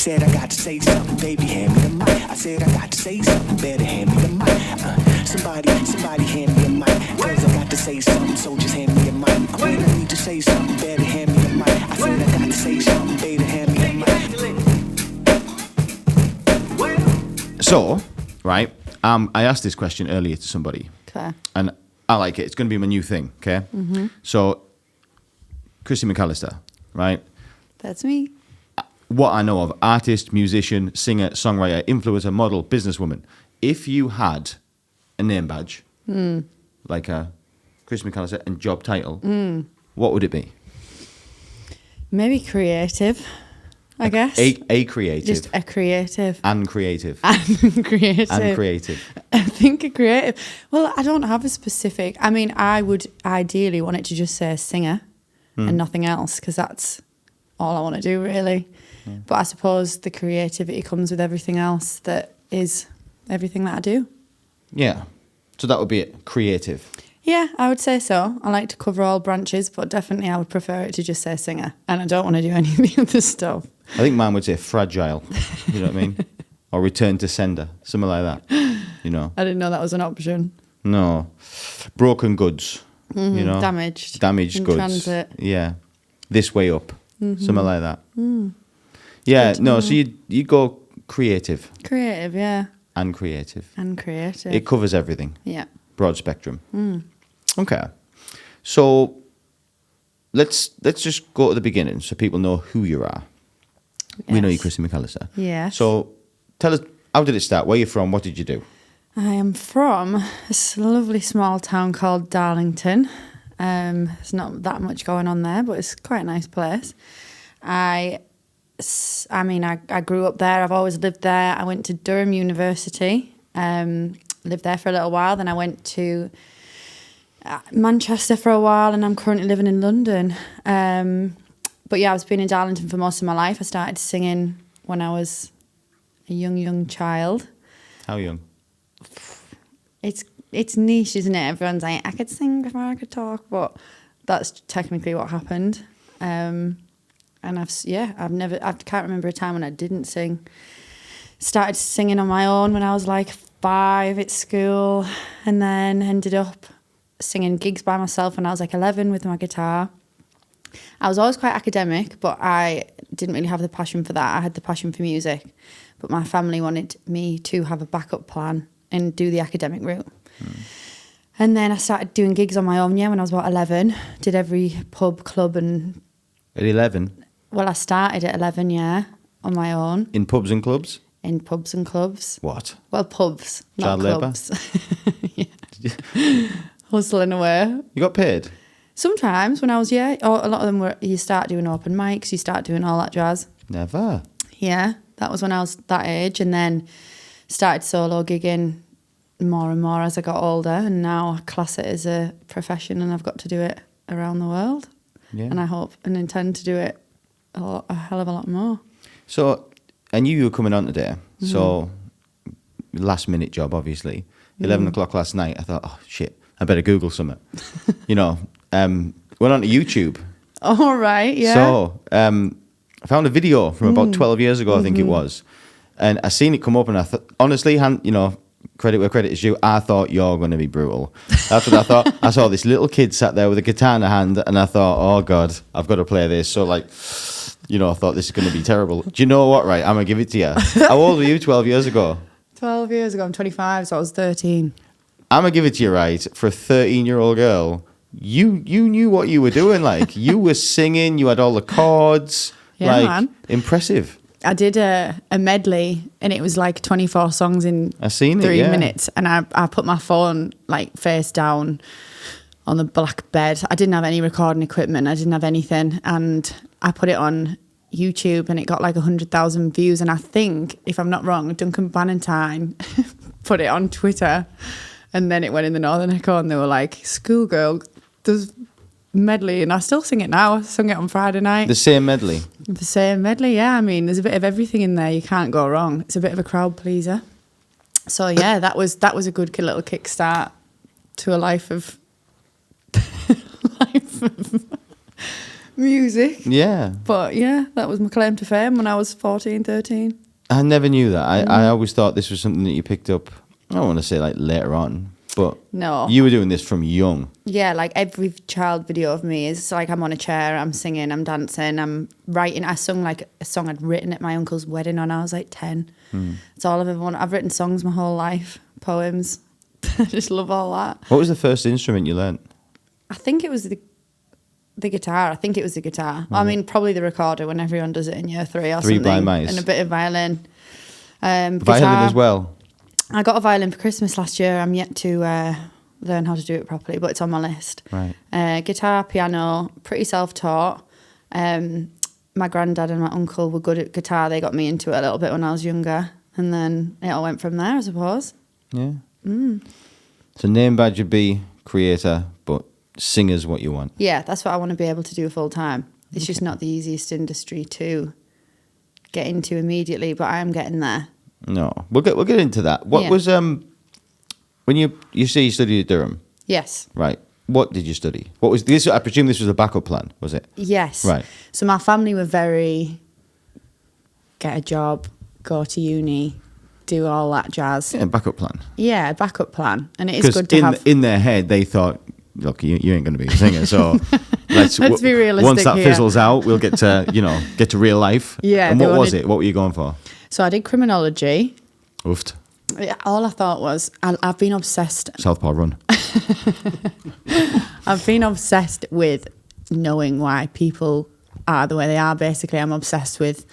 said I got to say something, baby, hand me the mic. I said I got to say something, better hand me the mic. Somebody hand me a mic, cause I got to say something, so just hand me a mic. When I need to say something, better hand me the mic. I said I got to say something, better hand me the mic. So, right, I asked this question earlier to somebody. Okay. And I like it. It's going to be my new thing, okay? Mm-hmm. So, Christy Mcallister, right? That's me. What I know of, artist, musician, singer, songwriter, influencer, model, businesswoman. If you had a name badge, like a Christy Mcallister and job title, what would it be? Maybe creative, I guess. A creative. Just a creative. And creative. And creative. And creative. I think a creative. Well, I don't have a specific. I mean, I would ideally want it to just say singer and nothing else, because that's all I want to do, really. But I suppose the creativity comes with everything else that is everything that I do. Yeah. So that would be it. Creative. Yeah, I would say so. I like to cover all branches, but definitely I would prefer it to just say singer. And I don't want to do any of the other stuff. I think mine would say fragile. You know what I mean? Or return to sender. Something like that. You know? I didn't know that was an option. No. Broken goods. You know? Damaged. Damaged in goods. Transit. Yeah. This way up. Something like that. Yeah, no, so you go creative. Creative, yeah. And creative. And creative. It covers everything. Yeah. Broad spectrum. Okay. So let's just go to the beginning so people know who you are. Yes. We know you're Christy Mcallister. Yeah. So tell us, how did it start? Where are you from? What did you do? I am from a lovely small town called Darlington. There's not that much going on there, but it's quite a nice place. I grew up there. I've always lived there. I went to Durham University, lived there for a little while. Then I went to Manchester for a while, and I'm currently living in London. But yeah, I've been in Darlington for most of my life. I started singing when I was a young child. How young? It's niche, isn't it? Everyone's like, I could sing before I could talk, but that's technically what happened. And I can't remember a time when I didn't sing. Started singing on my own when I was like 5 at school, and then ended up singing gigs by myself when I was like 11 with my guitar. I was always quite academic, but I didn't really have the passion for that. I had the passion for music, but my family wanted me to have a backup plan and do the academic route. And then I started doing gigs on my own, when I was about 11. Did every pub, club and... At 11? Well, I started at 11, on my own. In pubs and clubs? In pubs and clubs. What? Well, pubs, Child not clubs. Hustling away. You got paid? Sometimes when I was, a lot of them were, you start doing open mics, you start doing all that jazz. Never. Yeah, that was when I was that age, and then started solo gigging more and more as I got older, and now I class it as a profession, and I've got to do it around the world. Yeah. And I hope and intend to do it a hell of a lot more. So, I knew you were coming on today, so last minute job, obviously. 11 o'clock last night, I thought, oh shit, I better Google something. Went on to YouTube. All right, yeah. So, I found a video from about 12 years ago, I think it was. And I seen it come up, and I thought, honestly, credit where credit is due, I thought you're going to be brutal. That's what I thought. I saw this little kid sat there with a guitar in her hand, and I thought, oh God, I've got to play this. So I thought this is going to be terrible. Do you know what, right? I'm going to give it to you. How old were you 12 years ago? 12 years ago, I'm 25, so I was 13. I'm going to give it to you, right? For a 13-year-old girl, you knew what you were doing. Like, you were singing, you had all the chords. Yeah, man. Impressive. I did a medley, and it was like 24 songs in 3 minutes. And I put my phone like face down on the black bed. I didn't have any recording equipment. I didn't have anything. And I put it on YouTube, and it got like 100,000 views. And I think, if I'm not wrong, Duncan Bannatyne put it on Twitter, and then it went in the Northern Echo, and they were like, schoolgirl does medley, and I still sing it now. I sung it on Friday night. The same medley? The same medley, yeah. I mean, there's a bit of everything in there. You can't go wrong. It's a bit of a crowd pleaser. So yeah, that was a good little kickstart to a life of music. Yeah. But yeah, that was my claim to fame when I was 14, 13. I never knew that. I always thought this was something that you picked up, I don't want to say like later on, but No. you were doing this from young. Yeah, like every child video of me is like I'm on a chair, I'm singing, I'm dancing, I'm writing. I sung like a song I'd written at my uncle's wedding when I was like 10. It's all I've ever wanted. I've written songs my whole life, poems. I just love all that. What was the first instrument you learnt? I think it was the guitar. I think it was the guitar. I mean, probably the recorder when everyone does it in year 3 or Three something. blind mice. And a bit of violin. Violin Guitar. as well. I got a violin for Christmas last year. I'm yet to learn how to do it properly, but it's on my list. Right. Guitar, piano, pretty self-taught. My granddad and my uncle were good at guitar. They got me into it a little bit when I was younger. And then it all went from there, I suppose. Yeah. So name badge would be creator, but singer's what you want. Yeah, that's what I want to be able to do full time. It's just not the easiest industry to get into immediately, but I am getting there. No, we'll get into that. What was when you say you studied at Durham, Yes. right? What did you study? What was this? I presume this was a backup plan, was it? Yes. Right. So my family were very get a job, go to uni, do all that jazz. Yeah, backup plan. Yeah, backup plan. And it is good to have. in their head they thought, look, you ain't going to be a singer, so let's be realistic. Once that here. fizzles out, we'll get to real life. Yeah. And they what was wanted- it? What were you going for? So I did criminology. Oofed. All I thought was I've been obsessed. Southpaw Run. I've been obsessed with knowing why people are the way they are. Basically, I'm obsessed with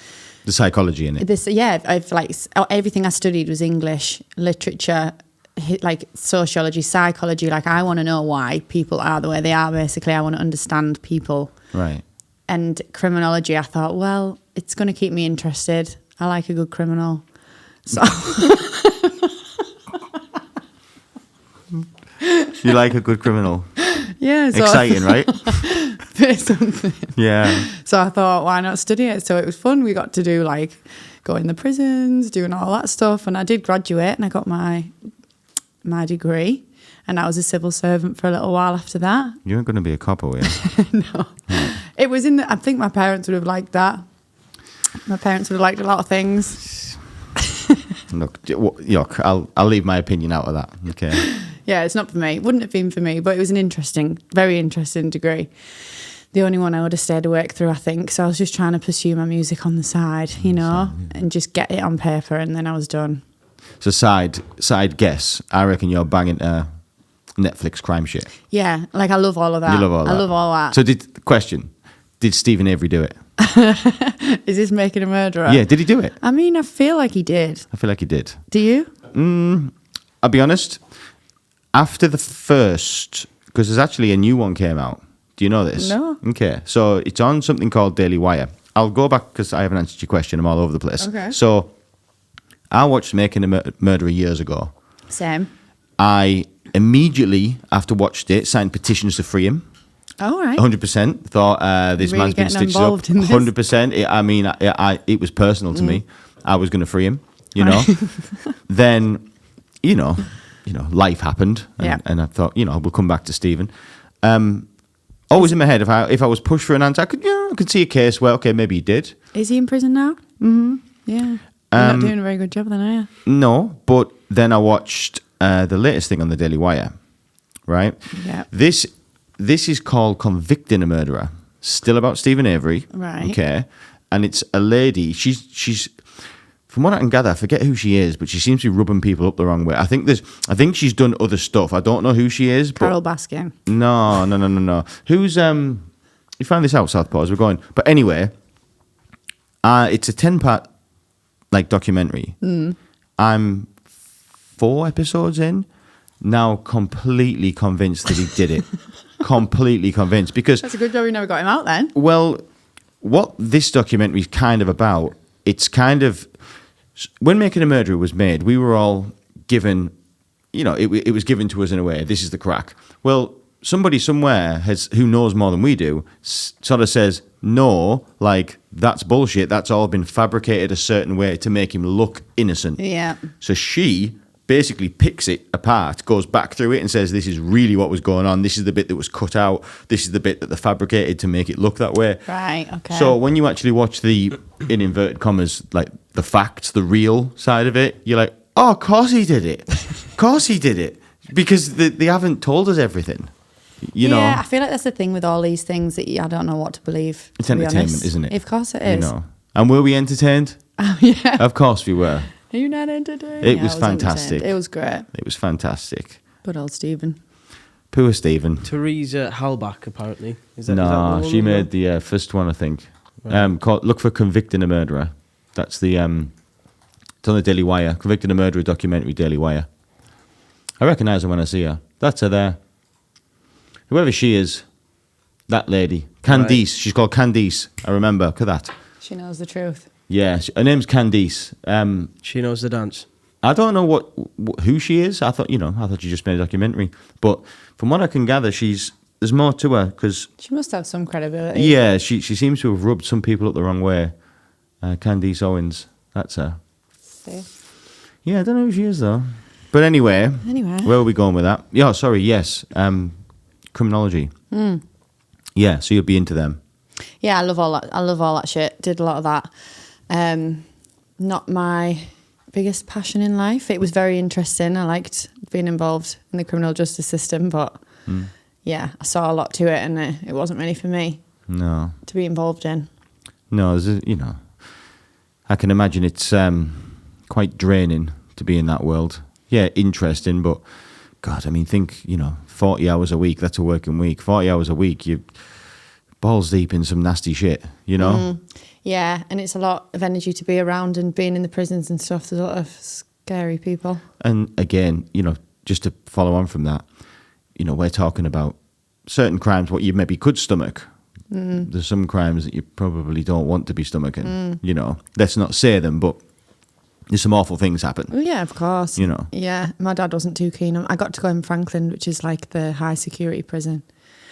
The psychology in it. this. Yeah, I've like everything I studied was English, literature, like sociology, psychology. Like I want to know why people are the way they are. Basically, I want to understand people. Right. And criminology, I thought, well, it's going to keep me interested. I like a good criminal. So You like a good criminal. yeah, so Exciting, right? something. Yeah. So I thought, why not study it? So it was fun. We got to do like go in the prisons, doing all that stuff, and I did graduate, and I got my degree, and I was a civil servant for a little while after that. You weren't going to be a cop, were you? No, it was in. I think my parents would have liked that. My parents would have liked a lot of things. Look, I'll leave my opinion out of that. Okay. Yeah, it's not for me. Wouldn't have been for me, but it was an very interesting degree. The only one I would have stayed awake through, I think. So I was just trying to pursue my music on the side, and just get it on paper, and then I was done. So side guess, I reckon you're banging Netflix crime shit. Yeah, like I love all of that. You love all that. I love all that. So did Stephen Avery do it? Is this Making a Murderer? Yeah, did he do it? I mean, I feel like he did. I feel like he did. Do you? I'll be honest. After the first, because there's actually a new one came out. Do you know this? No. Okay, so it's on something called Daily Wire. I'll go back because I haven't answered your question. I'm all over the place. Okay. So I watched Making a Murderer years ago. Same. I immediately, after watched it, signed petitions to free him. All right. 100%. Thought this Really man's been getting stitched up. involved in this. 100%. It was personal to me. I was going to free him. Then, life happened, and I thought, we'll come back to Stephen. Always in my head, if I was pushed for an answer, I could see a case where, okay, maybe he did. Is he in prison now? Mm-hmm. Yeah. You're not doing a very good job then, are you? No, but then I watched the latest thing on the Daily Wire, right? Yeah. This is called Convicting a Murderer. Still about Stephen Avery. Right. Okay. And it's a lady. She's from what I can gather, I forget who she is, but she seems to be rubbing people up the wrong way. I think she's done other stuff. I don't know who she is. Carol Baskin. No. Who's you found this out, Southpaw, as we're going. But anyway, it's a 10-part documentary. I'm 4 episodes in, now completely convinced that he did it. Completely convinced, because That's a good job we never got him out then. well, what this documentary is kind of about, it's kind of, when Making a Murderer was made, we were all given, it was given to us in a way, this is the crack. Well, somebody somewhere who knows more than we do sort of says, no, that's bullshit, that's all been fabricated a certain way to make him look innocent. Yeah. So she basically picks it apart, goes back through it and says, this is really what was going on. This is the bit that was cut out. This is the bit that they fabricated to make it look that way. Right, okay. So when you actually watch the, in inverted commas, like the facts, the real side of it, you're like, oh, of course he did it. Of course he did it. Because they haven't told us everything. You know? Yeah, I feel like that's the thing with all these things that I don't know what to believe. It's to be entertainment, honest. isn't it? Of course it You is. know. And were we entertained? Oh, yeah. Of course we were. Are you not entertained? It Yeah, was I fantastic. entertained. It was great. It was fantastic. Good old Stephen. Poor Stephen. Teresa Halbach, apparently. Is that No, the she one? made the first one, I think. Right. Called Look for Convicting a Murderer. That's the it's on the Daily Wire. Convicting a Murderer documentary, Daily Wire. I recognise her when I see her. That's her there. Whoever she is, that lady. Candice. Right. She's called Candice. I remember. Look at that. She knows the truth. Yeah, her name's Candice. She knows the dance. I don't know who she is. I thought she just made a documentary. But from what I can gather, there's more to her because She must have some credibility. yeah, she seems to have rubbed some people up the wrong way. Candice Owens, that's her. See? Yeah, I don't know who she is though. But anyway, where are we going with that? Yeah, sorry, yes, criminology. Yeah, so you'll be into them. Yeah, I love all that. I love all that shit. Did a lot of that. Not my biggest passion in life. It was very interesting. I liked being involved in the criminal justice system, but yeah, I saw a lot to it, and it wasn't really for me No, to be involved in. no, I can imagine it's quite draining to be in that world. Yeah, interesting, but God, I mean, think 40 hours a week. That's a working week. 40 hours a week, you balls deep in some nasty shit. Yeah, and it's a lot of energy to be around, and being in the prisons and stuff. There's a lot of scary people. And again, just to follow on from that, we're talking about certain crimes what you maybe could stomach. There's some crimes that you probably don't want to be stomaching. Let's not say them, but there's some awful things happen. Oh, yeah, of course. Yeah, my dad wasn't too keen on. I got to go in Franklin, which is like the high security prison.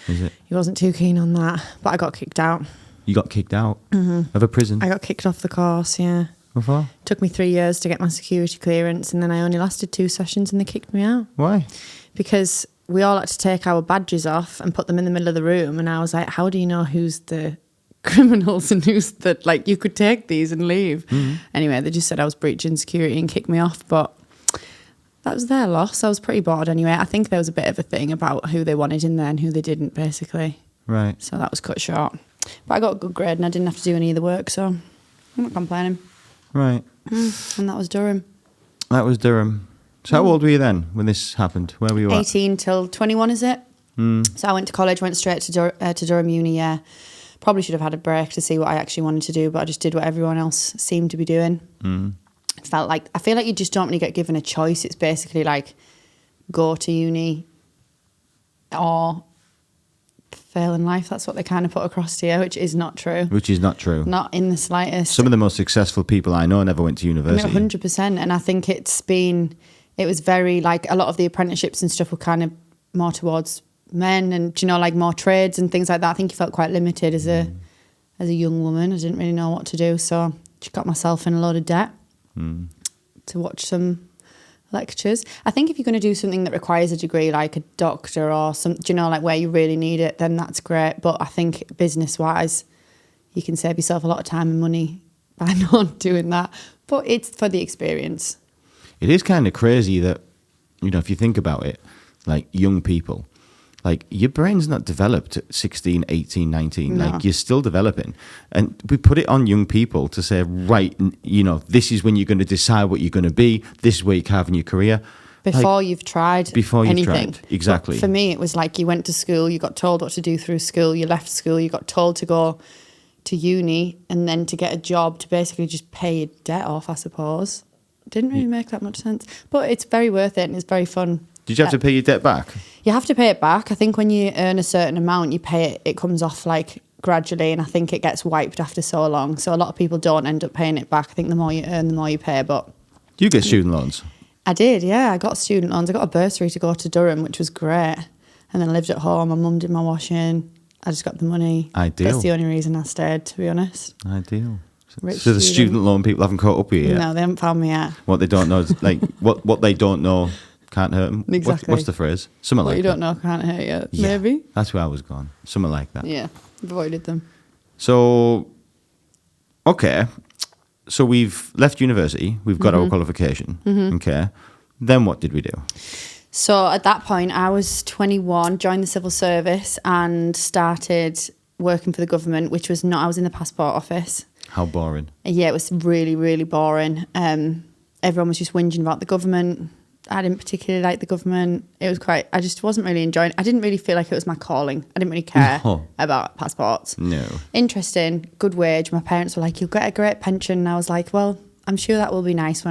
Is it? He wasn't too keen on that, but I got kicked out. You got kicked out of a prison? I got kicked off the course, yeah. What for? Took me 3 years to get my security clearance, and then I only lasted 2 sessions and they kicked me out. Why? Because we all had to take our badges off and put them in the middle of the room, and I was like, how do you know who's the criminals and who's the, like, you could take these and leave. Anyway, they just said I was breaching security and kicked me off, but that was their loss. I was pretty bored anyway. I think there was a bit of a thing about who they wanted in there and who they didn't, basically. Right. So that was cut short. But I got a good grade and I didn't have to do any of the work, so I'm not complaining. Right. And that was Durham. That was Durham. So how old were you then when this happened? Where were you at? 18 till 21, is it? So I went to college, went straight to Durham Uni, yeah. Probably should have had a break to see what I actually wanted to do, but I just did what everyone else seemed to be doing. I feel like you just don't really get given a choice. It's basically like go to uni or fail in life. That's what they kind of put across to you, which is not true. Which is not true. Not in the slightest. Some of the most successful people I know never went to university. 100%. And I think it was very like a lot of the apprenticeships and stuff were kind of more towards men and, like more trades and things like that. I think you felt quite limited as a young woman. I didn't really know what to do. So just got myself in a load of debt to watch some lectures. I think if you're going to do something that requires a degree, like a doctor or some, like where you really need it, then that's great. But I think business-wise, you can save yourself a lot of time and money by not doing that. But it's for the experience. It is kind of crazy that, if you think about it, like young people, like your brain's not developed at 16, 18, 19. No. Like you're still developing. And we put it on young people to say, right, this is when you're going to decide what you're going to be. This is where you're having your career. Before you've tried anything. Exactly. But for me, it was like you went to school, you got told what to do through school, you left school, you got told to go to uni and then to get a job to basically just pay your debt off, I suppose. Didn't really make that much sense. But it's very worth it and it's very fun. Did you have to pay your debt back? You have to pay it back. I think when you earn a certain amount, you pay it, it comes off like gradually, and I think it gets wiped after so long. So a lot of people don't end up paying it back. I think the more you earn, the more you pay. But Do you get student loans? I did, yeah. I got student loans. I got a bursary to go to Durham, which was great. And then I lived at home. My mum did my washing. I just got the money. Ideal. That's the only reason I stayed, to be honest. Ideal. Rich So the student loan people haven't caught up with you yet? No, they haven't found me yet. What they don't know is, like, what they don't know can't hurt them. Exactly. What's the phrase? Something What like you that. don't know can't hurt you. Yeah, Maybe. that's where I was going. Something like that. Yeah, avoided them. So, okay. So we've left university. We've got Mm-hmm. our qualification. Okay. Then what did we do? So at that point, I was 21, joined the civil service and started working for the government, which was not, I was in the passport office. How boring. Yeah, it was really, really boring. Everyone was just whinging about the government. I didn't particularly like the government. It was I just wasn't really enjoying. I didn't really feel like it was my calling. I didn't really care No. about passports. No. Interesting, good wage. My parents were like, "You'll get a great pension." And I was like, "Well, I'm sure that will be nice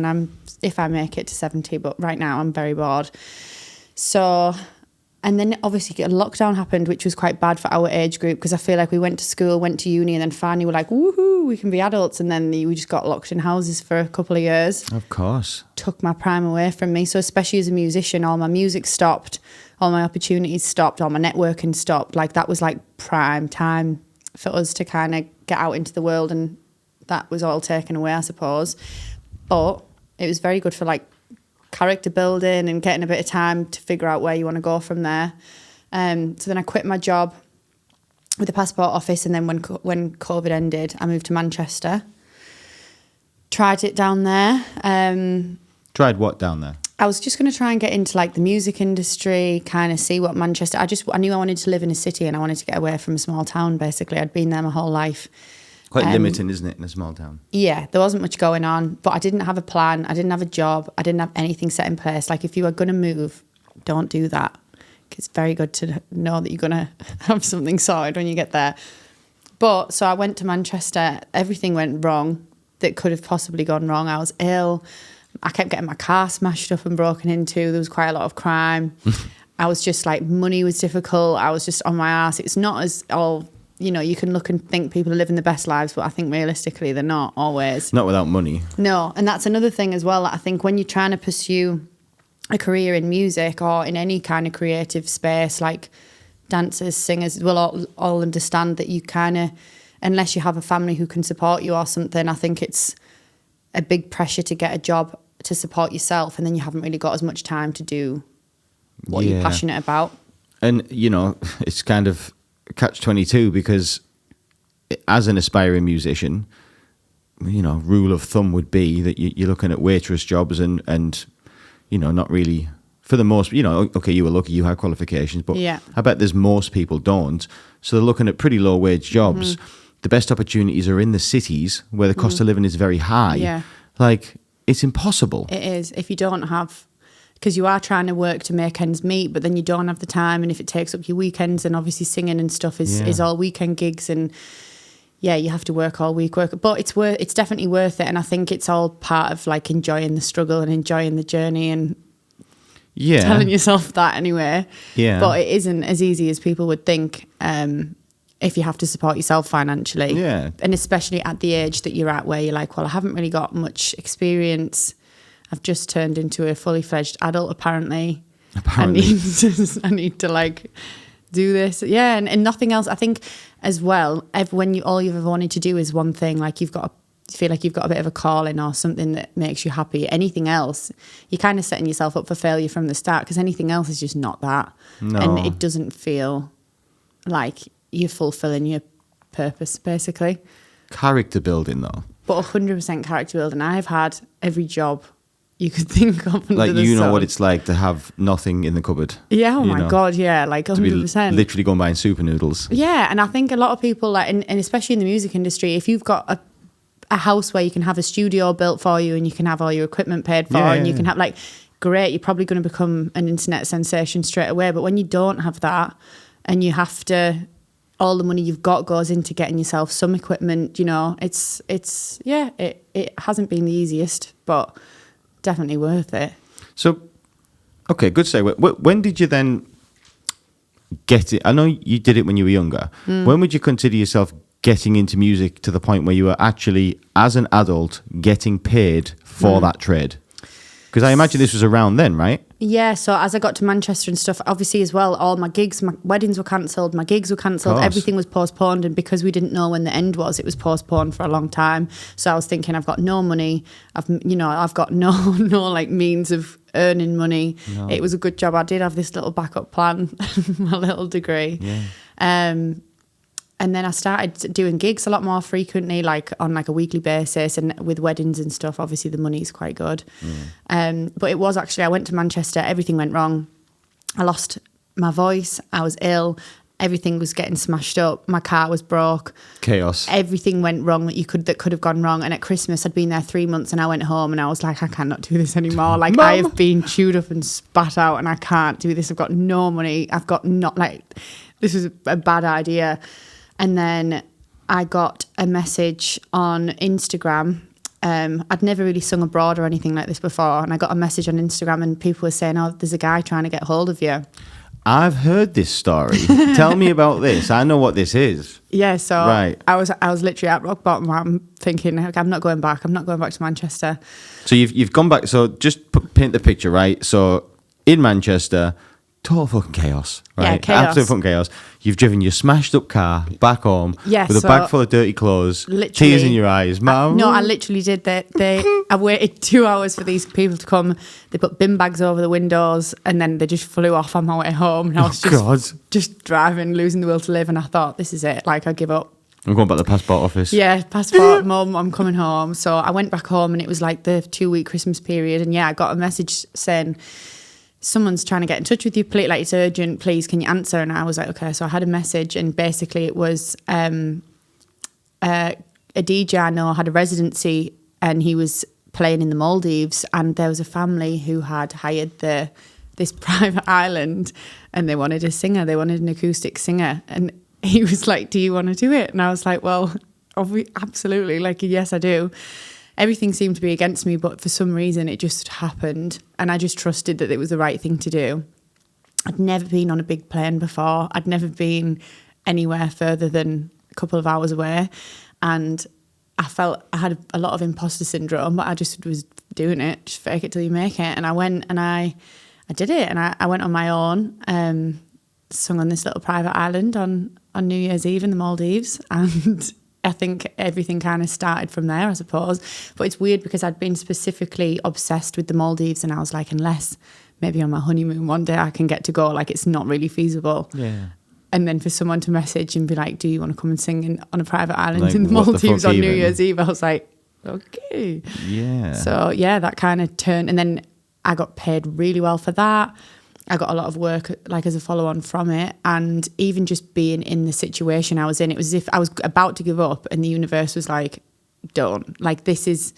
if I make it to 70, but right now I'm very bored." So, and then obviously a lockdown happened, which was quite bad for our age group because I feel like we went to school, went to uni, and then finally we're like, woohoo, we can be adults. And then we just got locked in houses for a couple of years. Of course. Took my prime away from me. So especially as a musician, all my music stopped, all my opportunities stopped, all my networking stopped. Like that was like prime time for us to kind of get out into the world, and that was all taken away, I suppose. But it was very good for like character building and getting a bit of time to figure out where you want to go from there. So then I quit my job with the passport office, and then when COVID ended, I moved to Manchester. Tried it down there. Tried what down there? I was just going to try and get into like the music industry, kind of see what Manchester. I knew I wanted to live in a city and I wanted to get away from a small town. Basically, I'd been there my whole life. Quite limiting, isn't it, in a small town? Yeah, there wasn't much going on, but I didn't have a plan. I didn't have a job. I didn't have anything set in place. Like if you are going to move, don't do that. It's very good to know that you're going to have something sorted when you get there. But so I went to Manchester. Everything went wrong that could have possibly gone wrong. I was ill. I kept getting my car smashed up and broken into. There was quite a lot of crime. I was just like, money was difficult. I was just on my ass. It's not as all, you can look and think people are living the best lives, but I think realistically they're not always. Not without money. No, and that's another thing as well. I think when you're trying to pursue a career in music or in any kind of creative space, like dancers, singers, will all understand that you kind of, unless you have a family who can support you or something, I think it's a big pressure to get a job to support yourself, and then you haven't really got as much time to do what you're passionate about. And, it's kind of catch-22 because as an aspiring musician, rule of thumb would be that you're looking at waitress jobs and not really, for the most, okay, you were lucky, you had qualifications, but Yeah. I bet there's most people don't. So they're looking at pretty low wage jobs. The best opportunities are in the cities where the cost of living is very high. Yeah. Like, it's impossible. It is. If you don't have, because you are trying to work to make ends meet, but then you don't have the time, and if it takes up your weekends, and obviously singing and stuff is all weekend gigs, and yeah, you have to work all week. But it's definitely worth it, and I think it's all part of like enjoying the struggle and enjoying the journey and telling yourself that anyway. Yeah. But it isn't as easy as people would think. If you have to support yourself financially. Yeah. And especially at the age that you're at where you're like, well, I haven't really got much experience. I've just turned into a fully fledged adult, apparently. I need to like do this. Yeah. And nothing else. I think as well, when all you've ever wanted to do is one thing, like you feel like you've got a bit of a calling or something that makes you happy. Anything else, you're kind of setting yourself up for failure from the start, because anything else is just not that. No. And it doesn't feel like you're fulfilling your purpose, basically. Character building, though. But 100% character building. I've had every job you could think of under Like, the you know sun. what it's like to have nothing in the cupboard. Yeah, oh you my know? God, yeah, like To be 100%. literally going buying super noodles. Yeah, and I think a lot of people, like, and especially in the music industry, if you've got a house where you can have a studio built for you and you can have all your equipment paid for and you can have, like, great, you're probably going to become an internet sensation straight away. But when you don't have that and you have to... all the money you've got goes into getting yourself some equipment, it hasn't been the easiest, but definitely worth it. So, okay, good segue. When did you then get it? I know you did it when you were younger. When would you consider yourself getting into music to the point where you were actually, as an adult, getting paid for that trade? Because I imagine this was around then, right? Yeah, so as I got to Manchester and stuff, obviously as well, all my gigs, my weddings were cancelled, my gigs were cancelled, Course. everything was postponed. And because we didn't know when the end was, it was postponed for a long time. So I was thinking, I've got no money. I've got no like means of earning money. No. It was a good job. I did have this little backup plan, my little degree. Yeah. And then I started doing gigs a lot more frequently, like on like a weekly basis, and with weddings and stuff. Obviously, the money's quite good. But it was actually, I went to Manchester, everything went wrong. I lost my voice, I was ill, everything was getting smashed up, my car was broke. Chaos. Everything went wrong that could have gone wrong. And at Christmas, I'd been there 3 months, and I went home and I was like, I cannot do this anymore. Like, I have been chewed up and spat out, and I can't do this. I've got no money. This is a bad idea. And then I got a message on Instagram. I'd never really sung abroad or anything like this before. And I got a message on Instagram, and people were saying, oh, there's a guy trying to get hold of you. I've heard this story. Tell me about this. I know what this is. Yeah, so Right. I was literally at rock bottom. I'm thinking, I'm not going back. I'm not going back to Manchester. So you've gone back. So just paint the picture, right? So in Manchester, total fucking chaos, right? Yeah, chaos. Absolute fucking chaos. You've driven your smashed up car back home Yeah, with a so bag full of dirty clothes, literally, tears in your eyes. I literally did that. I waited 2 hours for these people to come. They put bin bags over the windows, and then they just flew off on my way home. And I was just driving, losing the will to live. And I thought, this is it. Like, I give up. I'm going back to the passport office. Yeah, passport, mum, I'm coming home. So I went back home, and it was like the 2-week Christmas period. And yeah, I got a message saying, someone's trying to get in touch with you, please, like, it's urgent, please, can you answer? And I was like, okay. So I had a message, and basically it was a DJ I know had a residency, and he was playing in the Maldives, and there was a family who had hired this private island, and they wanted a singer, they wanted an acoustic singer. And he was like, do you want to do it? And I was like, well, absolutely, like, yes, I do. Everything seemed to be against me, but for some reason it just happened, and I just trusted that it was the right thing to do. I'd never been on a big plane before. I'd never been anywhere further than a couple of hours away, and I felt I had a lot of imposter syndrome, but I just was doing it, just fake it till you make it. And I went and I did it, and I went on my own, sung on this little private island on New Year's Eve in the Maldives, and I think everything kind of started from there, I suppose. But it's weird because I'd been specifically obsessed with the Maldives, and I was like, unless maybe on my honeymoon one day I can get to go, like, it's not really feasible. Yeah. And then for someone to message and be like, do you want to come and sing on a private island Like, in the what the Maldives fuck on New even? Year's Eve? I was like, okay. Yeah. So yeah, that kind of turned, and then I got paid really well for that. I got a lot of work, like, as a follow-on from it. And even just being in the situation I was in, it was as if I was about to give up, and the universe was like, don't. Like, this is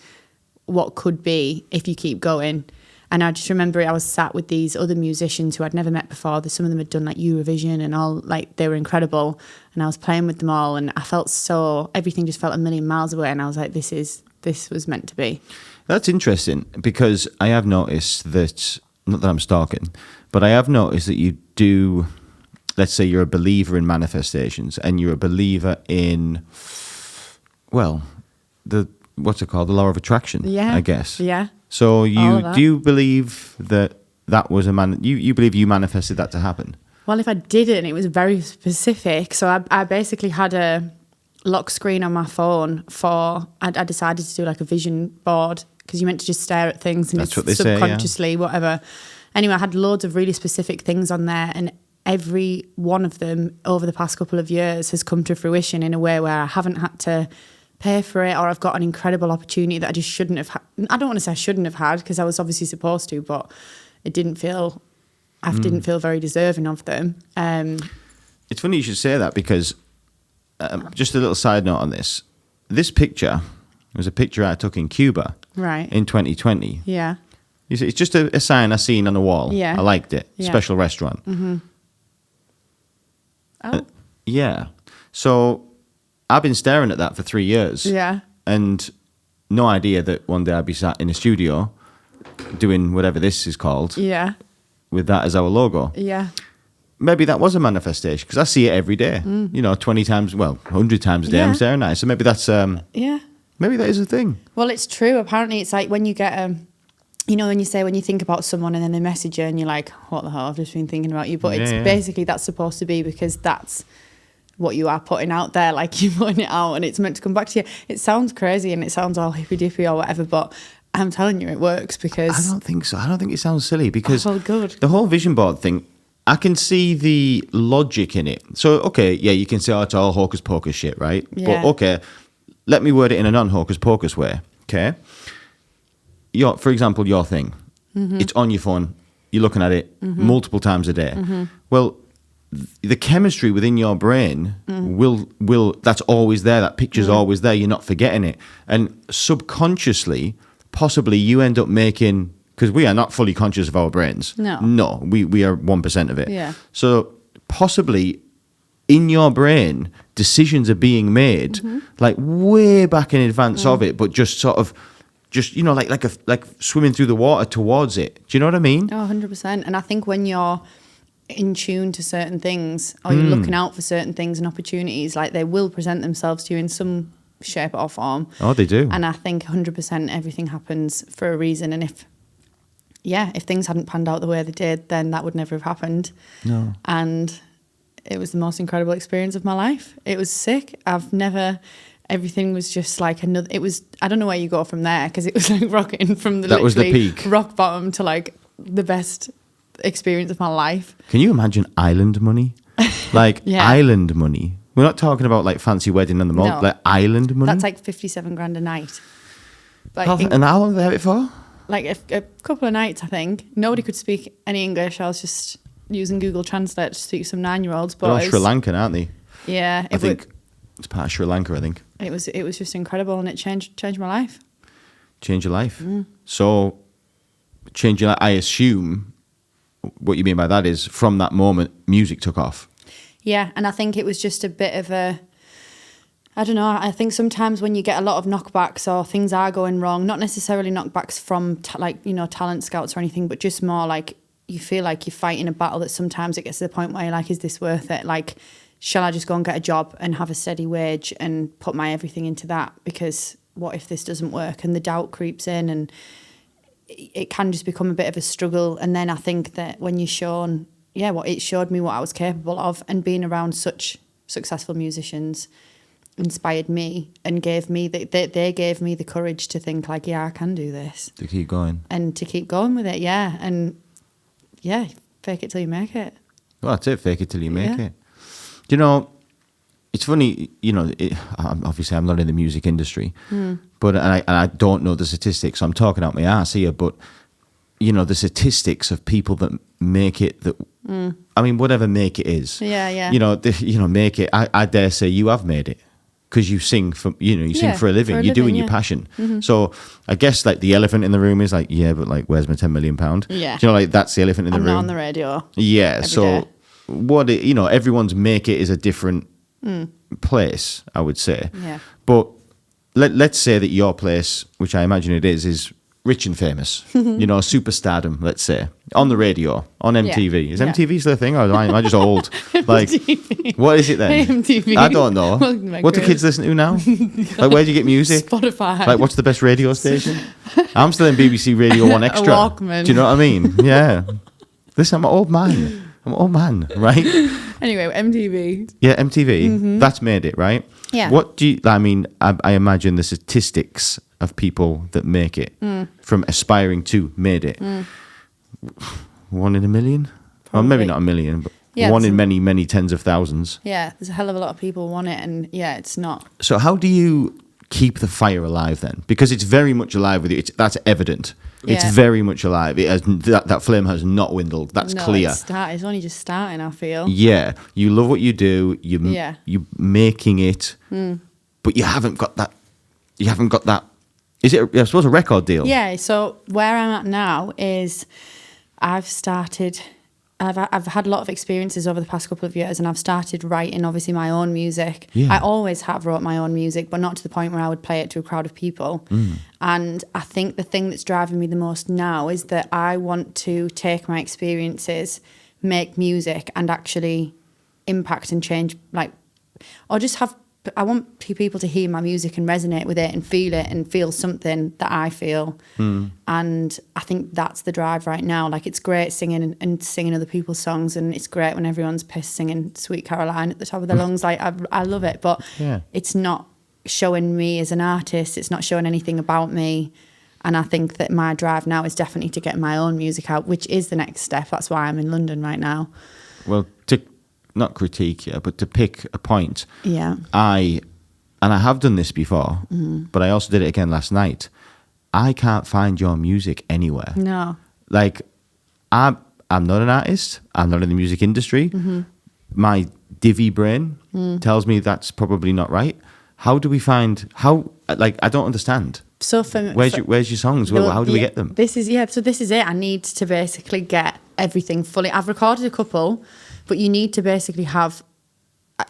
what could be if you keep going. And I just remember I was sat with these other musicians who I'd never met before. Some of them had done, like, Eurovision and all, like, they were incredible. And I was playing with them all, and I felt everything just felt a million miles away. And I was like, this was meant to be. That's interesting, because I have noticed that, not that I'm stalking, but I have noticed that you do, let's say you're a believer in manifestations, and you're a believer in, well, what's it called? The law of attraction, Yeah. I guess. Yeah. So that. do you believe that was you believe you manifested that to happen? Well, if I didn't, it was very specific. So I basically had a lock screen on my phone I decided to do like a vision board, because you meant to just stare at things and That's it's what they say, yeah. subconsciously, whatever. Anyway, I had loads of really specific things on there, and every one of them over the past couple of years has come to fruition in a way where I haven't had to pay for it, or I've got an incredible opportunity that I just shouldn't have had. I don't want to say I shouldn't have had, because I was obviously supposed to, but I didn't feel very deserving of them. It's funny you should say that, because just a little side note on this. This picture was a picture I took in Cuba in 2020. Yeah. You see, it's just a sign I seen on the wall. Yeah. I liked it. Yeah. Special restaurant. Mm-hmm. Oh. Yeah. So I've been staring at that for 3 years. Yeah. And no idea that one day I'd be sat in a studio doing whatever this is called. Yeah. With that as our logo. Yeah. Maybe that was a manifestation, because I see it every day. 20 times, 100 times a day I'm staring at it. So maybe that's... Yeah. Maybe that is a thing. Well, it's true. Apparently, it's like when you get you know, when you say when you think about someone and then they message you and you're like, what the hell, I've just been thinking about you. But it's basically that's supposed to be because that's what you are putting out there. Like, you're putting it out and it's meant to come back to you. It sounds crazy and it sounds all hippy dippy or whatever, but I'm telling you, it works because... I don't think so. I don't think it sounds silly because good. The whole vision board thing, I can see the logic in it. So, okay, yeah, you can say, oh, it's all hocus pocus shit, right? Yeah. But, okay, let me word it in a non-hocus pocus way, okay? For example, your thing, it's on your phone, you're looking at it multiple times a day. Well, the chemistry within your brain will that's always there, that picture's always there, you're not forgetting it. And subconsciously, possibly you end up making, because we are not fully conscious of our brains. No, we are 1% of it. Yeah. So possibly in your brain, decisions are being made like way back in advance of it, but just sort of, you know, like swimming through the water towards it. Do you know what I mean? Oh, 100%. And I think when you're in tune to certain things or you're looking out for certain things and opportunities, like they will present themselves to you in some shape or form. Oh, they do. And I think 100% everything happens for a reason. And if things hadn't panned out the way they did, then that would never have happened. No. And it was the most incredible experience of my life. It was sick. Everything was just like another, it was, I don't know where you go from there, because it was like rocketing from that was the peak, rock bottom to like the best experience of my life. Can you imagine island money? Like island money. We're not talking about like fancy wedding in the mall, like island money. That's like 57 grand a night. Like, and how long did they have it for? Like a couple of nights, I think. Nobody could speak any English. I was just using Google Translate to speak to some 9-year-olds. But they're all Sri Lankan, aren't they? Yeah. I think it's part of Sri Lanka, I think. It was just incredible, and it changed my life. Change your life. So, change your life, I assume what you mean by that is from that moment, music took off. Yeah, and I think it was just a bit of a, I don't know, I think sometimes when you get a lot of knockbacks or things are going wrong, not necessarily knockbacks from talent scouts or anything, but just more like you feel like you're fighting a battle that sometimes it gets to the point where you're like, is this worth it? Like, shall I just go and get a job and have a steady wage and put my everything into that? Because what if this doesn't work? And the doubt creeps in and it can just become a bit of a struggle. And then I think that when you're shown, it showed me what I was capable of, and being around such successful musicians inspired me and gave me they gave me the courage to think like, I can do this. To keep going. And to keep going with it, and fake it till you make it. Well, that's it, fake it till you make it. You know, it's funny, you know, obviously I'm not in the music industry, but I don't know the statistics, so I'm talking out my ass here, but, you know, the statistics of people that make it, I mean, whatever make it is. Yeah. You know, make it, I dare say you have made it, because you sing for, sing for a living, you're doing your passion. So I guess like the elephant in the room is like, but like, where's my £10 million? Yeah. Do you know, like that's the elephant in the room. I'm not on the radio. Yeah, so... day. Everyone's make it is a different place, I would say. Yeah. But let's say that your place, which I imagine it is rich and famous, superstardom, let's say, on the radio, on MTV. Is MTV still a thing, or am I just old? Like, what is it then? MTV. I don't know. What do kids listen to now? Like, where do you get music? Spotify. Like, what's the best radio station? I'm still in BBC Radio 1 Extra. A Walkman. Do you know what I mean? Yeah. Listen, I'm an old man, right? Anyway, MTV. Yeah, MTV. That's made it, right? Yeah. What do you, I imagine the statistics of people that make it from aspiring to made it. 1 in a million? Well, maybe not a million, but one in many, many tens of thousands. Yeah, there's a hell of a lot of people want it, and it's not. So how do you keep the fire alive then? Because it's very much alive with you. That's evident. It's very much alive. It has, that flame has not dwindled. That's clear. It's only just starting, I feel. Yeah, you love what you do. You're making it, but you haven't got that. You haven't got that. Is it? I suppose a record deal. Yeah. So where I'm at now is, I've had a lot of experiences over the past couple of years, and I've started writing, obviously, my own music. Yeah. I always have wrote my own music, but not to the point where I would play it to a crowd of people. And I think the thing that's driving me the most now is that I want to take my experiences, make music, and actually impact and change, or just have I want people to hear my music and resonate with it and feel something that I feel. And I think that's the drive right now. Like, it's great singing and singing other people's songs, and it's great when everyone's pissed singing Sweet Caroline at the top of their lungs. Like, I love it, but it's not showing me as an artist. It's not showing anything about me. And I think that my drive now is definitely to get my own music out, which is the next step. That's why I'm in London right now. Well, to not critique you, but to pick a point. Yeah. I have done this before, but I also did it again last night. I can't find your music anywhere. No. Like, I'm not an artist. I'm not in the music industry. My divvy brain tells me that's probably not right. How do we find, I don't understand. So where's your songs? How do we get them? This is it. I need to basically get everything fully. I've recorded a couple, but you need to basically have,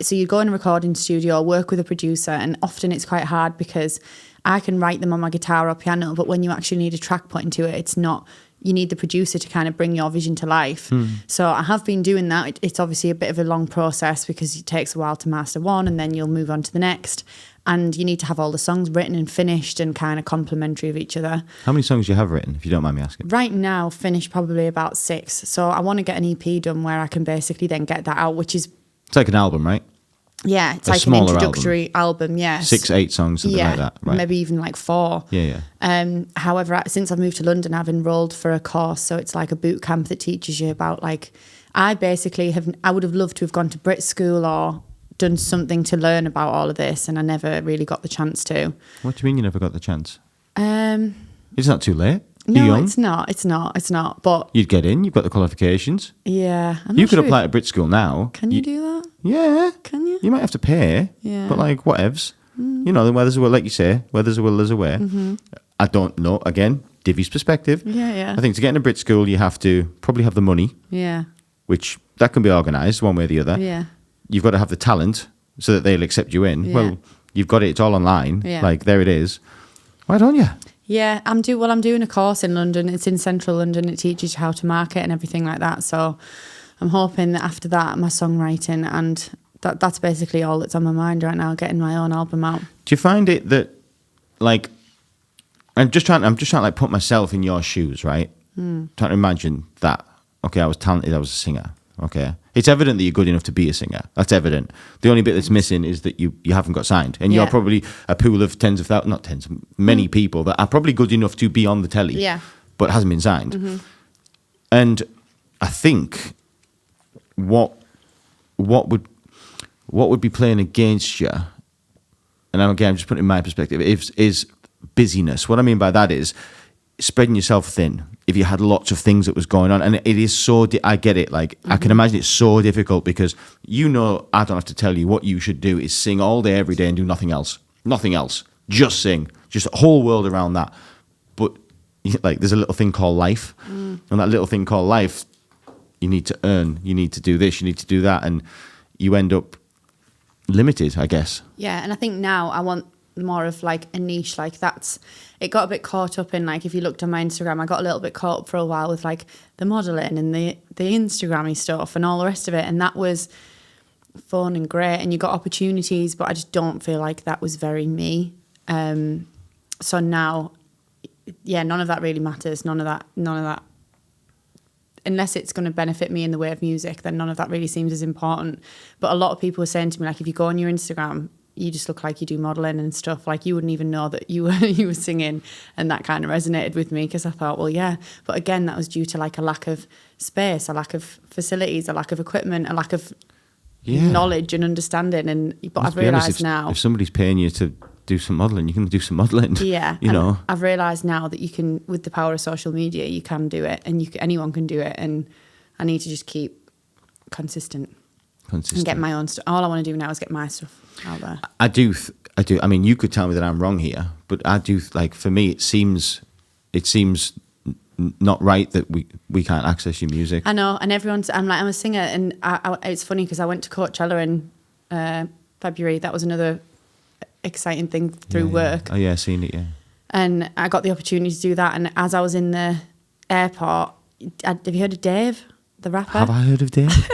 so you go in a recording studio, work with a producer, and often it's quite hard because I can write them on my guitar or piano, but when you actually need a track put into it, it's not, you need the producer to kind of bring your vision to life. So I have been doing that. It's obviously a bit of a long process because it takes a while to master one and then you'll move on to the next. And you need to have all the songs written and finished and kind of complementary of each other. How many songs do you have written, if you don't mind me asking? Right now, finished probably about 6. So I want to get an EP done where I can basically then get that out, which is... It's like an album, right? Yeah, it's A like an smaller introductory album, yes. 6, 8 songs, something like that. Right. Maybe even like 4. Yeah. However, since I've moved to London, I've enrolled for a course. So it's like a boot camp that teaches you about like... I would have loved to have gone to Brit school or done something to learn about all of this, and I never really got the chance to. What do you mean you never got the chance? It's not too late. You're No, young. it's not. But You'd get in. You've got the qualifications. yeah, You could apply at Brit school now. Can you do that? Yeah. Can you? You might have to pay. Yeah. But like, whatevs. You know, where there's a will, like you say, where there's a will, there's a way. I don't know. Again, Divvy's perspective. Yeah. I think to get into Brit school, you have to probably have the money, Yeah. which that can be organised one way or the other. Yeah. You've got to have the talent so that they'll accept you in. Yeah. Well, you've got it. It's all online. Yeah. Like, there it is. Why don't you? Yeah, I'm doing a course in London. It's in central London. It teaches you how to market and everything like that. So I'm hoping that after that, my songwriting, and that's basically all that's on my mind right now, getting my own album out. Do you find it that, like, I'm just trying to like put myself in your shoes, right? Trying to imagine that. Okay, I was talented. I was a singer. Okay, it's evident that you're good enough to be a singer. That's evident. The only bit that's missing is that you haven't got signed, and you're probably a pool of tens of thousands, not tens, many people that are probably good enough to be on the telly, but hasn't been signed. And I think what would be playing against you, and again, I'm just putting it in my perspective, is busyness. What I mean by that is spreading yourself thin. If you had lots of things that was going on, and it is so, I get it. Like, I can imagine it's so difficult because, I don't have to tell you what you should do is sing all day, every day and do nothing else. Nothing else. Just sing. Just a whole world around that. But like, there's a little thing called life. And that little thing called life, you need to earn, you need to do this, you need to do that. And you end up limited, I guess. Yeah. And I think now I want more of like a niche, like it got a bit caught up in, like, if you looked on my Instagram, I got a little bit caught up for a while with like the modelling and the Instagrammy stuff and all the rest of it, and that was fun and great and you got opportunities, but I just don't feel like that was very me. So now, none of that really matters. None of that, unless it's going to benefit me in the way of music, then none of that really seems as important. But a lot of people are saying to me, like, if you go on your Instagram, you just look like you do modelling and stuff. Like, you wouldn't even know that you were singing, and that kind of resonated with me because I thought, well, yeah. But again, that was due to like a lack of space, a lack of facilities, a lack of equipment, a lack of knowledge and understanding. But I've realised now, if somebody's paying you to do some modelling, you can do some modelling. Yeah, you know. I've realised now that you can, with the power of social media, you can do it, and anyone can do it. And I need to just keep consistent. And get my own stuff. All I want to do now is get my stuff out there. I do. I mean, you could tell me that I'm wrong here, but I do. Like, for me, it seems not right that we can't access your music. I know, and I'm a singer, and it's funny because I went to Coachella in February. That was another exciting thing through work. Oh yeah, seen it. Yeah. And I got the opportunity to do that. And as I was in the airport, have you heard of Dave, the rapper? Have I heard of Dave?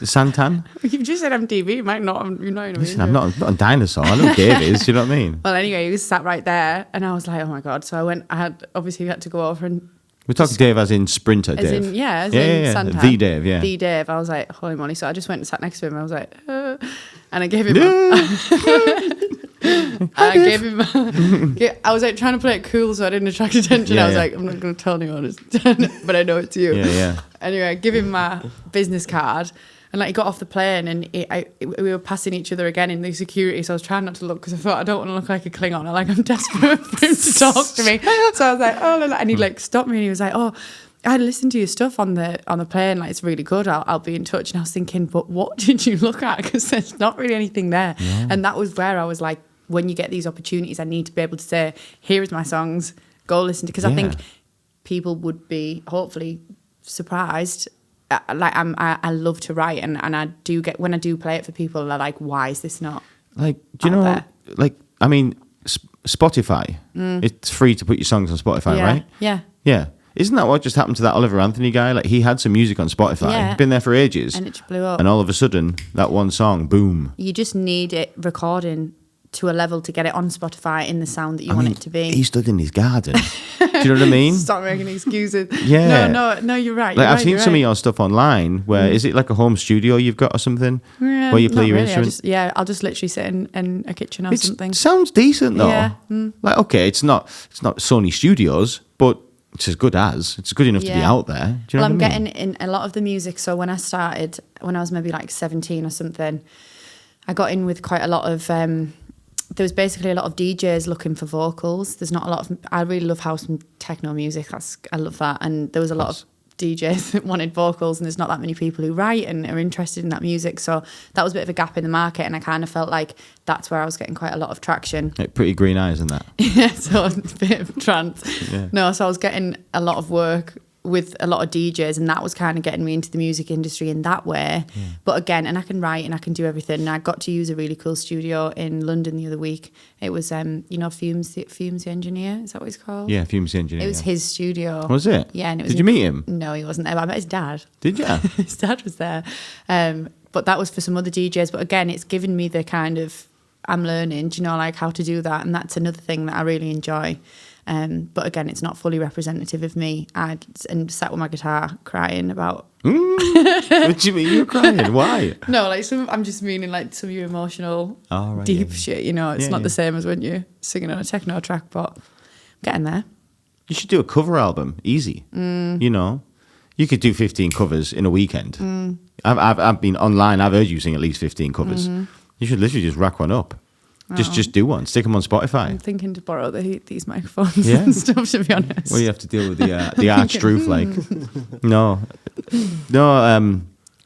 Santan? You've just said MTV. You might not. You're not. Listen, I'm not a dinosaur. I know who Dave is. Do you know what I mean? Well, anyway, he was sat right there, and I was like, oh my god. So I went. We had to go over and. We're talking Dave as in Sprinter Dave. As in Santan. The Dave, yeah. The Dave. I was like, holy moly. So I just went and sat next to him. I was like, and I gave him. I was like trying to play it cool so I didn't attract attention. I was like, I'm not going to tell anyone, but I know it's you. Yeah. Anyway, I give him my business card. And like he got off the plane and we were passing each other again in the security. So I was trying not to look because I thought I don't want to look like a Klingon. I'm desperate for him to talk to me. So I was like, oh, and he like stopped me and he was like, oh, I listened to your stuff on the plane. Like it's really good. I'll be in touch. And I was thinking, but what did you look at? Because there's not really anything there. No. And that was where I was like, when you get these opportunities, I need to be able to say, here is my songs. Go listen to. Because I think people would be hopefully surprised. Like I love to write and I do get when I do play it for people they're like, why is this not like, do you know there? Like I mean Spotify, it's free to put your songs on Spotify, right? Yeah, isn't that what just happened to that Oliver Anthony guy? Like he had some music on Spotify, been there for ages, and it just blew up, and all of a sudden that one song, boom. You just need it recording to a level to get it on Spotify in the sound that you want it to be. He stood in his garden. Do you know what I mean? Stop making excuses. Yeah. No, you're right. Like I've seen some of your stuff online where is it like a home studio you've got or something? Yeah, where you play your really. instruments? I'll just literally sit in a kitchen or something. It sounds decent though. Yeah. Like okay, it's not Sony Studios, but it's as good as. It's good enough to be out there. Do you know what I mean? Getting in a lot of the music. So when I started, when I was maybe like 17 or something, I got in with quite a lot of there was basically a lot of DJs looking for vocals. There's not a lot of. I really love house and techno music. I love that. And there was a lot of DJs that wanted vocals, and there's not that many people who write and are interested in that music. So that was a bit of a gap in the market, and I kind of felt like that's where I was getting quite a lot of traction. Like Pretty Green Eyes and that. Yeah, so a bit of trance. Yeah. No, so I was getting a lot of work with a lot of DJs, and that was kind of getting me into the music industry in that way. Yeah. But again, and I can write and I can do everything. And I got to use a really cool studio in London the other week. It was, Fumes the Engineer. Is that what he's called? Yeah, Fumes the Engineer. It was his studio. Was it? Yeah, and it was. Did you meet him? No, he wasn't there. But I met his dad. Did you? His dad was there. But that was for some other DJs. But again, it's given me the kind of I'm learning. Do you know, like how to do that, and that's another thing that I really enjoy. But again, it's not fully representative of me. I sat with my guitar crying about. What do you mean you're crying? Why? No, like I'm just meaning like some of your emotional, deep shit. You know, it's not the same as when you're singing on a techno track, but I'm getting there. You should do a cover album, easy. You know, you could do 15 covers in a weekend. I've been online. I've heard you sing at least 15 covers. You should literally just rack one up. Just do one. Stick them on Spotify. I'm thinking to borrow these microphones and stuff, to be honest. Well, you have to deal with the arched roof, like. No.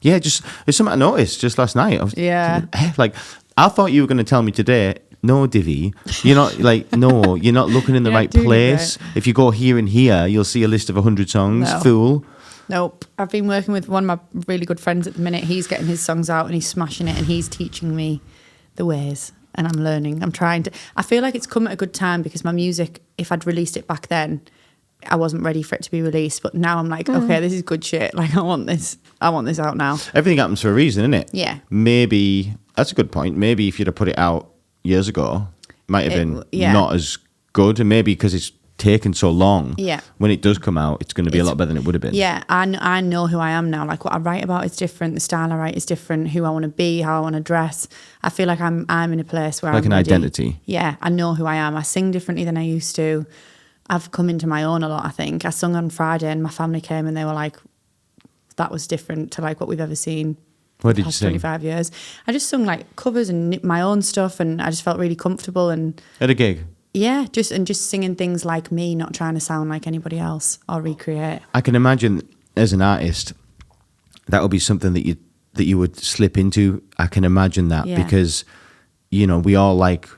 Yeah, just it's something I noticed just last night. I was like, I thought you were going to tell me today, no, Divi, you're not like, no, you're not looking in the right place. Right. If you go here and here, you'll see a list of 100 songs. No. Fool. Nope. I've been working with one of my really good friends at the minute. He's getting his songs out and he's smashing it and he's teaching me the ways. And I'm learning. I'm trying to. I feel like it's come at a good time because my music, if I'd released it back then, I wasn't ready for it to be released. But now I'm like, okay, this is good shit. Like I want this out now. Everything happens for a reason, innit? Yeah. Maybe that's a good point. Maybe if you'd have put it out years ago, it might have been not as good. And maybe because it's taken so long. Yeah. When it does come out, it's going to be a lot better than it would have been. Yeah, I know who I am now. Like what I write about is different. The style I write is different. Who I want to be, how I want to dress. I feel like I'm in a place where like I'm an ready. Identity. Yeah, I know who I am. I sing differently than I used to. I've come into my own a lot. I think I sung on Friday, and my family came and they were like, "That was different to like what we've ever seen." What did you sing? 25 years. I just sung like covers and my own stuff, and I just felt really comfortable and at a gig. Yeah, just singing things like me, not trying to sound like anybody else or recreate. I can imagine as an artist, that would be something that you would slip into. I can imagine that because, you know, we all like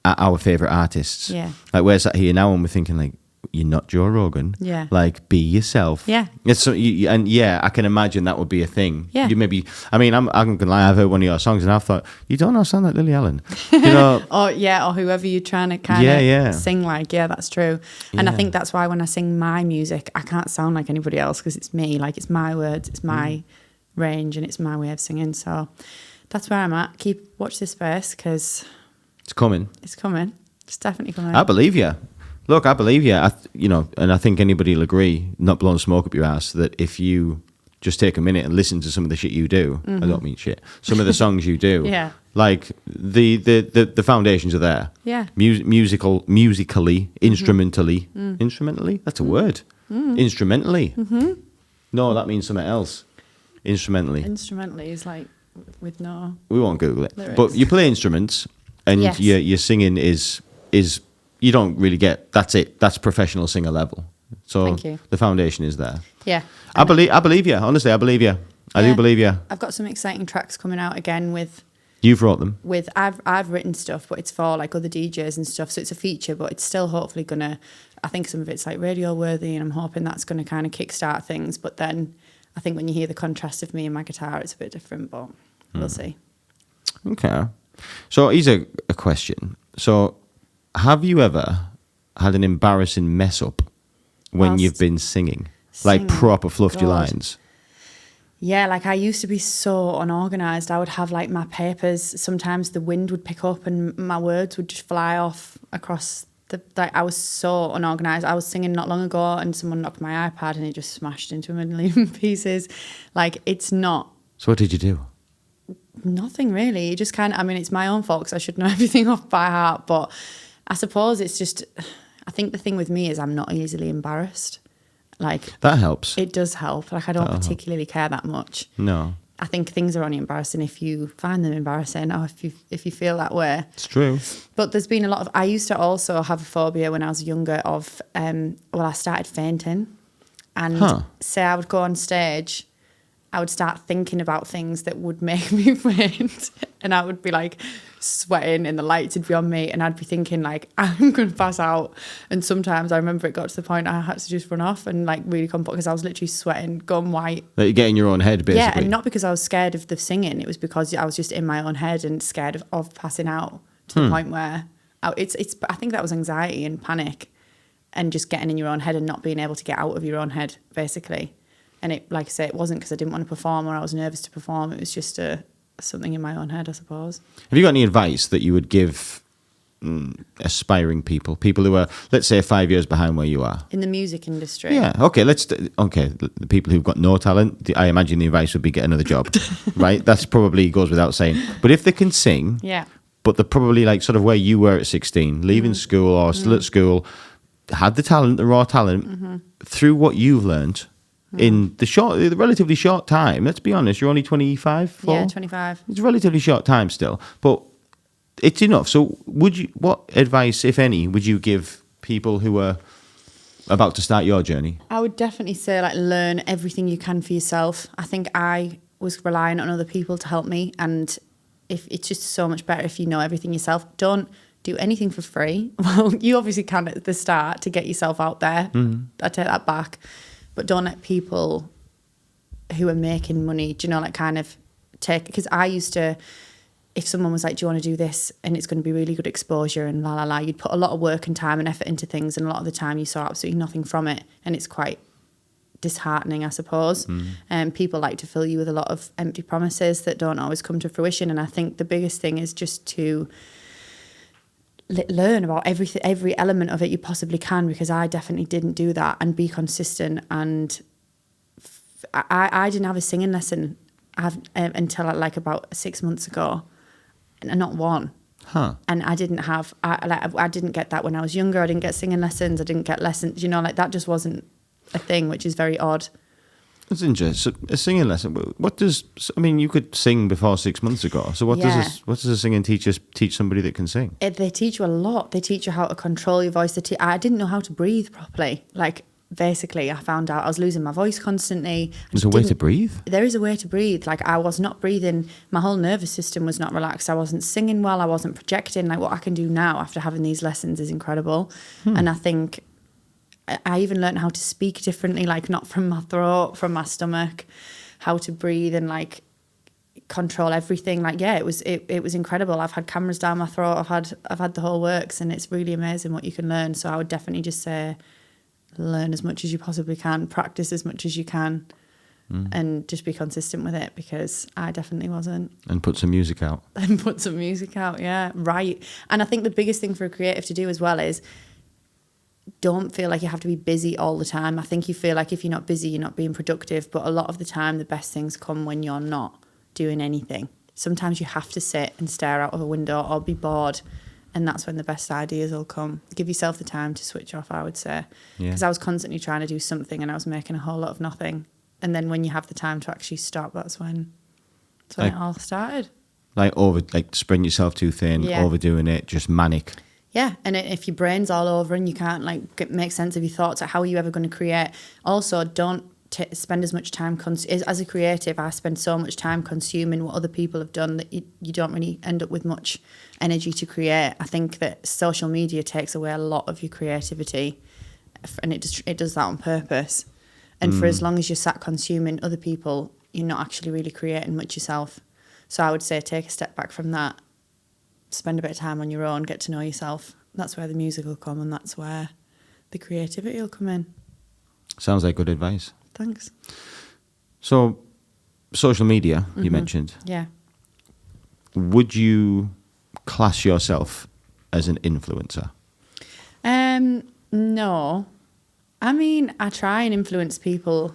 our favourite artists. Yeah. Like we're sat here now and we're thinking like, you're not Joe Rogan. Yeah. Like, be yourself. Yeah. It's so, I can imagine that would be a thing. Yeah. You maybe, I mean, I'm gonna lie. I've heard one of your songs and I've thought, you don't sound like Lily Allen. You know. or whoever you're trying to kind of sing like. Yeah, that's true. And I think that's why when I sing my music, I can't sound like anybody else because it's me. Like it's my words, it's my range and it's my way of singing. So that's where I'm at. Watch this space because It's coming. it's coming. It's definitely coming. I believe you. Look, I believe you. And I think anybody will agree, not blowing smoke up your ass, that if you just take a minute and listen to some of the shit you do, I don't mean shit, some of the songs you do, Yeah. like the foundations are there. Yeah. Musically, instrumentally, that's a word. Instrumentally. No, that means something else. Instrumentally. Instrumentally is like with no. We won't Google it. Lyrics. But you play instruments, and Yes. your singing is you don't really get. That's it. That's professional singer level. So Thank you. the foundation is there. Yeah. I believe you. Honestly, I believe you. I do Yeah. believe you. I've got some exciting tracks coming out again with You've wrote them. I've written stuff, but it's for like other DJs and stuff. So it's a feature, but it's still hopefully gonna. I think some of it's like radio worthy, and I'm hoping that's gonna kind of kickstart things. But then I think when you hear the contrast of me and my guitar, it's a bit different. But we'll see. Okay. So here's a question. So have you ever had an embarrassing mess up when Whilst you've been singing? Like singing? proper fluffed your God. lines? Yeah, like I used to be so unorganized. I would have like my papers. Sometimes the wind would pick up and my words would just fly off across the. Like I was so unorganized. I was singing not long ago and someone knocked my iPad and it just smashed into a million pieces. Like it's not So what did you do? nothing really. It just kind of. I mean, it's my own fault 'cause I should know everything off by heart. But I suppose it's just. I think the thing with me is I'm not easily embarrassed. Like That helps. it does help. Like I don't particularly care that much. No, I think things are only embarrassing if you find them embarrassing or if you feel that way. it's true. But there's been a lot of. I used to also have a phobia when I was younger of. I started fainting, and say I would go on stage, I would start thinking about things that would make me faint, and I would be like sweating, and the lights would be on me, and I'd be thinking like I'm going to pass out. And sometimes I remember it got to the point I had to just run off and like really come because I was literally sweating, going white. That you get in your own head, basically. Yeah, and not because I was scared of the singing. It was because I was just in my own head and scared of passing out to the point where I think that was anxiety and panic and just getting in your own head and not being able to get out of your own head, basically. And it, like I say, it wasn't because I didn't want to perform or I was nervous to perform. It was just something in my own head, I suppose. Have you got any advice that you would give aspiring people who are, let's say, 5 years behind where you are? In the music industry. Yeah, okay, the people who've got no talent, I imagine the advice would be get another job, right? That's probably goes without saying. But if they can sing, Yeah. but they're probably like sort of where you were at 16, leaving school or still at school, had the talent, the raw talent, through what you've learned in the relatively short time. Let's be honest, you're only 25? Yeah, 25. It's a relatively short time still, but it's enough. So what advice, if any, would you give people who are about to start your journey? I would definitely say like learn everything you can for yourself. I think I was relying on other people to help me, and if it's just so much better if you know everything yourself. Don't do anything for free. Well, you obviously can at the start to get yourself out there. I take that back. But don't let people who are making money, do you know, like kind of take, because I used to, if someone was like, do you want to do this and it's going to be really good exposure and la la la, you'd put a lot of work and time and effort into things, and a lot of the time you saw absolutely nothing from it, and it's quite disheartening, I suppose. And people like to fill you with a lot of empty promises that don't always come to fruition. And I think the biggest thing is just to learn about every element of it you possibly can, because I definitely didn't do that, and be consistent. And I didn't have a singing lesson until like about 6 months ago, and not one. And I didn't have I didn't get that when I was younger. I didn't get singing lessons. I didn't get lessons. You know, like that just wasn't a thing, which is very odd. That's interesting. So a singing lesson. You could sing before 6 months ago. So what does a singing teacher teach somebody that can sing? They teach you a lot. They teach you how to control your voice. I didn't know how to breathe properly. Like basically, I found out I was losing my voice constantly. There's a way to breathe? There is a way to breathe. Like I was not breathing. My whole nervous system was not relaxed. I wasn't singing well. I wasn't projecting. Like what I can do now after having these lessons is incredible. And I think I even learned how to speak differently, like not from my throat, from my stomach, how to breathe and like control everything. Like, yeah, it was incredible. I've had cameras down my throat. I've had the whole works, and it's really amazing what you can learn. So I would definitely just say learn as much as you possibly can, practice as much as you can, and just be consistent with it, because I definitely wasn't. And put some music out. And put some music out, yeah, right. And I think the biggest thing for a creative to do as well is don't feel like you have to be busy all the time. I think you feel like if you're not busy, you're not being productive. But a lot of the time, the best things come when you're not doing anything. Sometimes you have to sit and stare out of a window or be bored, and that's when the best ideas will come. Give yourself the time to switch off, I would say. Because I was constantly trying to do something and I was making a whole lot of nothing. And then when you have the time to actually stop, that's when it all started. Like spreading yourself too thin, overdoing it, just manic. Yeah, and if your brain's all over and you can't make sense of your thoughts, how are you ever going to create? Also, don't spend as much time as a creative. I spend so much time consuming what other people have done that you don't really end up with much energy to create. I think that social media takes away a lot of your creativity, and it does that on purpose. And for as long as you're sat consuming other people, you're not actually really creating much yourself. So I would say take a step back from that, spend a bit of time on your own, get to know yourself. That's where the music will come, and that's where the creativity will come in. Sounds like good advice. Thanks. So, social media, you mentioned. Yeah. Would you class yourself as an influencer? No. I mean, I try and influence people.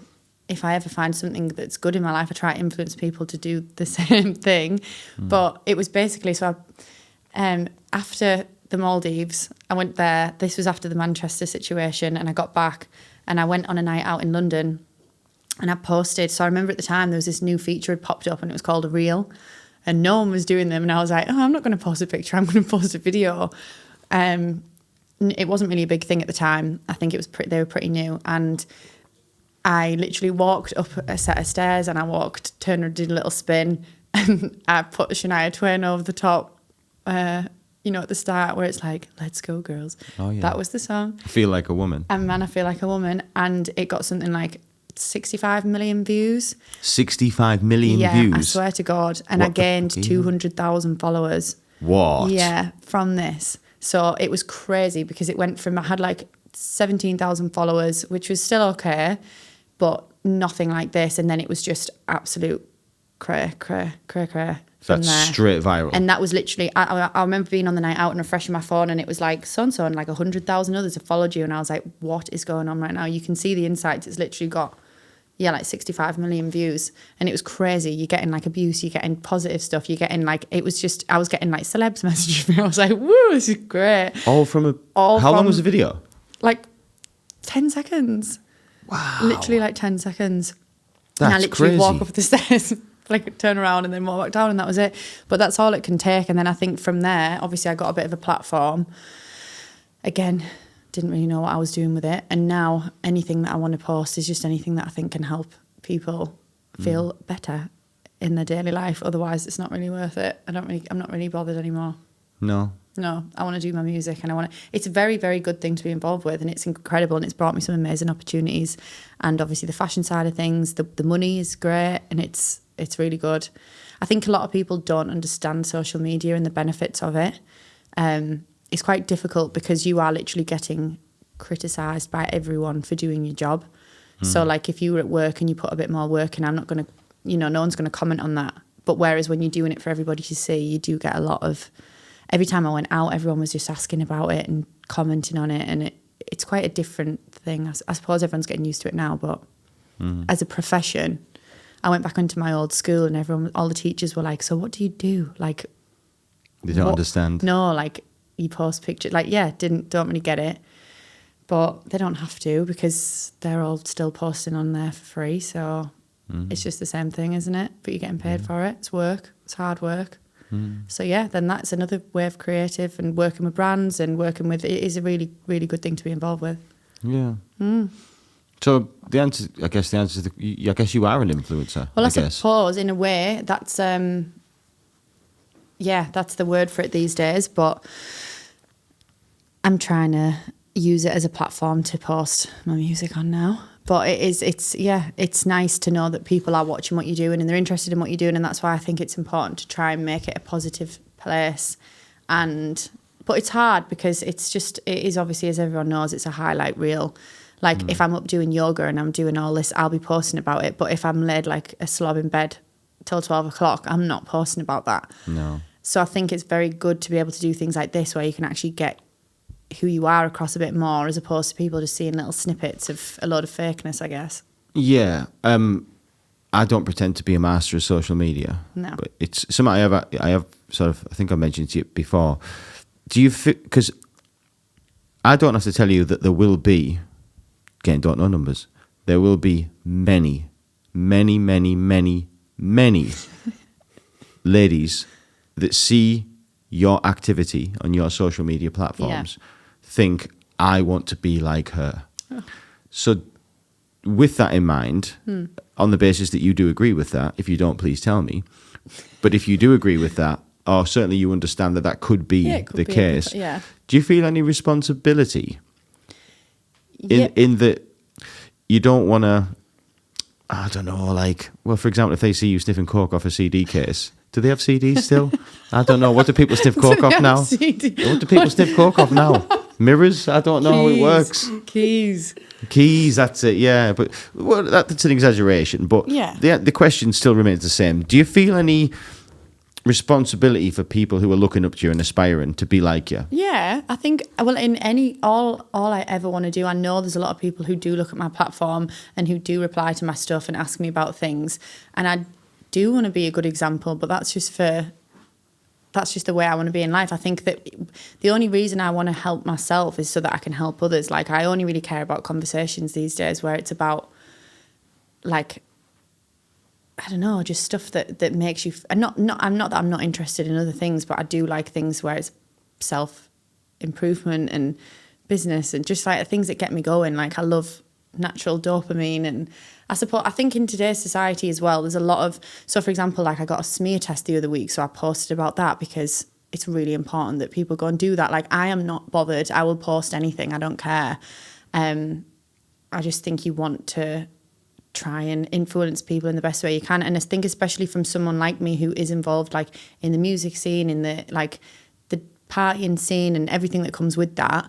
If I ever find something that's good in my life, I try to influence people to do the same thing. But it was basically, after the Maldives, I went there. This was after the Manchester situation, and I got back and I went on a night out in London. And I posted, so I remember at the time there was this new feature had popped up and it was called a reel, and no one was doing them. And I was like, I'm not going to post a picture, I'm going to post a video. It wasn't really a big thing at the time. I think they were pretty new. And I literally walked up a set of stairs and I turned and did a little spin, and I put Shania Twain over the top, at the start where it's like, let's go girls. Oh, yeah. That was the song. I Feel Like a Woman. And Man, I Feel Like a Woman. And it got something like 65 million views. 65 million views? I swear to God. And I gained 200,000 followers. What? Yeah, from this. So it was crazy because it went from, I had like 17,000 followers, which was still okay, but nothing like this. And then it was just absolute cray. That's straight viral. And that was literally, I remember being on the night out and refreshing my phone, and it was like, so-and-so and like 100,000 others have followed you. And I was like, what is going on right now? You can see the insights. It's literally got, like 65 million views. And it was crazy. You're getting like abuse, you're getting positive stuff, you're getting like, I was getting like celebs messaging me. I was like, woo, this is great. How long was the video? Like 10 seconds. Wow. Literally like 10 seconds. That's and I literally crazy. walk up the stairs, like turn around and then walk back down, and that was it. But that's all it can take. And then I think from there, obviously I got a bit of a platform. Again, didn't really know what I was doing with it. And now anything that I want to post is just anything that I think can help people feel better in their daily life. Otherwise, it's not really worth it. I'm not really bothered anymore. No, I want to do my music, and it's a very, very good thing to be involved with, and it's incredible, and it's brought me some amazing opportunities. And obviously the fashion side of things, the money is great, and it's really good. I think a lot of people don't understand social media and the benefits of it. It's quite difficult because you are literally getting criticised by everyone for doing your job. So like if you were at work and you put a bit more work in, I'm not going to, no one's going to comment on that. But whereas when you're doing it for everybody to see, you do get a lot of, every time I went out, everyone was just asking about it and commenting on it. And it's quite a different thing. I suppose everyone's getting used to it now, but as a profession, I went back into my old school and all the teachers were like, so what do you do? Like, they don't understand. No, like you post pictures, like, don't really get it. But they don't have to because they're all still posting on there for free. So it's just the same thing, isn't it? But you're getting paid for it. It's work. It's hard work. So then that's another way of creative and working with brands and working with, it is a really, really good thing to be involved with. Yeah. So I guess you are an influencer. Well, I suppose in a way that's, that's the word for it these days. But I'm trying to use it as a platform to post my music on now. But it's nice to know that people are watching what you're doing and they're interested in what you're doing, and that's why I think it's important to try and make it a positive place. But it's hard because it is obviously, as everyone knows, it's a highlight reel, Like if I'm up doing yoga and I'm doing all this, I'll be posting about it. But if I'm laid like a slob in bed till 12 o'clock, I'm not posting about that. No. So I think it's very good to be able to do things like this where you can actually get who you are across a bit more, as opposed to people just seeing little snippets of a load of fakeness, I guess. Yeah. I don't pretend to be a master of social media. No. But it's something I have sort of, I think I mentioned to you before. Do you feel, because I don't have to tell you that there will be, again, don't know numbers, there will be many ladies that see your activity on your social media platforms, think, I want to be like her. Oh. So with that in mind, on the basis that you do agree with that, if you don't, please tell me. But if you do agree with that, or certainly you understand that that could be the case, do you feel any responsibility in that you don't want to, I don't know, like, well, for example, if they see you sniffing coke off a CD case, do they have CDs still? I don't know. What do people sniff coke off now? What do people sniff coke off now? Mirrors? I don't know how it works. Keys, that's it, yeah. But well, that's an exaggeration. But the question still remains the same. Do you feel any responsibility for people who are looking up to you and aspiring to be like you? Yeah, I think, well, in all I ever want to do, I know there's a lot of people who do look at my platform and who do reply to my stuff and ask me about things. And I do want to be a good example, but that's just the way I want to be in life. I think that the only reason I want to help myself is so that I can help others. Like, I only really care about conversations these days where it's about, like, I don't know, just stuff that makes you. And I'm not that I'm not interested in other things, but I do like things where it's self-improvement and business and just like things that get me going. Like, I love natural dopamine, and I think in today's society as well, there's a lot of, so for example, like I got a smear test the other week, so I posted about that because it's really important that people go and do that. Like, I am not bothered. I will post anything. I don't care. I just think you want to try and influence people in the best way you can. And I think especially from someone like me who is involved like in the music scene, in the like the partying scene and everything that comes with that,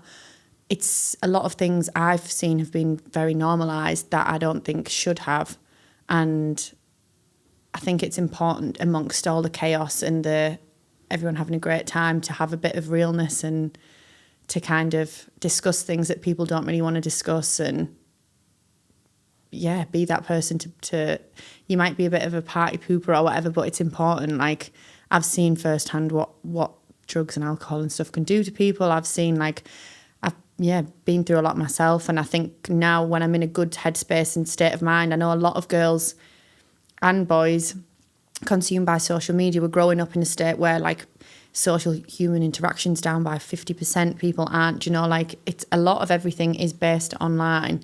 it's a lot of things I've seen have been very normalised that I don't think should have. And I think it's important amongst all the chaos and everyone having a great time to have a bit of realness and to kind of discuss things that people don't really want to discuss, and be that person to you might be a bit of a party pooper or whatever, but it's important. Like, I've seen firsthand what drugs and alcohol and stuff can do to people. I've seen been through a lot myself, and I think now when I'm in a good headspace and state of mind, I know a lot of girls and boys consumed by social media were growing up in a state where like social human interaction's down by 50%, people aren't, like it's a lot of everything is based online,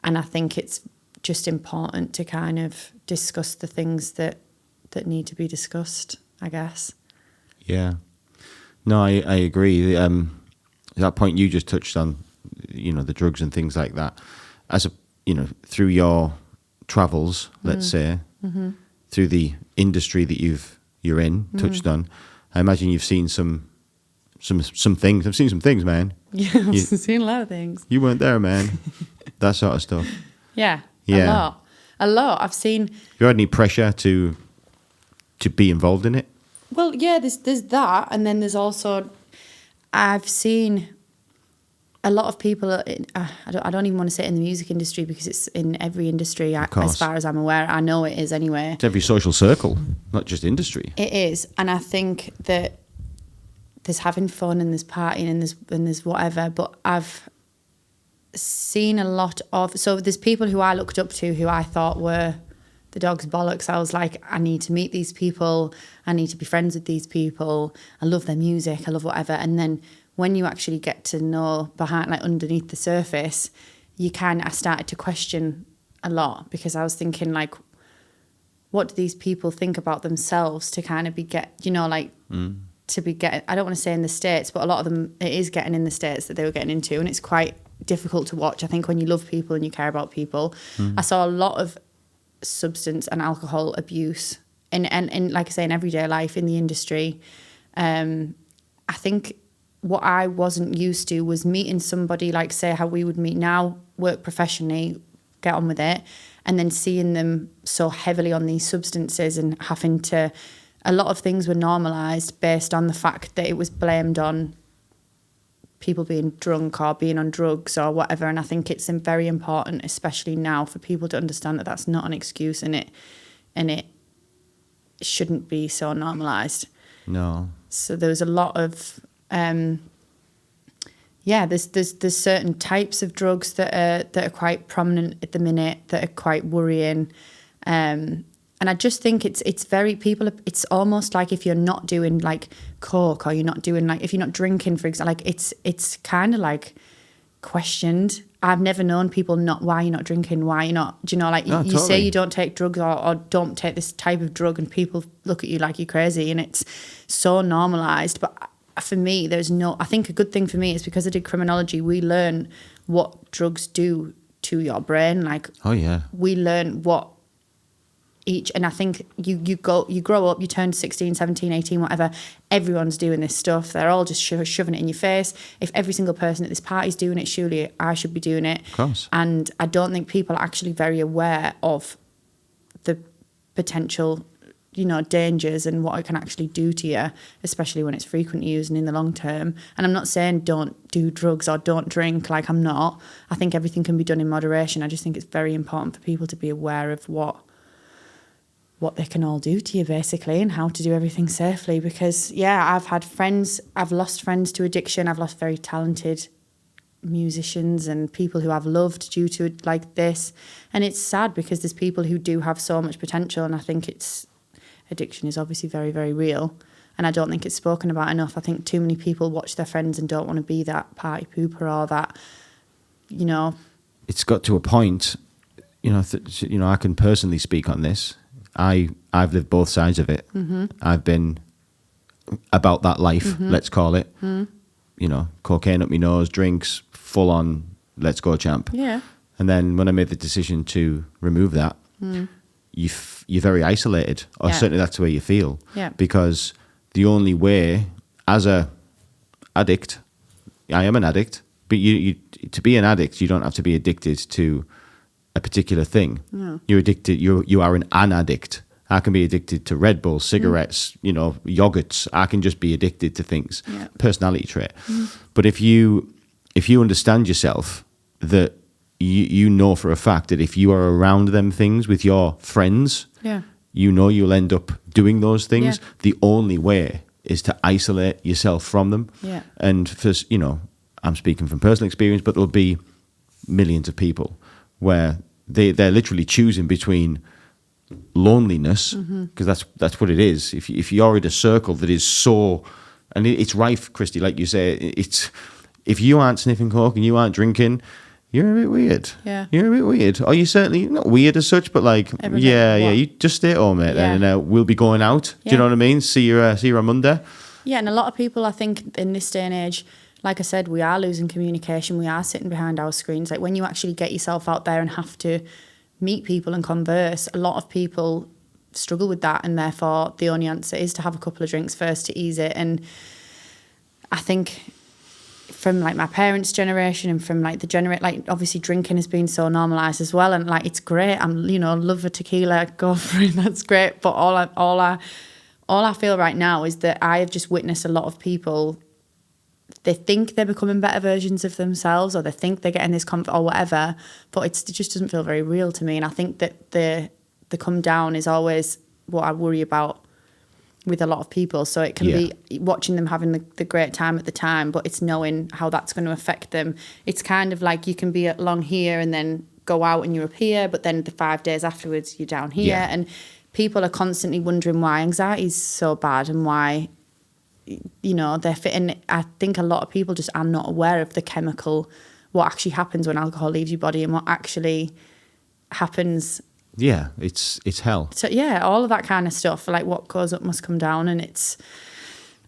and I think it's just important to kind of discuss the things that need to be discussed, I guess. Yeah. No, I agree. That point you just touched on, the drugs and things like that, through your travels, let's say, through the industry that you're in, touched on, I imagine you've seen some things. I've seen some things, man. Yeah, I've seen a lot of things. You weren't there, man. That sort of stuff. Yeah. A lot. I've seen. Have you had any pressure to be involved in it? Well, yeah, there's that, and then there's also, I've seen a lot of people, I don't even want to say it in the music industry because it's in every industry, as far as I'm aware. I know it is anyway. It's every social circle, not just industry. It is, and I think that there's having fun and there's partying and there's whatever, but I've seen a lot of, so there's people who I looked up to who I thought were the dog's bollocks. I was like, I need to meet these people, I need to be friends with these people, I love their music, I love whatever. And then when you actually get to know behind, like underneath the surface, I started to question a lot, because I was thinking like, what do these people think about themselves to kind of be to be getting, I don't want to say in the States, but a lot of them, it is getting in the States that they were getting into, and it's quite difficult to watch. I think when you love people and you care about people, I saw a lot of substance and alcohol abuse and like I say, in everyday life, in the industry. I think what I wasn't used to was meeting somebody, like say how we would meet now, work professionally, get on with it, and then seeing them so heavily on these substances and having to, a lot of things were normalised based on the fact that it was blamed on people being drunk or being on drugs or whatever. And I think it's very important, especially now, for people to understand that that's not an excuse, and it shouldn't be so normalised. No. So there was a lot of there's certain types of drugs that are quite prominent at the minute that are quite worrying, and I just think it's very it's almost like if you're not doing like coke, or you're not doing like, if you're not drinking, for example, like it's kind of like questioned. I've never known people why you're not drinking, why you're not, do you know, like you say you don't take drugs or don't take this type of drug, and people look at you like you're crazy, and it's so normalised. But for me, I think a good thing for me is because I did criminology, we learn what drugs do to your brain. Like, Oh yeah. we learn what and I think you grow up, you turn 16, 17, 18, whatever, everyone's doing this stuff. They're all just shoving it in your face. If every single person at this party's doing it, surely I should be doing it. Of course. And I don't think people are actually very aware of the potential, dangers and what it can actually do to you, especially when it's frequently used and in the long term. And I'm not saying don't do drugs or don't drink, like I'm not. I think everything can be done in moderation. I just think it's very important for people to be aware of what they can all do to you, basically, and how to do everything safely. Because, I've lost friends to addiction. I've lost very talented musicians and people who I've loved due to like this. And it's sad because there's people who do have so much potential, and I think addiction is obviously very, very real. And I don't think it's spoken about enough. I think too many people watch their friends and don't want to be that party pooper or that, It's got to a point, I can personally speak on this. I've lived both sides of it. Mm-hmm. I've been about that life, mm-hmm. let's call it. Mm-hmm. Cocaine up my nose, drinks, full on, let's go champ. Yeah. And then when I made the decision to remove that, you're very isolated, or certainly that's the way you feel. Yeah. Because the only way, as a addict, I am an addict, but you to be an addict, you don't have to be addicted to a particular thing. No. You're addicted. You are an addict. I can be addicted to Red Bull, cigarettes, yogurts. I can just be addicted to things. Yeah. Personality trait. But if you understand yourself, that you know for a fact that if you are around them things with your friends, you'll end up doing those things. Yeah. The only way is to isolate yourself from them. Yeah. And for I'm speaking from personal experience, but there'll be millions of people where they're literally choosing between loneliness, because that's what it is. If you're in a circle that is so, and it's rife, Christy, like you say, it's if you aren't sniffing coke and you aren't drinking, you're a bit weird. Yeah, you're a bit weird. Or you certainly not weird as such, but like you just stay at home, mate, and we'll be going out. Do you know what I mean? See you on Monday. Yeah, and a lot of people, I think, in this day and age, like I said, we are losing communication. We are sitting behind our screens. Like when you actually get yourself out there and have to meet people and converse, a lot of people struggle with that, and therefore the only answer is to have a couple of drinks first to ease it. And I think from like my parents' generation and from like obviously drinking has been so normalised as well, and like it's great. I'm love a tequila, go for it, that's great. But all I feel right now is that I have just witnessed a lot of people. They think they're becoming better versions of themselves, or they think they're getting this comfort or whatever, but it just doesn't feel very real to me. And I think that the come down is always what I worry about with a lot of people. So it can be watching them having the great time at the time, but it's knowing how that's going to affect them. It's kind of like you can be along here and then go out and you're up here, but then the 5 days afterwards you're down here. Yeah. And people are constantly wondering why anxiety is so bad and why they're fitting. I think a lot of people just are not aware of the chemical, what actually happens when alcohol leaves your body and what actually happens. Yeah, it's hell. So all of that kind of stuff, like what goes up must come down, and it's...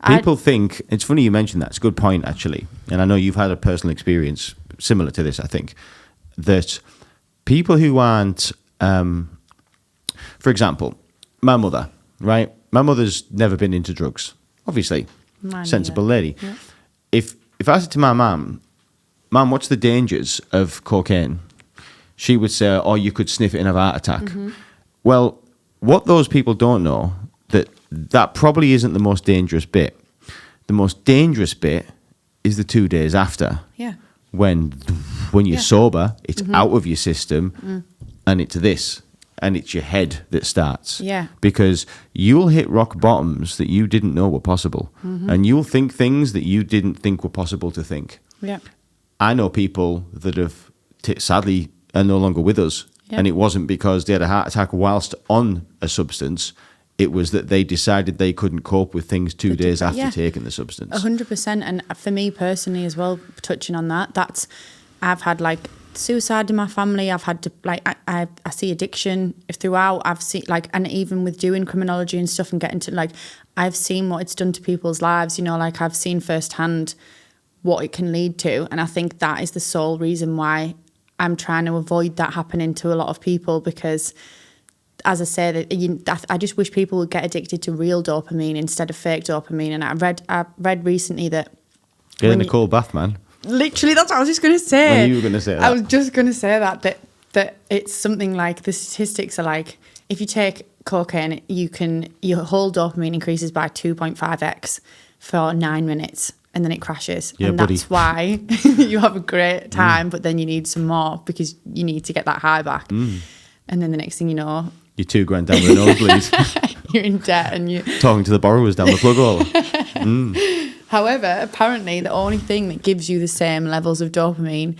People think, it's funny you mentioned that, it's a good point actually, and I know you've had a personal experience similar to this, I think, that people who aren't, for example, my mother, right? My mother's never been into drugs. Obviously, sensible lady. Yeah. if I said to my mum, what's the dangers of cocaine? She would say, oh, you could sniff it and have a heart attack. Well, what those people don't know, that probably isn't the most dangerous bit. The most dangerous bit is the 2 days after. Yeah. When you're sober, it's out of your system, and it's this, and it's your head that starts. Yeah. Because you'll hit rock bottoms that you didn't know were possible, and you'll think things that you didn't think were possible to think. Yeah. I know people that have sadly are no longer with us, and it wasn't because they had a heart attack whilst on a substance. It was that they decided they couldn't cope with things 2 days after taking the substance. 100%. And for me personally as well, touching on that, I've had like suicide in my family. I've had to I see addiction throughout. I've seen and even with doing criminology and stuff and getting to I've seen what it's done to people's lives. I've seen firsthand what it can lead to. And I think that is the sole reason why I'm trying to avoid that happening to a lot of people, because as I said, I just wish people would get addicted to real dopamine instead of fake dopamine. And I read recently that... Get in a cold bath, man. Literally, that's what I was just going to say. Well, you were going to say that. I was just going to say that it's something like, the statistics are like, if you take cocaine, your whole dopamine increases by 2.5x for 9 minutes. And then it crashes. Yeah, and buddy. that's why you have a great time, but then you need some more because you need to get that high back. And then the next thing you know... You're $2,000 down with a nosebleed. You're in debt and you're... Talking to the borrowers down the plug hole. However, apparently the only thing that gives you the same levels of dopamine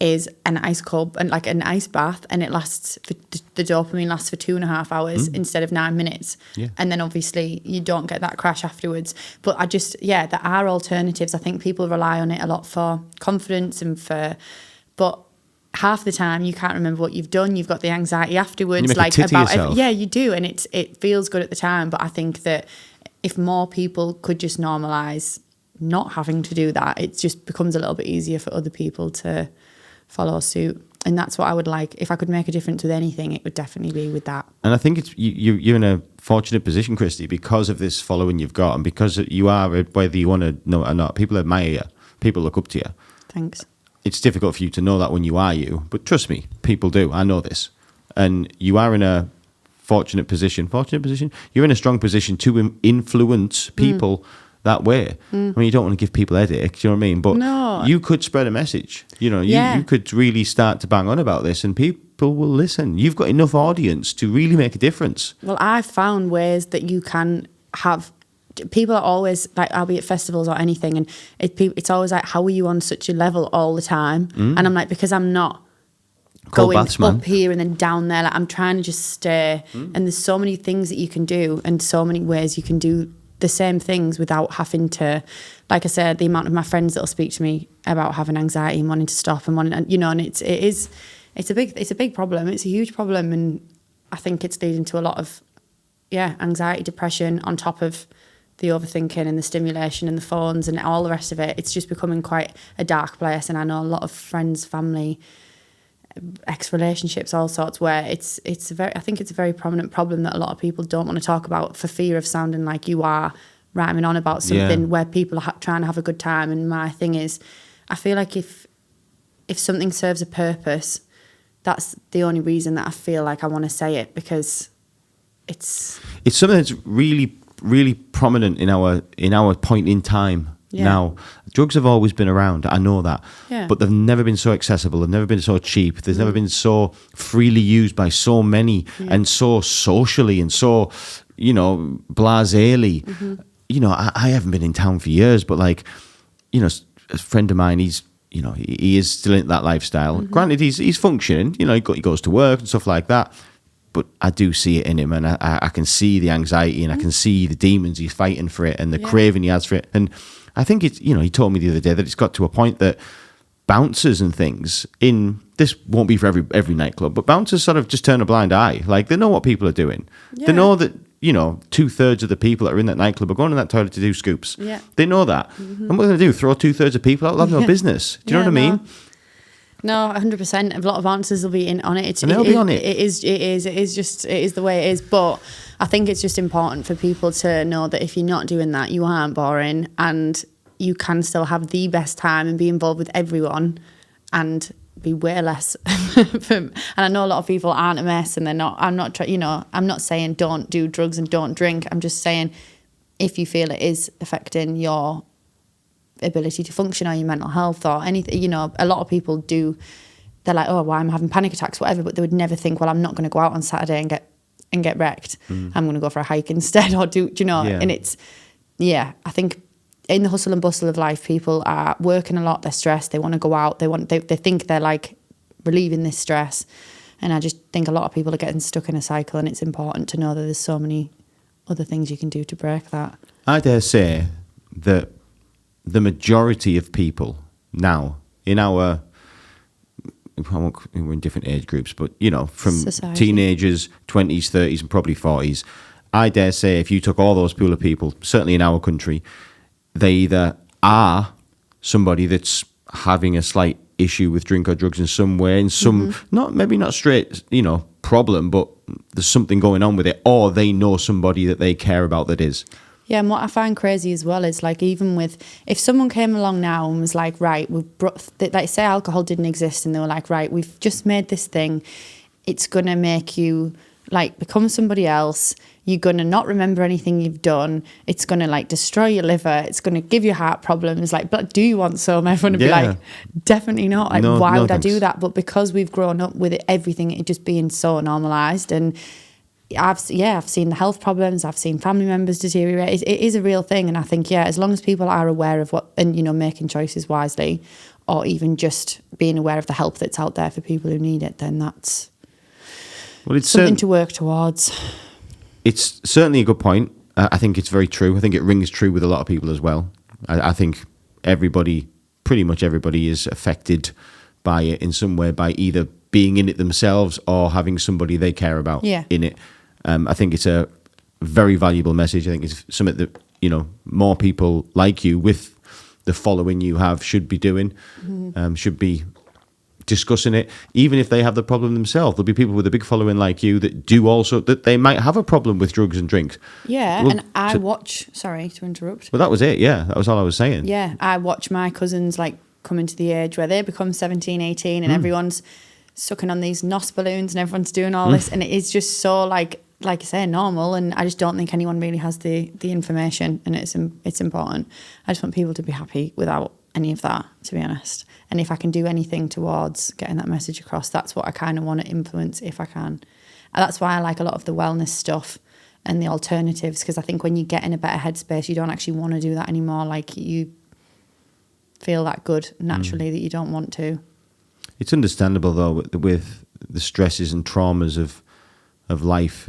is an ice cold and an ice bath, and the dopamine lasts for 2.5 hours instead of 9 minutes. Yeah. And then obviously you don't get that crash afterwards. But there are alternatives. I think people rely on it a lot for confidence but half the time you can't remember what you've done. You've got the anxiety afterwards. You make a tit of yourself. Yeah, you do, and it feels good at the time. But I think that if more people could just normalise not having to do that, it just becomes a little bit easier for other people to follow suit. And that's what I would like. If I could make a difference with anything, it would definitely be with that. And I think you're in a fortunate position, Christy, because of this following you've got, and because you are, whether you want to know it or not, people admire you, people look up to you. Thanks. It's difficult for you to know that when you are you, but trust me, people do. I know this. And you are in a fortunate position. You're in a strong position to influence people that way. I mean, you don't want to give people a headache, do you know what I mean? But no. You could spread a message. You could really start to bang on about this and people will listen. You've got enough audience to really make a difference. Well, I've found ways that you can have... People are always I'll be at festivals or anything, and it's always how are you on such a level all the time? And I'm like, because I'm not Cold going baths, man. up here and then down there. I'm trying to just stay. And there's so many things that you can do, and so many ways you can do the same things without having to, like I said, the amount of my friends that'll speak to me about having anxiety and wanting to stop and and it's a big problem. It's a huge problem, and I think it's leading to a lot of anxiety, depression on top of the overthinking and the stimulation and the phones and all the rest of it. It's just becoming quite a dark place. And I know a lot of friends, family, ex-relationships, all sorts, where I think it's a very prominent problem that a lot of people don't want to talk about for fear of sounding like you are rhyming on about something where people are trying to have a good time. And my thing is, I feel like if something serves a purpose, that's the only reason that I feel like I want to say it, because it's something that's really prominent in our point in time now. Drugs have always been around, I know that, but they've never been so accessible, they've never been so cheap, they've never been so freely used by so many, and so socially and so blasely. I haven't been in town for years, but a friend of mine, he is still in that lifestyle. Granted, he's functioning, he goes to work and stuff like that. But I do see it in him, and I can see the anxiety, and I can see the demons he's fighting for it, and the craving he has for it. And I think it's, he told me the other day that it's got to a point that bouncers and things this won't be for every nightclub, but bouncers sort of just turn a blind eye. They know what people are doing. Yeah. They know that, 2/3 of the people that are in that nightclub are going in that toilet to do scoops. Yeah. They know that. And what are they going to do? Throw 2/3 of people out? They'll have no business. Do you know what I mean? No, 100%. A lot of answers will be on it. And they'll be on it. It is the way it is. But I think it's just important for people to know that if you're not doing that, you aren't boring. And you can still have the best time and be involved with everyone and be way less. And I know a lot of people aren't a mess, and they're not. I'm not saying don't do drugs and don't drink. I'm just saying if you feel it is affecting your ability to function or your mental health or anything, a lot of people do. They're like, oh, well, I'm having panic attacks, whatever, but they would never think, well, I'm not going to go out on Saturday and get wrecked. I'm going to go for a hike instead, or do you know? Yeah. And I think in the hustle and bustle of life, people are working a lot, they're stressed, they want to go out, they think they're like relieving this stress. And I just think a lot of people are getting stuck in a cycle, and it's important to know that there's so many other things you can do to break that. I dare say that the majority of people now in our, we're in different age groups, but from Society. teenagers, 20s, 30s, and probably 40s, I dare say if you took all those pool of people, certainly in our country, they either are somebody that's having a slight issue with drink or drugs in some way, in some maybe not straight problem, but there's something going on with it, or they know somebody that they care about that is. Yeah, and what I find crazy as well is like, even with, if someone came along now and was like, right, like say alcohol didn't exist, and they were like, right, we've just made this thing, it's gonna make you like become somebody else, you're gonna not remember anything you've done, it's gonna like destroy your liver, it's gonna give you heart problems, like, but do you want some? Everyone would be like, definitely not, like, No, why no would thanks. I do that? But because we've grown up with everything, it just being so normalised, and I've seen the health problems, I've seen family members deteriorate. It is a real thing, and I think, as long as people are aware of what, and making choices wisely, or even just being aware of the help that's out there for people who need it, then that's It's something to work towards. It's certainly a good point. I think it's very true. I think it rings true with a lot of people as well. I think pretty much everybody is affected by it in some way, by either being in it themselves or having somebody they care about in it. I think it's a very valuable message. I think it's something that, more people like you with the following you have should be doing, should be discussing it, even if they have the problem themselves. There'll be people with a big following like you that do also, that they might have a problem with drugs and drinks. Yeah, Well, and I watch, sorry to interrupt. Well, that was it, yeah. That was all I was saying. Yeah, I watch my cousins like coming to the age where they become 17, 18 and everyone's sucking on these NOS balloons and everyone's doing all this, and it is just so like I say, normal, and I just don't think anyone really has the information, and it's important. I just want people to be happy without any of that, to be honest. And if I can do anything towards getting that message across, that's what I kind of want to influence if I can. And that's why I like a lot of the wellness stuff and the alternatives, because I think when you get in a better headspace, you don't actually want to do that anymore. Like, you feel that good naturally that you don't want to. It's understandable, though, with the stresses and traumas of life.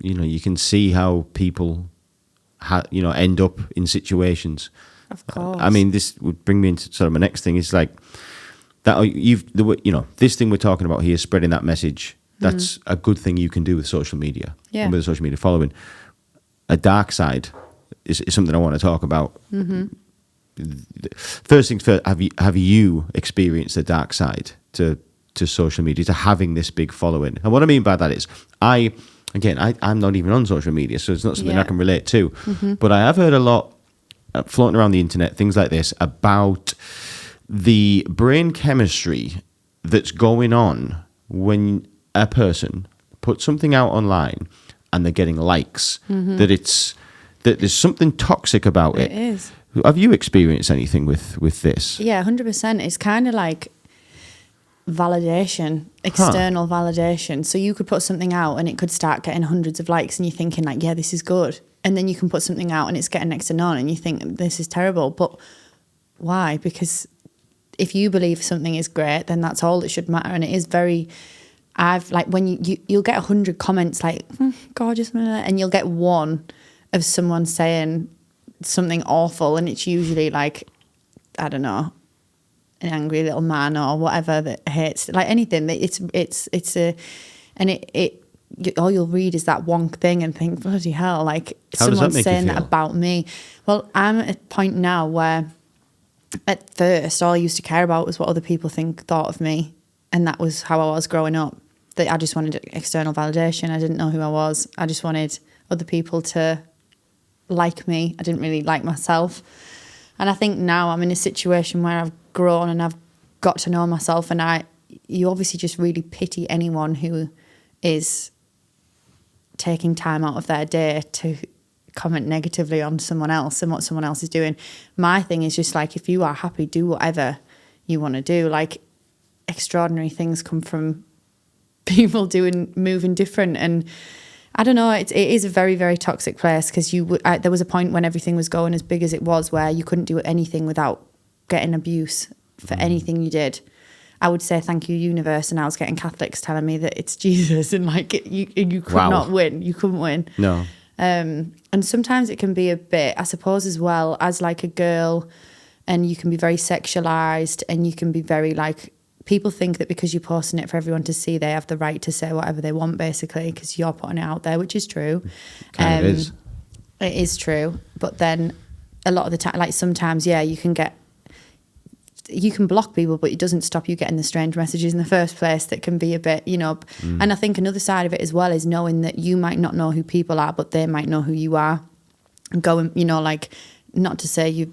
You can see how people end up in situations. Of course. I mean, this would bring me into sort of my next thing. It's like that this thing we're talking about here, spreading that message. That's a good thing you can do with social media. Yeah. And with the social media following. A dark side is something I want to talk about. First things first, have you experienced the dark side to social media, to having this big following? And what I mean by that is, I'm not even on social media, so it's not something I can relate to. But I have heard a lot floating around the internet, things like this, about the brain chemistry that's going on when a person puts something out online and they're getting likes, that there's something toxic about it. It is. Have you experienced anything with this? Yeah, 100%. It's kind of like validation, external validation. So you could put something out and it could start getting hundreds of likes, and you're thinking like, yeah, this is good. And then you can put something out and it's getting next to none, and you think this is terrible. But why? Because if you believe something is great, then that's all that should matter. And it is very, when you'll get 100 comments like, gorgeous, and you'll get one of someone saying something awful, and it's usually like, I don't know, an angry little man or whatever that hates, like anything. All you'll read is that one thing and think, bloody hell, like someone's saying that about me. Well, I'm at a point now where at first all I used to care about was what other people thought of me, and that was how I was growing up. That I just wanted external validation. I didn't know who I was. I just wanted other people to like me. I didn't really like myself. And I think now I'm in a situation where I've grown and I've got to know myself, and you obviously just really pity anyone who is taking time out of their day to comment negatively on someone else and what someone else is doing. My thing is just like, if you are happy, do whatever you want to do. Like, extraordinary things come from people moving different, and I don't know, it is a very, very toxic place, because there was a point when everything was going as big as it was where you couldn't do anything without getting abuse for anything you did. I would say thank you, universe, and I was getting Catholics telling me that it's Jesus, and like you could not win. You couldn't win. No. And sometimes it can be a bit, I suppose, as well as like a girl, and you can be very sexualized, and you can be very like, people think that because you're posting it for everyone to see, they have the right to say whatever they want, basically, because you're putting it out there, which is true. Kind of is. It is true. But then a lot of the time, like sometimes, yeah, you can block people, but it doesn't stop you getting the strange messages in the first place that can be a bit, you know. And I think another side of it as well is knowing that you might not know who people are, but they might know who you are. And going, you know, like, not to say you're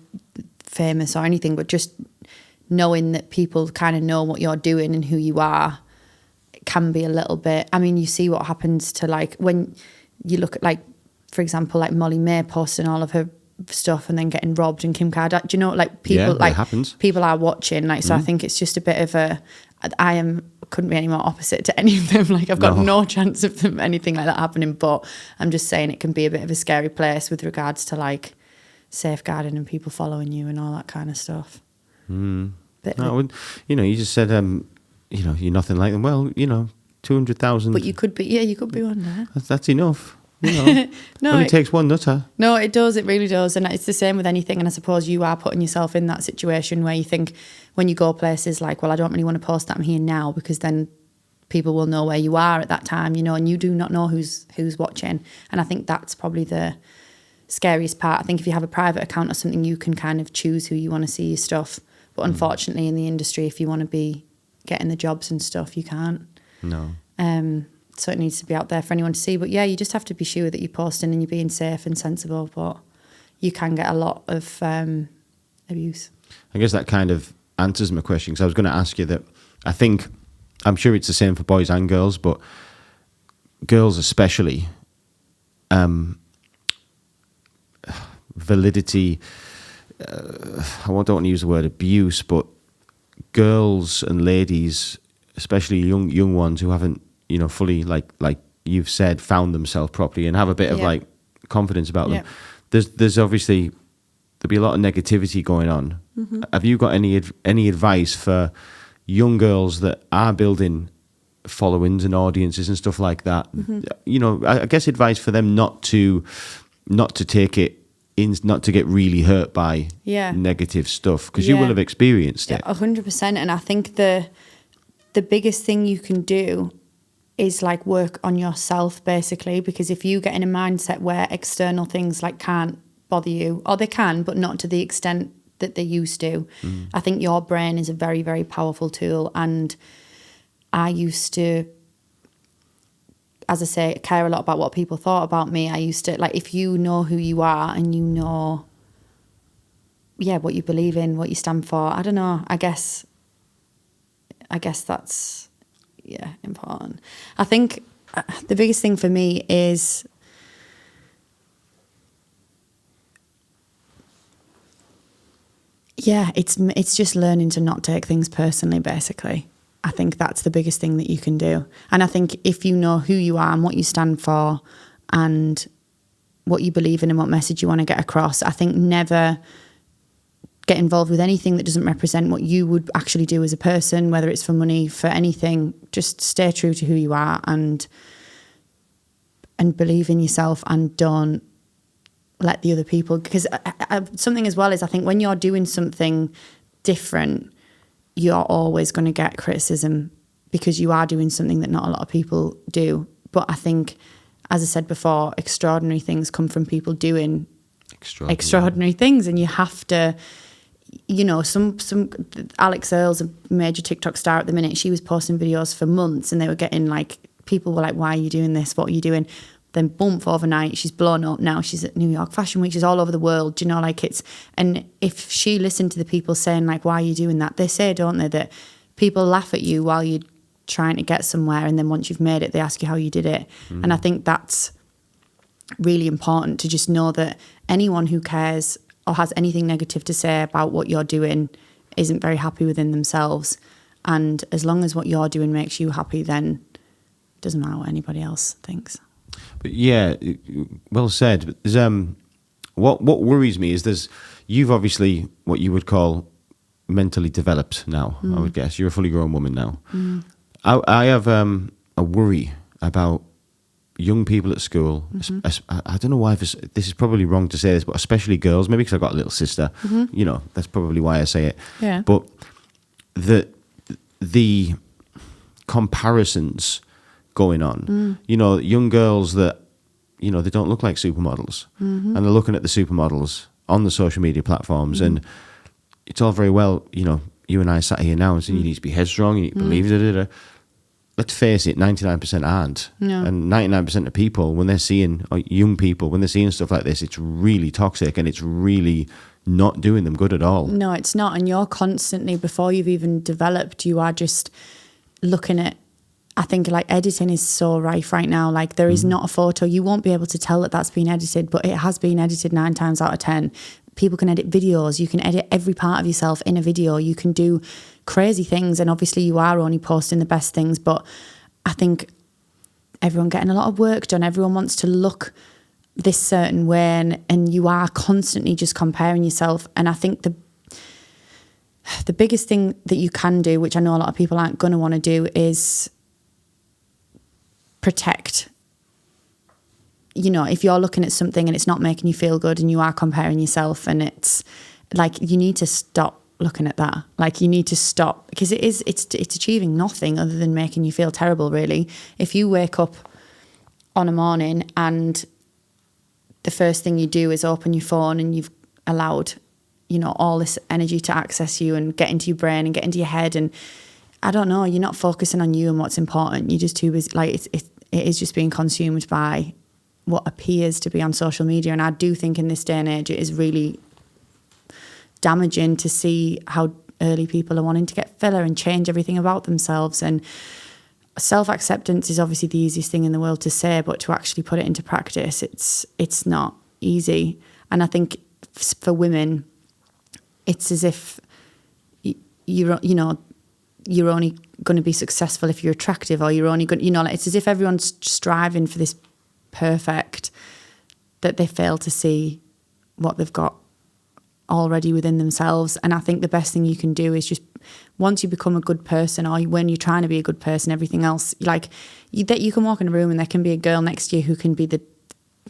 famous or anything, but just knowing that people kind of know what you're doing and who you are, it can be a little bit, I mean, you see what happens to, like, when you look at, like, for example, like Molly May posting all of her stuff and then getting robbed, and Kim Kardashian, do you know, like, people, like, happens. People are watching, like, so I think it's just a bit of couldn't be any more opposite to any of them. Like, I've got no chance of them, anything like that happening, but I'm just saying it can be a bit of a scary place with regards to, like, safeguarding and people following you and all that kind of stuff. No, you just said, you're nothing like them. Well, 200,000. But you could be, you could be one there. That's enough. No, only takes one nutter. No, it does. It really does. And it's the same with anything. And I suppose you are putting yourself in that situation where you think, when you go places like, well, I don't really want to post that I'm here now, because then people will know where you are at that time, and you do not know who's watching. And I think that's probably the scariest part. I think if you have a private account or something, you can kind of choose who you want to see your stuff. But unfortunately, in the industry, if you want to be getting the jobs and stuff, you can't. No. So it needs to be out there for anyone to see. But yeah, you just have to be sure that you're posting and you're being safe and sensible. But you can get a lot of abuse. I guess that kind of answers my question, because I was going to ask you that. I'm sure it's the same for boys and girls, but girls especially, validity, I don't want to use the word abuse, but girls and ladies, especially young ones who haven't, fully, like you've said, found themselves properly and have a bit of like confidence about them. There's obviously, there'll be a lot of negativity going on. Have you got any advice for young girls that are building followings and audiences and stuff like that? I guess advice for them not to take it in, not to get really hurt by negative stuff, because you will have experienced it. 100%. And I think the biggest thing you can do is like work on yourself, basically, because if you get in a mindset where external things like can't bother you, or they can, but not to the extent that they used to, I think your brain is a very, very powerful tool. And I used to, as I say, care a lot about what people thought about me. I used to, like, if you know who you are and you know, what you believe in, what you stand for, I don't know, I guess that's, important. I think the biggest thing for me is it's just learning to not take things personally, basically. I think that's the biggest thing that you can do. And I think if you know who you are and what you stand for and what you believe in and what message you want to get across, I think never get involved with anything that doesn't represent what you would actually do as a person, whether it's for money, for anything. Just stay true to who you are and believe in yourself, and don't let the other people, because something as well is, I think when you're doing something different, you're always going to get criticism because you are doing something that not a lot of people do. But I think, as I said before, extraordinary things come from people doing extraordinary things, and you have to, some Alex Earle's a major TikTok star at the minute. She was posting videos for months and they were getting like, people were like, why are you doing this? What are you doing? then boom, overnight, she's blown up. Now she's at New York Fashion Week. She's all over the world. Do you know, like and if she listened to the people saying like, why are you doing that? They say, don't they, that people laugh at you while you're trying to get somewhere. And then once you've made it, they ask you how you did it. And I think that's really important to just know that anyone who cares or has anything negative to say about what you're doing isn't very happy within themselves. And as long as what you're doing makes you happy, then it doesn't matter what anybody else thinks. But yeah, well said. But there's, what worries me is you've obviously what you would call mentally developed now. I would guess you're a fully grown woman now. I have a worry about young people at school. I don't know why this is probably wrong to say this, but especially girls. Maybe because I've got a little sister. You know, that's probably why I say it. Yeah. But the comparisons going on. You know, young girls that, you know, they don't look like supermodels. And they're looking at the supermodels on the social media platforms. And it's all very well, you know, you and I sat here now and saying you need to be headstrong, you need to believe it. Let's face it, 99% aren't. No. And 99% of people, when they're seeing, or young people, when they're seeing stuff like this, it's really toxic and it's really not doing them good at all. No, it's not. And you're constantly, before you've even developed, you are just looking at, I think like editing is so rife right now. Like there is not a photo, you won't be able to tell that that's been edited, but it has been edited 9 times out of 10. People can edit videos. You can edit every part of yourself in a video. You can do crazy things. And obviously you are only posting the best things. But I think everyone getting a lot of work done. Everyone wants to look this certain way. And you are constantly just comparing yourself. And I think the biggest thing that you can do, which I know a lot of people aren't going to want to do, is protect. You know, if you're looking at something and it's not making you feel good and you are comparing yourself, and it's like, you need to stop looking at that. Like you need to stop, because it's achieving nothing other than making you feel terrible, really. If you wake up on a morning and the first thing you do is open your phone and you've allowed, you know, all this energy to access you and get into your brain and get into your head, and I don't know, you're not focusing on you and what's important. You're just too busy. Like it is just being consumed by what appears to be on social media. And I do think in this day and age, it is really damaging to see how early people are wanting to get filler and change everything about themselves. And self-acceptance is obviously the easiest thing in the world to say, but to actually put it into practice, it's not easy. And I think for women, it's as if you're only going to be successful if you're attractive, or you're only going, you know, like, it's as if everyone's striving for this perfect, that they fail to see what they've got already within themselves. And I think the best thing you can do is just, once you become a good person, or when you're trying to be a good person, everything else, like that you can walk in a room and there can be a girl next to you who can be the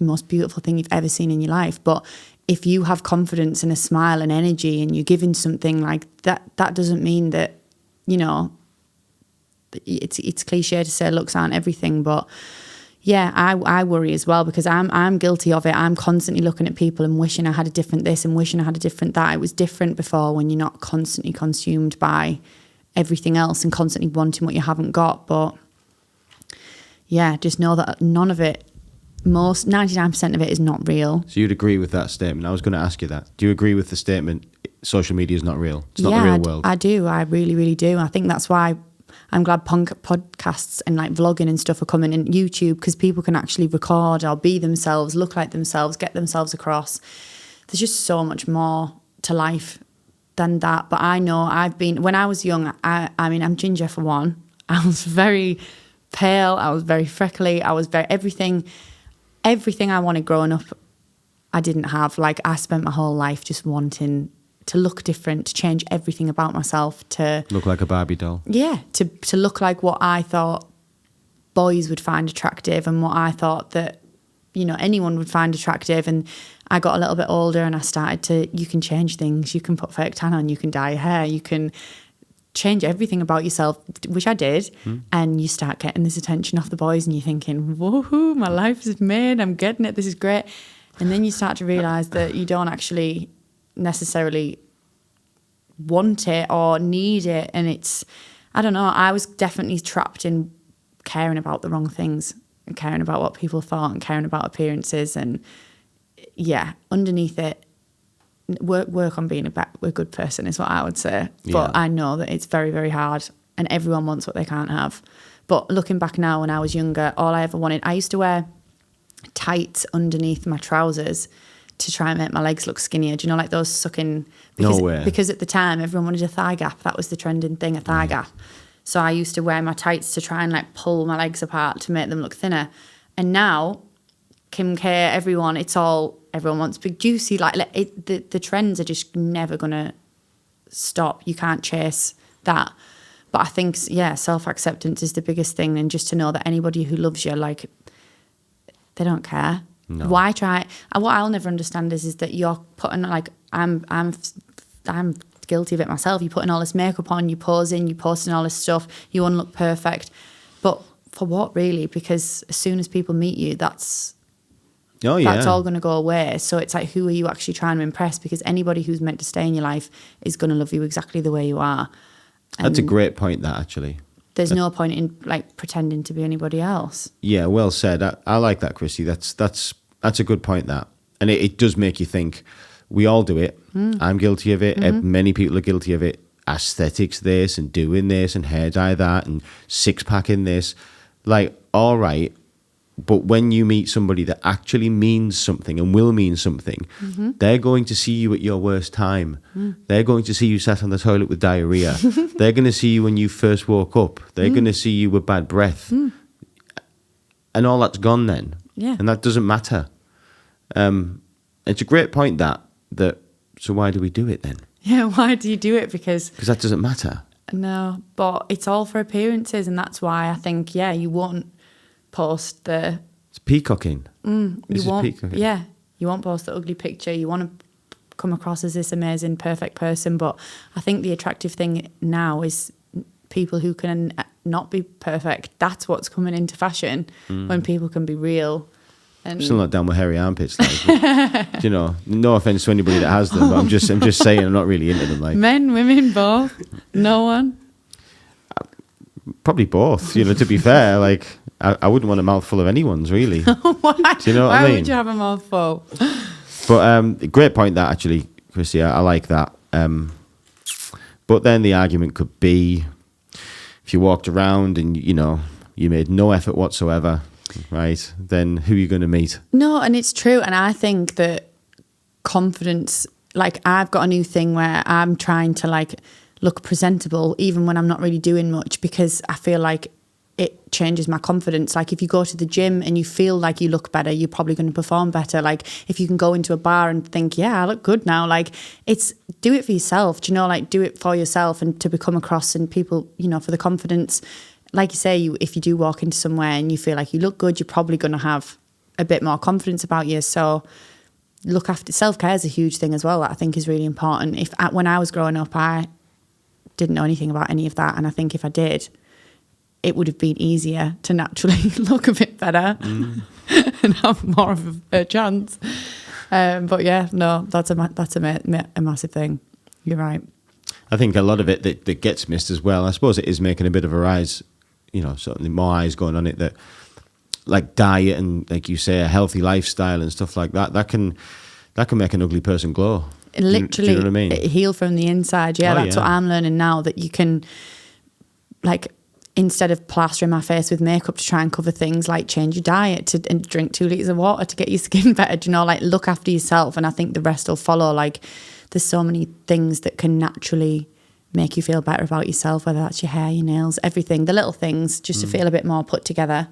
most beautiful thing you've ever seen in your life. But if you have confidence and a smile and energy and you're giving something like that, that doesn't mean that, you know, it's cliche to say looks aren't everything, but yeah, I worry as well, because I'm guilty of it. I'm constantly looking at people and wishing I had a different this and wishing I had a different that. It was different before, when you're not constantly consumed by everything else and constantly wanting what you haven't got. But yeah, just know that none of it, 99% of it is not real. So you'd agree with that statement? I was going to ask you that. Do you agree with the statement, social media is not real? It's not the real world? I do. I really, really do. I think that's why I'm glad podcasts and like vlogging and stuff are coming, in YouTube, because people can actually record or be themselves, look like themselves, get themselves across. There's just so much more to life than that. But I know when I was young, I mean, I'm ginger for one. I was very pale. I was very freckly. I was very, everything I wanted growing up, I didn't have. Like, I spent my whole life just wanting to look different, to change everything about myself, to look like a Barbie doll. Yeah, to look like what I thought boys would find attractive and what I thought that, you know, anyone would find attractive. And I got a little bit older and I started to, you can change things, you can put fake tan on, you can dye your hair, you can change everything about yourself, which I did. And you start getting this attention off the boys and you're thinking, woohoo, my life is made, I'm getting it, this is great. And then you start to realise that you don't actually necessarily want it or need it. And it's, I don't know, I was definitely trapped in caring about the wrong things, caring about what people thought and caring about appearances. And yeah, underneath it, work on being a good person is what I would say. But I know that it's very, very hard, and everyone wants what they can't have. But looking back now, when I was younger, all I ever wanted, I used to wear tights underneath my trousers to try and make my legs look skinnier. Do you know, like those sucking? Because, No way. Because at the time, everyone wanted a thigh gap. That was the trending thing, a thigh gap. So I used to wear my tights to try and like pull my legs apart to make them look thinner. And now, Kim K, everyone wants big juicy. Like the trends are just never gonna stop. You can't chase that. But I think, self-acceptance is the biggest thing, and just to know that anybody who loves you, like, they don't care. No. Why try? What I'll never understand is that you're putting, like, I'm guilty of it myself. You're putting all this makeup on, you're posing, you're posting all this stuff, you want to look perfect. But for what, really? Because as soon as people meet you, that's all going to go away. So it's like, who are you actually trying to impress? Because anybody who's meant to stay in your life is going to love you exactly the way you are. That's a great point, that, actually. There's no point in like pretending to be anybody else. Yeah, well said. I like that, Christy. That's a good point, that. And it does make you think. We all do it. I'm guilty of it. Many people are guilty of it. Aesthetics this and doing this and hair dye that and six-packing this. Like, all right. But when you meet somebody that actually means something and will mean something, they're going to see you at your worst time. They're going to see you sat on the toilet with diarrhea. They're going to see you when you first woke up. They're going to see you with bad breath. And all that's gone then. Yeah. And that doesn't matter. It's a great point, that so why do we do it then? Yeah, why do you do it? Because that doesn't matter. No, but it's all for appearances, and that's why I think, you won't post the... It's peacocking. You won't post the ugly picture. You want to come across as this amazing, perfect person, but I think the attractive thing now is people who can not be perfect. That's what's coming into fashion, when people can be real. And still not down with hairy armpits, like, but, you know, no offense to anybody that has them, but I'm just saying I'm not really into them. Like, men, women, both. No one. Probably both. You know, to be fair, like, I wouldn't want a mouthful of anyone's, really. Why? Do you know what I mean? Why would you have a mouthful? But great point, that, actually, Christy. I like that. But then the argument could be, if you walked around and you made no effort whatsoever, right, then who are you going to meet? No, and it's true. And I think that confidence, like, I've got a new thing where I'm trying to, like, look presentable even when I'm not really doing much, because I feel like it changes my confidence. Like, if you go to the gym and you feel like you look better, you're probably going to perform better. Like, if you can go into a bar and think, I look good now, like, do it for yourself. Do you know, like, do it for yourself and to become across, and people, for the confidence. Like you say, if you do walk into somewhere and you feel like you look good, you're probably going to have a bit more confidence about you. So look after self-care is a huge thing as well that I think is really important. When I was growing up, I didn't know anything about any of that, and I think if I did, it would have been easier to naturally look a bit better and have more of a chance. But that's a massive thing. You're right. I think a lot of it that gets missed as well, I suppose it is making a bit of a rise, certainly more eyes going on it, that like diet and, like you say, a healthy lifestyle and stuff like that can make an ugly person glow. Literally, do you know what I mean? Heal from the inside. Yeah, that's what I'm learning now, that you can, like, instead of plastering my face with makeup to try and cover things, like, change your diet and drink 2 litres of water to get your skin better. Like, look after yourself, and I think the rest will follow. Like, there's so many things that can naturally make you feel better about yourself, whether that's your hair, your nails, everything, the little things, just to feel a bit more put together.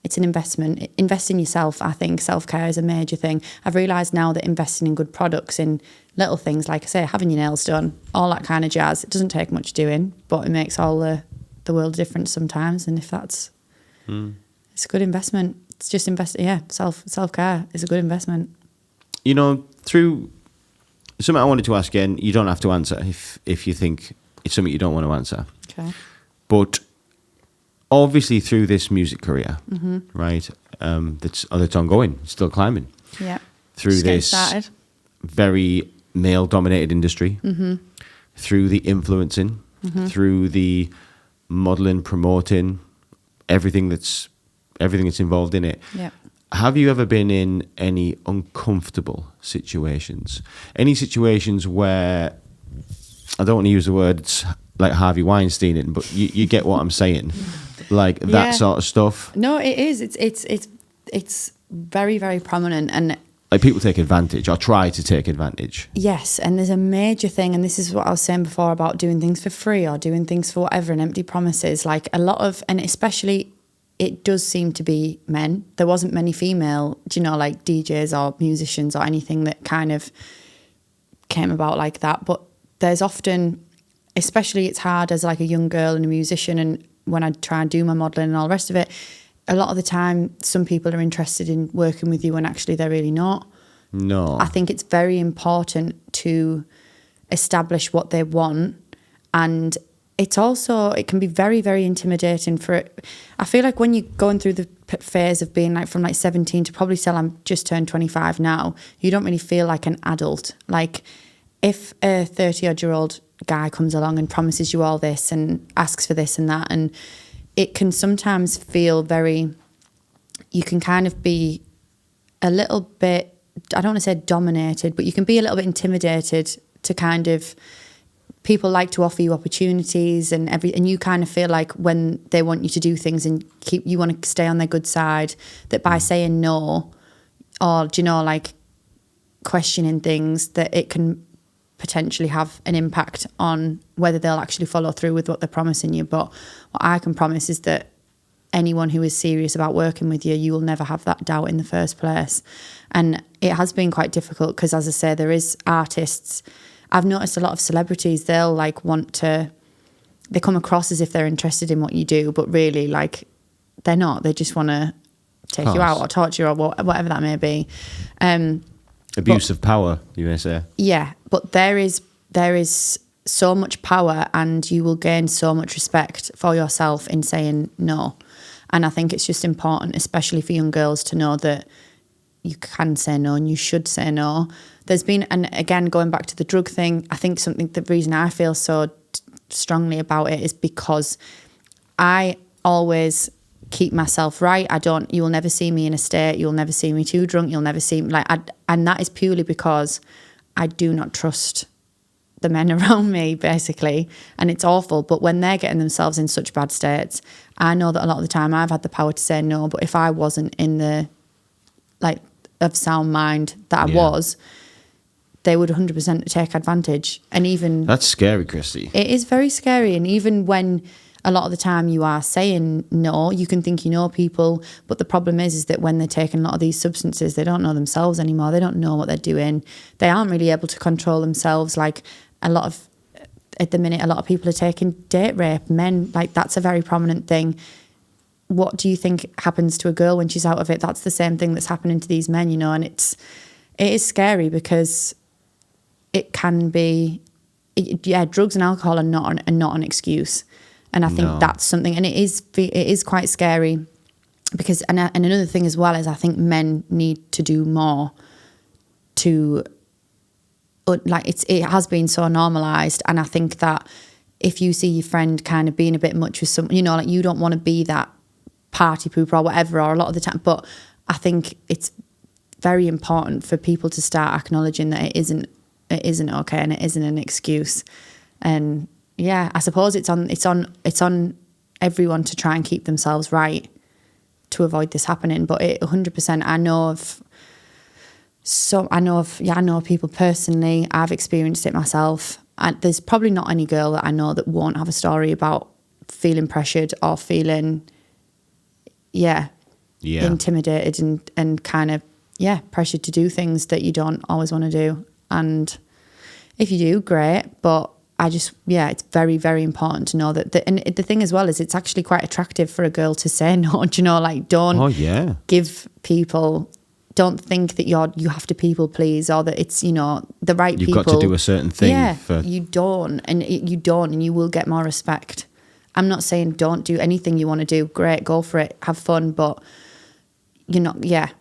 It's an investment. Invest in yourself. I think self-care is a major thing. I've realised now that investing in good products, in little things, like I say, having your nails done, all that kind of jazz, it doesn't take much doing, but it makes all the world a difference sometimes. And if that's, it's a good investment. It's just self-care is a good investment. Through something I wanted to ask again, you don't have to answer if you think it's something you don't want to answer. Okay. But obviously through this music career, right, that's ongoing, still climbing. Yeah. Through this very male-dominated industry, through the influencing, through the modelling, promoting, everything that's everything that's involved in it. Yeah. Have you ever been in any uncomfortable situations? Any situations where, I don't want to use the words like Harvey Weinstein, but you get what I'm saying, like that Yeah. sort of stuff. No, it is. It's very, very prominent, and Like people take advantage or try to take advantage. yes, and there's a major thing, and this is what I was saying before about doing things for free or doing things for whatever and empty promises. Like a lot of, and especially, it does seem to be men. There wasn't many female, like DJs or musicians or anything that kind of came about like that. But there's often, especially it's hard as like a young girl and a musician, and when I try and do my modelling and all the rest of it, a lot of the time some people are interested in working with you when actually they're really not. No. I think it's very important to establish what they want, and it can be very, very intimidating for it. I feel like when you're going through the phase of being like from like 17 to probably till I'm just turned 25 now, you don't really feel like an adult. Like if a 30-odd-year-old guy comes along and promises you all this and asks for this and that, and it can sometimes feel you can kind of be a little bit, I don't want to say dominated, but you can be a little bit intimidated to kind of, people like to offer you opportunities and you kind of feel like when they want you to do things and you want to stay on their good side, that by saying no or, like questioning things, that it can potentially have an impact on whether they'll actually follow through with what they're promising you. But what I can promise is that anyone who is serious about working with you, you will never have that doubt in the first place. And it has been quite difficult because, as I say, there is artists. I've noticed a lot of celebrities, they'll like they come across as if they're interested in what you do, but really like they're not. They just want to take you out or torture you or whatever that may be. Abuse of power, you may say. Yeah, but there is so much power, and you will gain so much respect for yourself in saying no. And I think it's just important, especially for young girls, to know that you can say no and you should say no. There's been, and again, going back to the drug thing, I think the reason I feel so strongly about it is because I always keep myself right. You will never see me in a state, you'll never see me too drunk, you'll never see me and that is purely because I do not trust the men around me, basically. And it's awful, but when they're getting themselves in such bad states, I know that a lot of the time I've had the power to say no, but if I wasn't in the of sound mind that I was, they would 100% take advantage. And even that's scary, Christy. It is very scary. And even when a lot of the time you are saying no, you can think you know people, but the problem is that when they're taking a lot of these substances, they don't know themselves anymore. They don't know what they're doing. They aren't really able to control themselves. Like at the minute, a lot of people are taking date rape. Men, like that's a very prominent thing. What do you think happens to a girl when she's out of it? That's the same thing that's happening to these men, and it is scary because it can be, drugs and alcohol are not an excuse. And I think that's something, and it is quite scary because, and another thing as well is I think men need to do more to, it has been so normalised, and I think that if you see your friend kind of being a bit much with someone, you don't want to be that party pooper or whatever, or a lot of the time, but I think it's very important for people to start acknowledging that it isn't okay and it isn't an excuse. And yeah, I suppose it's on everyone to try and keep themselves right to avoid this happening. But 100%, I know people personally. I've experienced it myself. And there's probably not any girl that I know that won't have a story about feeling pressured or feeling, intimidated and kind of, pressured to do things that you don't always want to do. And if you do, great. But it's very, very important to know that. And the thing as well is it's actually quite attractive for a girl to say no. Don't give people, don't think that you have to people please or that it's, the right people. You've got to do a certain thing. Yeah, you don't. And you will get more respect. I'm not saying don't do anything you want to do. Great, go for it, have fun. But,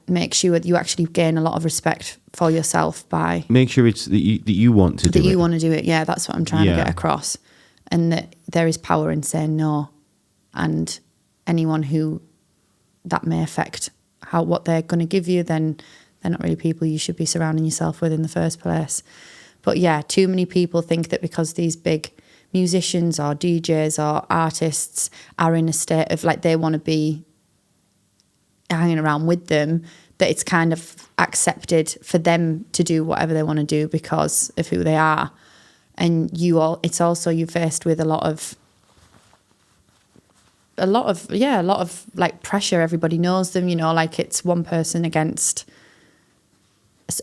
make sure that you actually gain a lot of respect for yourself by... Make sure it's that you want to do it. That you want to do it, yeah, that's what I'm trying to get across. And that there is power in saying no. And anyone who that may affect what they're going to give you, then they're not really people you should be surrounding yourself with in the first place. But yeah, too many people think that because these big musicians or DJs or artists are in a state of like they want to be hanging around with them, that it's kind of accepted for them to do whatever they want to do because of who they are. And it's also you're faced with a lot of like pressure. Everybody knows them, like it's one person against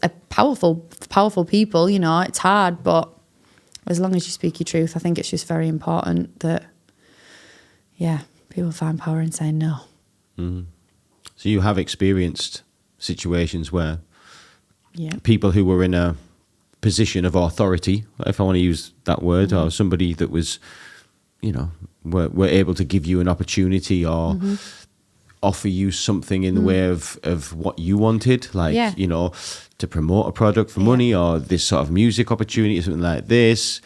a powerful people, it's hard, but as long as you speak your truth, I think it's just very important that, people find power in saying no. Mm-hmm. So you have experienced situations where Yeah. people who were in a position of authority, if I want to use that word, or somebody that was, were able to give you an opportunity or offer you something in the way of what you wanted, like, to promote a product for money or this sort of music opportunity or something like this.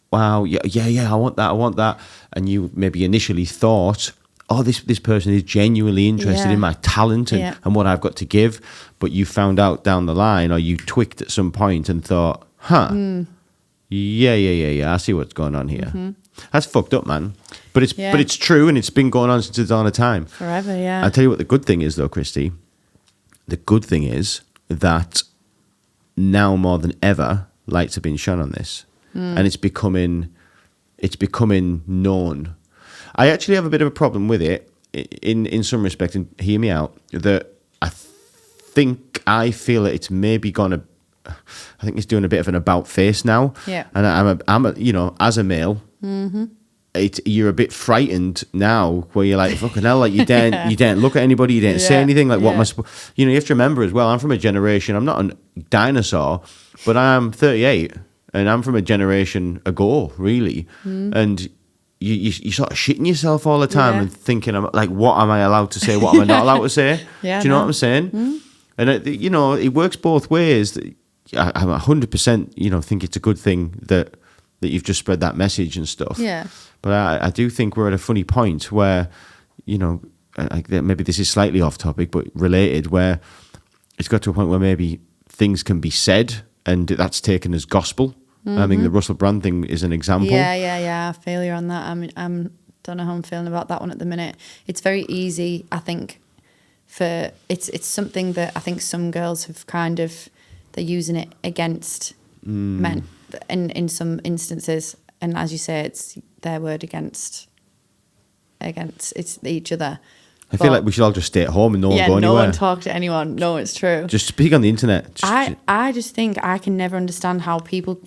Wow, I want that. And you maybe initially thought, oh, this person is genuinely interested in my talent and what I've got to give. But you found out down the line, or you twicked at some point and thought, I see what's going on here. That's fucked up, man. But it's true, and it's been going on since the dawn of time. Forever, yeah. I'll tell you what the good thing is, though, Christy. The good thing is that now more than ever, lights have been shone on this. And it's becoming known. I actually have a bit of a problem with it in some respect, and hear me out, that I feel that it's maybe gonna, I think it's doing a bit of an about face now. Yeah. And I'm a as a male, you're a bit frightened now, where you're like, fucking hell, like you daren't look at anybody, you daren't say anything, like what am I supposed, you have to remember as well, I'm from a generation, I'm not a dinosaur, but I'm 38, and I'm from a generation ago, really, and you sort of shitting yourself all the time and thinking, like, what am I allowed to say? What am I not allowed to say? Do you know what I'm saying? And it works both ways. I'm 100%, think it's a good thing that you've just spread that message and stuff. Yeah. But I do think we're at a funny point where, maybe this is slightly off topic, but related, where it's got to a point where maybe things can be said and that's taken as gospel. I mean, the Russell Brand thing is an example. Yeah. I feel you on that. I mean, don't know how I'm feeling about that one at the minute. It's very easy, I think, it's something that I think some girls have they're using it against men in some instances. And as you say, it's their word against it's each other. I feel like we should all just stay at home and no one go anywhere. No one talk to anyone. No, it's true. Just speak on the internet. I just think I can never understand how people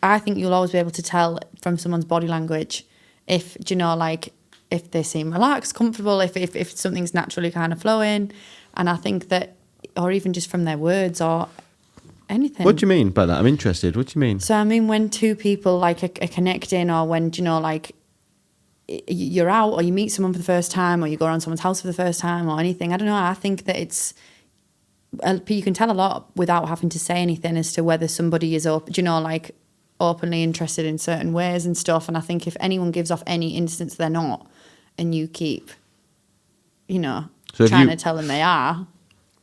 I think you'll always be able to tell from someone's body language if if they seem relaxed, comfortable, if something's naturally kind of flowing. And I think that, or even just from their words or anything. What do you mean by that? I'm interested. What do you mean? So I mean, when two people are connecting, or when you're out or you meet someone for the first time, or you go around someone's house for the first time, or anything, I don't know, I think that you can tell a lot without having to say anything as to whether somebody is openly interested in certain ways and stuff. And I think if anyone gives off any instance they're not, and you keep trying to tell them they are,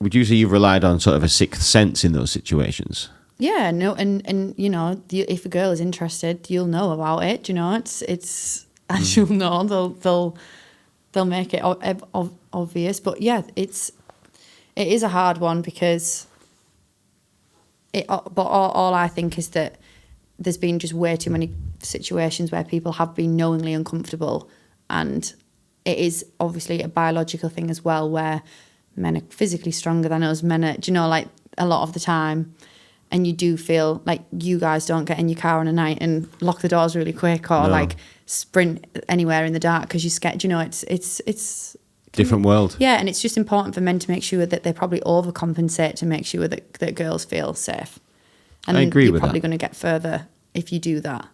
would you say you've relied on sort of a sixth sense in those situations? Yeah, no, and if a girl is interested, you'll know about it. It's as you'll know, they'll make it obvious. But yeah, it is a hard one because But all I think is that there's been just way too many situations where people have been knowingly uncomfortable, and it is obviously a biological thing as well, where men are physically stronger than us. Men are, a lot of the time, and you do feel like you guys don't get in your car on a night and lock the doors really quick, or sprint anywhere in the dark because you're scared. It's different world. Yeah, and it's just important for men to make sure that they probably overcompensate to make sure that girls feel safe. And I agree with that. You're probably going to get further if you do that.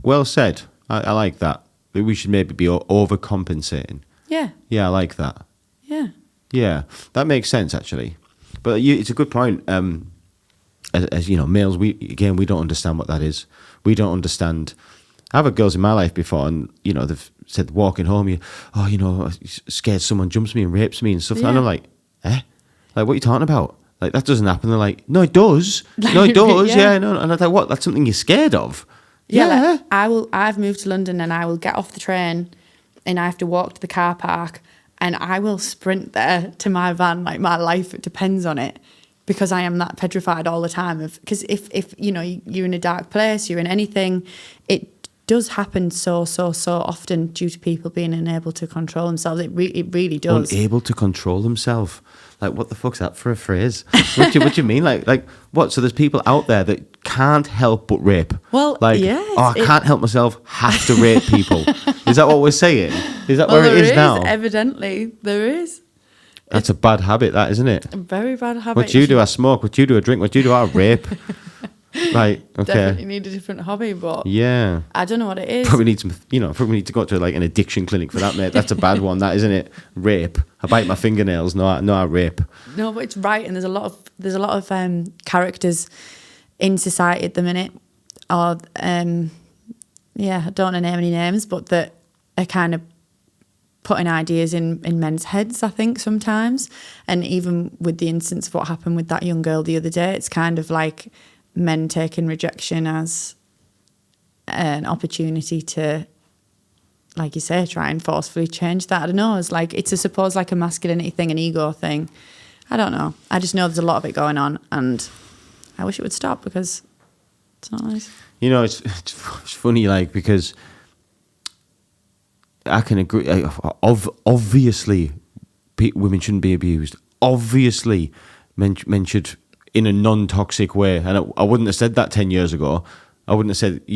Well said. I like that. We should maybe be overcompensating. Yeah. Yeah, I like that. Yeah. Yeah, that makes sense actually. But it's a good point. As you know, males, we don't understand what that is. We don't understand I've had girls in my life before, and they've said walking home, scared someone jumps me and rapes me and stuff. Yeah. And I'm like, like what are you talking about? Like that doesn't happen. They're like, no, it does. No, it does. Yeah. Yeah, no. And I'm like, what? That's something you're scared of. Yeah. Like, I've moved to London and I will get off the train and I have to walk to the car park and I will sprint there to my van. Like my life depends on it because I am that petrified all the time. Because if you're in a dark place, you're in anything, it does happen so often due to people being unable to control themselves. It really does. Unable to control themselves. Like, what the fuck's that for a phrase? What do you mean? Like what? So there's people out there that can't help but rape. Well, like, yeah. I can't help myself, have to rape people. Is that what we're saying? Is that where it is now? Evidently, there is. That's a bad habit, that, isn't it? A very bad habit. What you do, I smoke. What you do, I drink. What you do, I rape. Right, okay. Definitely need a different hobby, but yeah, I don't know what it is. Probably need some, probably need to go to like an addiction clinic for that, mate. That's a bad one, that, isn't it? Rape. I bite my fingernails. No, I rape. No, but it's right, and there's a lot of characters in society at the minute, or I don't want to name any names, but that are kind of putting ideas in men's heads, I think, sometimes. And even with the instance of what happened with that young girl the other day, it's kind of like men taking rejection as an opportunity to, like you say, try and forcefully change that. I don't know. It's like, it's like a masculinity thing, an ego thing. I don't know. I just know there's a lot of it going on, and I wish it would stop because it's not nice. It's funny, like, because I can agree. Obviously, women shouldn't be abused. Obviously, men should, in a non-toxic way. And I wouldn't have said that 10 years ago. I wouldn't have said,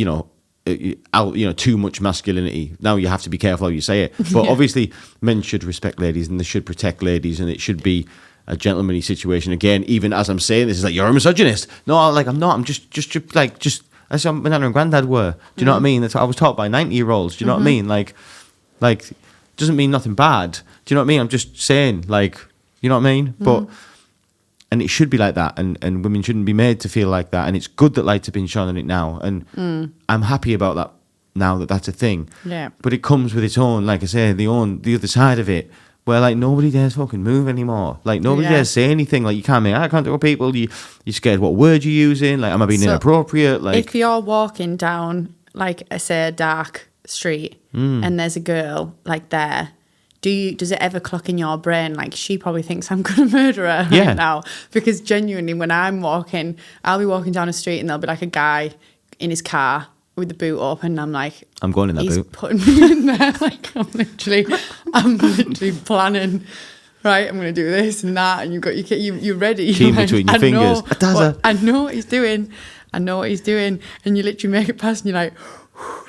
too much masculinity. Now you have to be careful how you say it. But obviously, men should respect ladies and they should protect ladies, and it should be a gentlemanly situation. Again, even as I'm saying this, is like, you're a misogynist. No, I'm not. I'm just that's how my nana and granddad were. Do you know what I mean? That's what I was taught by 90-year-olds. Do you know what I mean? Like, doesn't mean nothing bad. Do you know what I mean? I'm just saying, like, you know what I mean? But, and it should be like that, and women shouldn't be made to feel like that. And it's good that lights have been shone on it now. And I'm happy about that now, that that's a thing. Yeah. But it comes with its own, like I say, the other side of it, where like nobody dares fucking move anymore. Like nobody dares say anything. Like you can't make eye contact with people. You're scared what word you're using. Like, am I being inappropriate? Like, if you're walking down, like I say, a dark street, and there's a girl like there, does it ever clock in your brain like she probably thinks I'm gonna murder her right now? Because genuinely, when I'm walking, I'll be walking down a street and there'll be like a guy in his car with the boot open, and I'm like, I'm going in that he's boot. Putting me in there. Like I'm literally planning. Right, I'm going to do this and that, and you're ready. Key between your fingers. I know what he's doing. And you literally make it past, and you're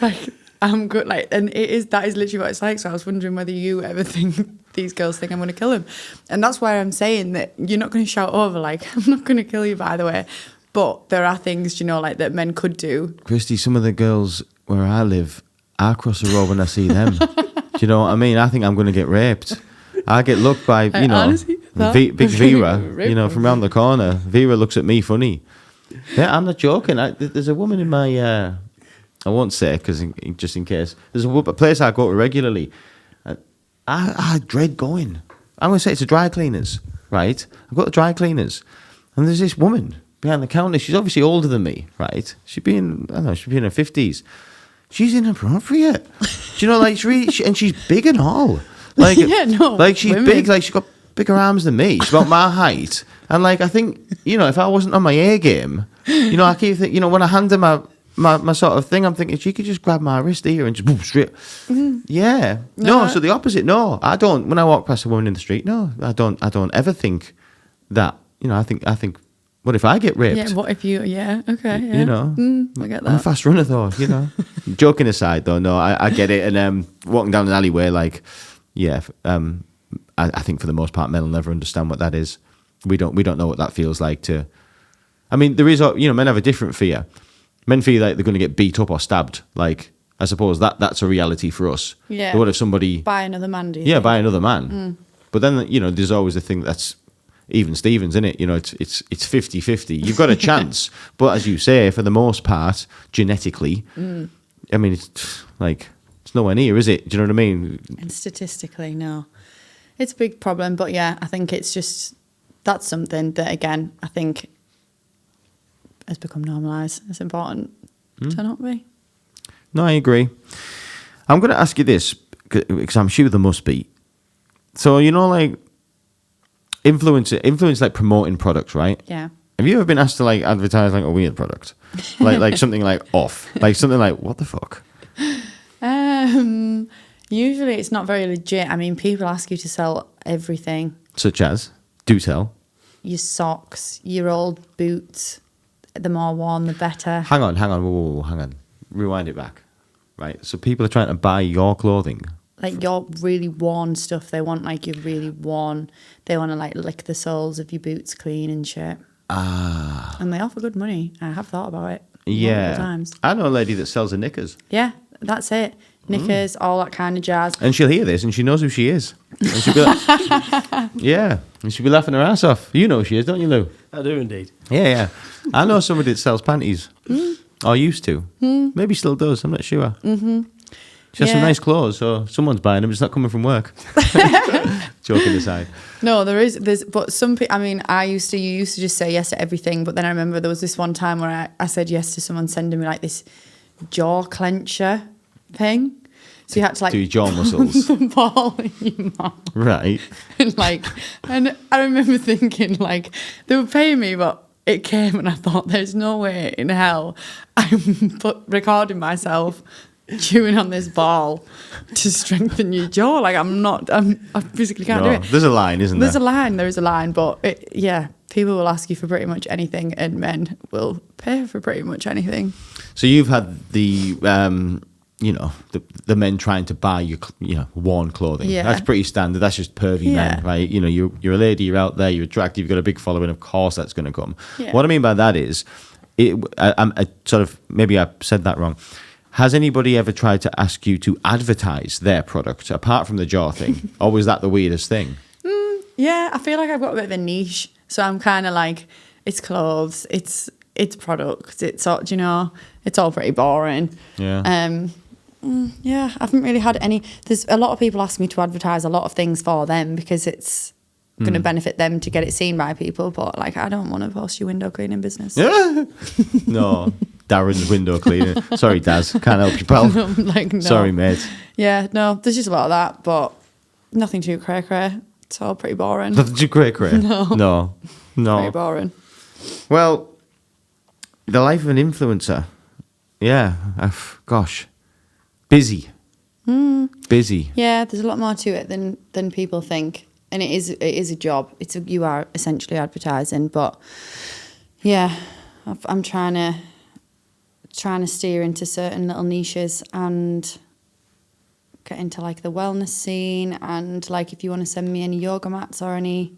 like, I'm good. Like, and that is literally what it's like. So I was wondering whether you ever think these girls think I'm going to kill him, and that's why I'm saying that you're not going to shout over like, I'm not going to kill you, by the way. But there are things, like that men could do. Christy, some of the girls where I live, I cross the road when I see them. Do you know what I mean? I think I'm going to get raped. I get looked by, honestly, big Vera, from around the corner. Vera looks at me funny. Yeah, I'm not joking. There's a woman in my, I won't say because just in case. There's a place I go to regularly. I dread going. I'm going to say it's a dry cleaners, right? I've got the dry cleaners. And there's this woman behind the counter. She's obviously older than me, right? She'd be in her 50s. She's inappropriate. Do you know, like, and she's big and all. Like, like she's women. Big, like she's got bigger arms than me. She's about my height. And like, I think, if I wasn't on my A game, I keep thinking, when I hand her my sort of thing, I'm thinking she could just grab my wrist here and just boom, straight. Yeah. No, so the opposite. No, I don't. When I walk past a woman in the street, no, I don't ever think that. I think, what if I get raped? Yeah, what if you, okay. Yeah. I get that. I'm a fast runner though, Joking aside though, no, I get it. And walking down an alleyway, like, I think for the most part, men will never understand what that is. We don't know what that feels like to. I mean, there is, men have a different fear. Men feel like they're going to get beat up or stabbed. Like, I suppose that's a reality for us. Yeah. But what if somebody by another man? Do you think? by another man. But then there's always the thing that's even Stevens, isn't it? It's 50-50. You've got a chance, but as you say, for the most part, genetically. I mean, it's like, it's nowhere near, is it? Do you know what I mean? And statistically, no. It's a big problem, but yeah, I think it's just, that's something that, again, I think has become normalised. It's important to not be. No, I agree. I'm going to ask you this, because I'm sure there must be. So, you know, like, influence like promoting products, right? Yeah. Have you ever been asked to like advertise like a weird product, like something like off, like something like what the fuck? Usually it's not very legit. I mean, people ask you to sell everything. Such as, do tell. Your socks, your old boots. The more worn, the better. Hang on, whoa, hang on. Rewind it back. Right, so people are trying to buy your clothing. Like your really worn stuff. They want like your really worn. They want to like lick the soles of your boots clean and shit. Ah. And they offer good money. I have thought about it. Yeah. Multiple times. I know a lady that sells her knickers. Yeah, that's it. Knickers, all that kind of jazz. And she'll hear this and she knows who she is. And she'll be like, yeah. And she'll be laughing her ass off. You know who she is, don't you, Lou? I do indeed. Yeah. I know somebody that sells panties. Or used to. Maybe still does, I'm not sure. She has some nice clothes, so someone's buying them. It's not coming from work. Joking aside. No, there's, but some people, I mean, you used to just say yes to everything, but then I remember there was this one time where I said yes to someone sending me like this jaw clencher thing. So you had to like do your jaw muscles. the ball in your mouth. Right. And I remember thinking like, they were paying me, but it came and I thought there's no way in hell I'm recording myself chewing on this ball to strengthen your jaw. Like I physically can't do it. There's a line, isn't there? There is a line, but people will ask you for pretty much anything and men will pay for pretty much anything. So you've had the men trying to buy your worn clothing. Yeah. That's pretty standard. That's just pervy men, right? You know, you're a lady, you're out there, you're attractive, you've got a big following, of course that's going to come. Yeah. What I mean by that is, I sort of, maybe I said that wrong. Has anybody ever tried to ask you to advertise their product apart from the jaw thing? Or was that the weirdest thing? Yeah, I feel like I've got a bit of a niche. So I'm kind of like, it's clothes, it's products, it's all, it's all pretty boring. Yeah. Yeah, I haven't really had any. There's a lot of people ask me to advertise a lot of things for them because it's going to benefit them to get it seen by people. But like, I don't want to post your window cleaning business. No, Darren's window cleaner. Sorry, Daz, can't help you, pal. No. Sorry, mate. Yeah, no, there's just a lot of that, but nothing too cray. It's all pretty boring. Nothing too cray. No. Pretty boring. Well, the life of an influencer. Yeah, gosh. Busy. Busy. Yeah, there's a lot more to it than people think, and it is a job. You are essentially advertising, but yeah, I'm trying to steer into certain little niches and get into like the wellness scene, and like if you want to send me any yoga mats or any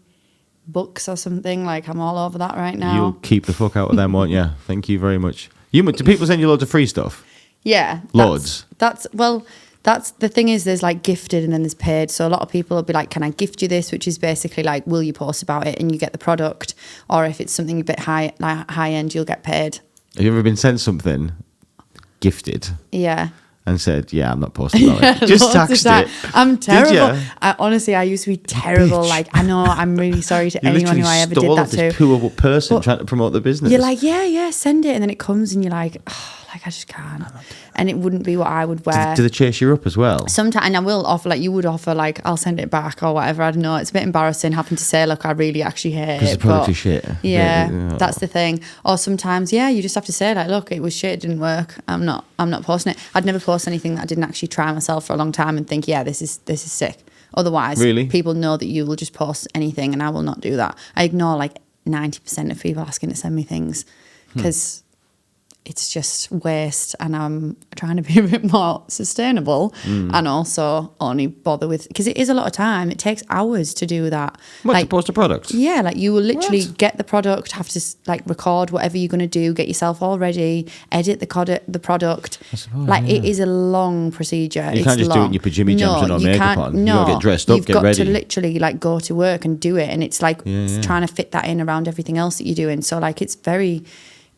books or something, like I'm all over that right now. You'll keep the fuck out of them, won't you? Thank you very much. Do people send you loads of free stuff? Yeah. Loads. That's the thing is there's like gifted and then there's paid. So a lot of people will be like, can I gift you this? Which is basically like, will you post about it and you get the product? Or if it's something a bit high end, you'll get paid. Have you ever been sent something gifted? Yeah. And said, yeah, I'm not posting about it. Just taxed it. I'm terrible. Did I used to be terrible. Like, I know, I'm really sorry to anyone who I ever did that to. This poor person trying to promote the business. You're like, yeah, send it. And then it comes and you're like, I just can't. And it wouldn't be what I would wear. Do they chase you up as well? Sometimes, and I will offer, like you would offer, like I'll send it back or whatever. I don't know. It's a bit embarrassing having to say, look, I really actually hate it. Because the product is shit. Yeah, that's the thing. Or sometimes, you just have to say, like, look, it was shit, it didn't work. I'm not posting it. I'd never post anything that I didn't actually try myself for a long time and think, yeah, this is sick. Otherwise, people know that you will just post anything, and I will not do that. I ignore like 90% of people asking to send me things because it's just waste, and I'm trying to be a bit more sustainable and also only bother with, because it is a lot of time. It takes hours to do that. What, to post a product? Yeah, like you will literally get the product, have to like record whatever you're going to do, get yourself all ready, edit the product. It is a long procedure. You can't just do it in your pajama jumps and no makeup on. You got to get dressed up, get ready. You've got to literally like go to work and do it, and it's like trying to fit that in around everything else that you're doing. So like it's very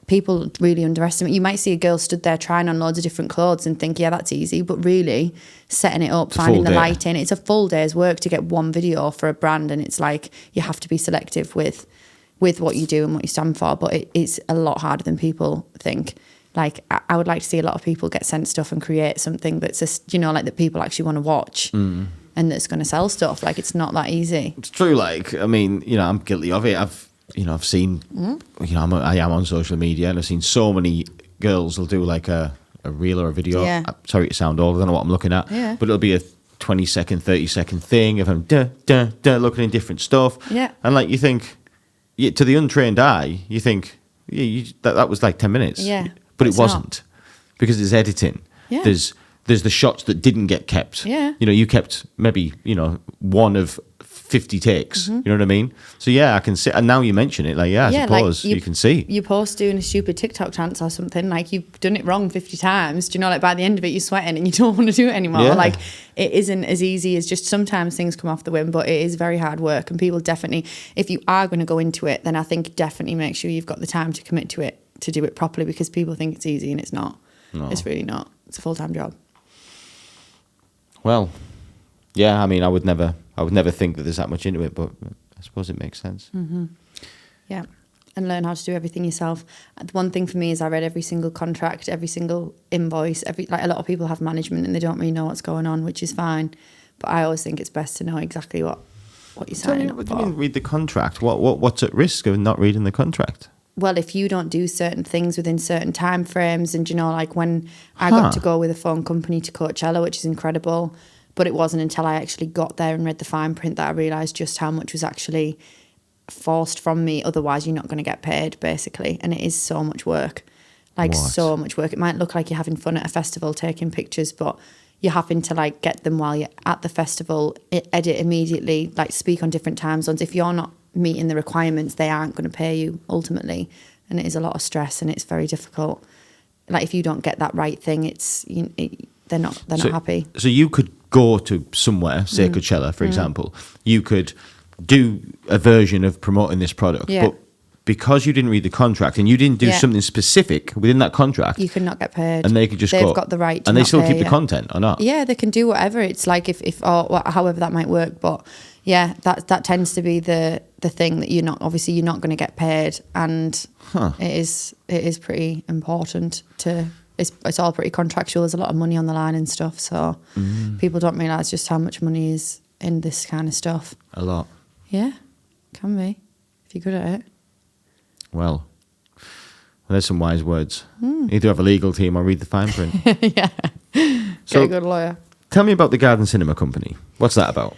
people really underestimate. You might see a girl stood there trying on loads of different clothes and think, yeah, that's easy. But really, setting it up, finding the lighting, it's a full day's work to get one video for a brand. And it's like, you have to be selective with what you do and what you stand for. But it's a lot harder than people think. Like, I would like to see a lot of people get sent stuff and create something that's just, you know, like that people actually want to watch and that's going to sell stuff. Like, it's not that easy. It's true. Like, I mean, you know, I'm guilty of it. I've seen, you know, I am on social media and I've seen so many girls will do like a reel or a video. Yeah. I'm sorry to sound old, I don't know what I'm looking at. Yeah. But it'll be a 20-second, 30-second thing of them looking in different stuff. Yeah. And like, you think, to the untrained eye, you think, that was like 10 minutes. Yeah. But it It's wasn't. not. Because there's editing. Yeah. There's the shots that didn't get kept. Yeah. You know, you kept maybe, you know, one of 50 takes. You know what I mean? So yeah, I can see. And now you mention it, like, I suppose like you can see. You post doing a stupid TikTok dance or something, like you've done it wrong 50 times. Do you know, like by the end of it, you're sweating and you don't want to do it anymore. Yeah. Like, it isn't as easy as just sometimes things come off the whim, but it is very hard work. And people definitely, if you are going to go into it, then I think definitely make sure you've got the time to commit to it, to do it properly, because people think it's easy and it's not. No. It's really not. It's a full-time job. Well, yeah, I mean, I would never think that there's that much into it, but I suppose it makes sense. Yeah. And learn how to do everything yourself. The one thing for me is I read every single contract, every single invoice, like a lot of people have management and they don't really know what's going on, which is fine. But I always think it's best to know exactly what you're signing up What for. do you mean read the contract? What's at risk of not reading the contract? Well, if you don't do certain things within certain time frames, and you know, like when I got to go with a phone company to Coachella, which is incredible, but it wasn't until I actually got there and read the fine print that I realised just how much was actually forced from me. Otherwise, you're not going to get paid, basically. And it is so much work, like What? so much work. It might look like you're having fun at a festival taking pictures, but you're having to like get them while you're at the festival, edit immediately, like speak on different time zones. If you're not meeting the requirements, they aren't going to pay you ultimately, and it is a lot of stress and it's very difficult. Like, if you don't get that right thing, they're not happy. So you could go to somewhere, say Coachella, for example. You could do a version of promoting this product, Yeah. but because you didn't read the contract and you didn't do something specific within that contract, You cannot get paid, and they could just they've go, got the right to and they not still pay keep the you. content or not? Yeah, they can do whatever. It's like if or however that might work, but yeah, that tends to be the thing that you're not going to get paid, and it is pretty important to. It's all pretty contractual. There's a lot of money on the line and stuff, so people don't realise just how much money is in this kind of stuff. A lot. Yeah, can be if you're good at it. Well, there's some wise words. Either have a legal team or read the fine print. Yeah, So- get a good lawyer. Tell me about the Garden Cinema Company. What's that about?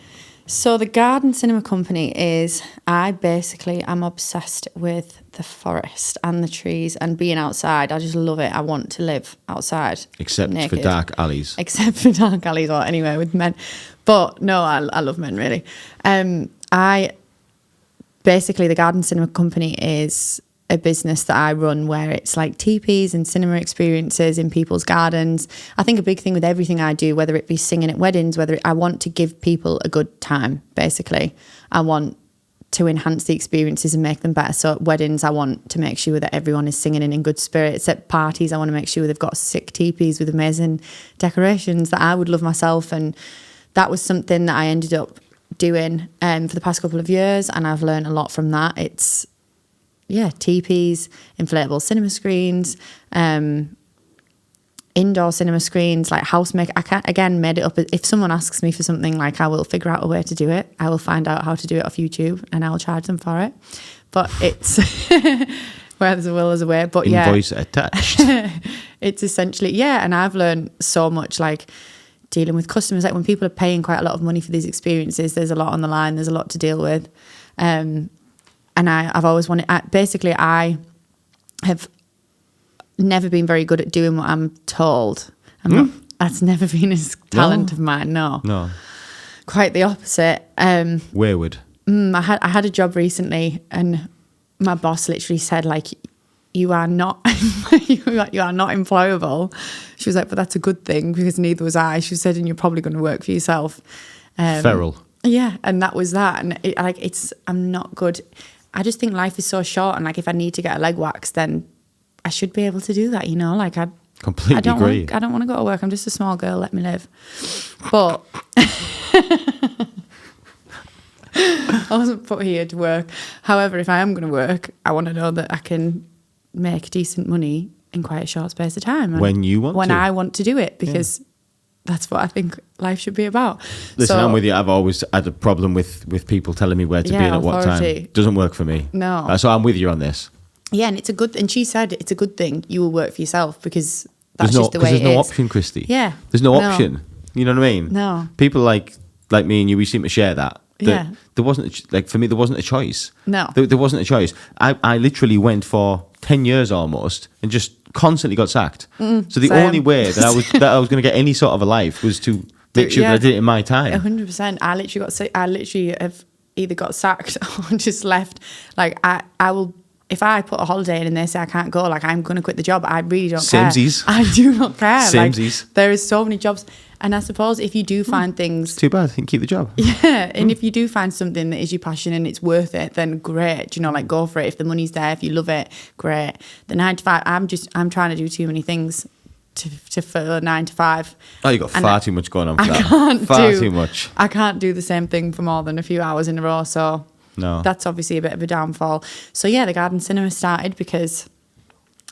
So the Garden Cinema Company is, I basically am obsessed with the forest and the trees and being outside. I just love it. I want to live outside. Except for naked. dark alleys. Except for dark alleys or anywhere with men. But no, I love men, really. Basically, the Garden Cinema Company is a business that I run where it's like teepees and cinema experiences in people's gardens. I think a big thing with everything I do, whether it be singing at weddings, I want to give people a good time, basically. I want to enhance the experiences and make them better. So at weddings, I want to make sure that everyone is singing and in good spirits. At parties, I want to make sure they've got sick teepees with amazing decorations that I would love myself. And that was something that I ended up doing for the past couple of years, and I've learned a lot from that. It's teepees, inflatable cinema screens, indoor cinema screens, like house make. I can't, again, made it up. If someone asks me for something, like, I will figure out a way to do it. I will find out how to do it off YouTube and I will charge them for it. But it's where there's a will, there's a way. But Invoice attached. it's essentially, and I've learned so much, like dealing with customers. Like when people are paying quite a lot of money for these experiences, there's a lot on the line, there's a lot to deal with. And I've always wanted, I have never been very good at doing what I'm told. That's never been a talent of mine, no. No. Quite the opposite. Wayward. I had a job recently and my boss literally said, like, you are not you are not employable. She was like, but that's a good thing because neither was I. She said, and you're probably going to work for yourself. Feral. Yeah, and that was that. And I'm not good. I just think life is so short, and like if I need to get a leg wax, then I should be able to do that, you know, like I Completely agree. I don't want to go to work. I'm just a small girl. Let me live. But I wasn't put here to work. However, if I am going to work, I want to know that I can make decent money in quite a short space of time. And When you want when to. I want to do it, because that's what I think life should be about. Listen, So- I'm with you. I've always had a problem with people telling me where to be Yeah, and at what time. authority. Doesn't work for me. No. So I'm with you on this. Yeah, and and she said it's a good thing you will work for yourself because that's There's just the way there's it no is. option, Christy. Yeah. There's no No. option. You know what I mean? No. People like me and you, we seem to share that. Yeah. There wasn't for me. There wasn't a choice. No. There wasn't a choice. I literally went for 10 years almost and just constantly got sacked. So the same. only way that I was going to get any sort of a life was to make sure that I did it in my time. 100%. I literally have either got sacked or just left. Like I will. If I put a holiday in and they say I can't go, like I'm going to quit the job. I really don't Samesies. care. I do not care. Samesies. Like, there is so many jobs. And I suppose if you do find things... Too bad. I think keep the job. Yeah, and if you do find something that is your passion and it's worth it, then great. You know, like go for it. If the money's there, if you love it, great. The 9 to 5, I'm trying to do too many things to fill a 9 to 5. Oh, you got And far too much going on for I that. can't Far do too much. I can't do the same thing for more than a few hours in a row. So No. that's obviously a bit of a downfall. So yeah, the garden cinema started because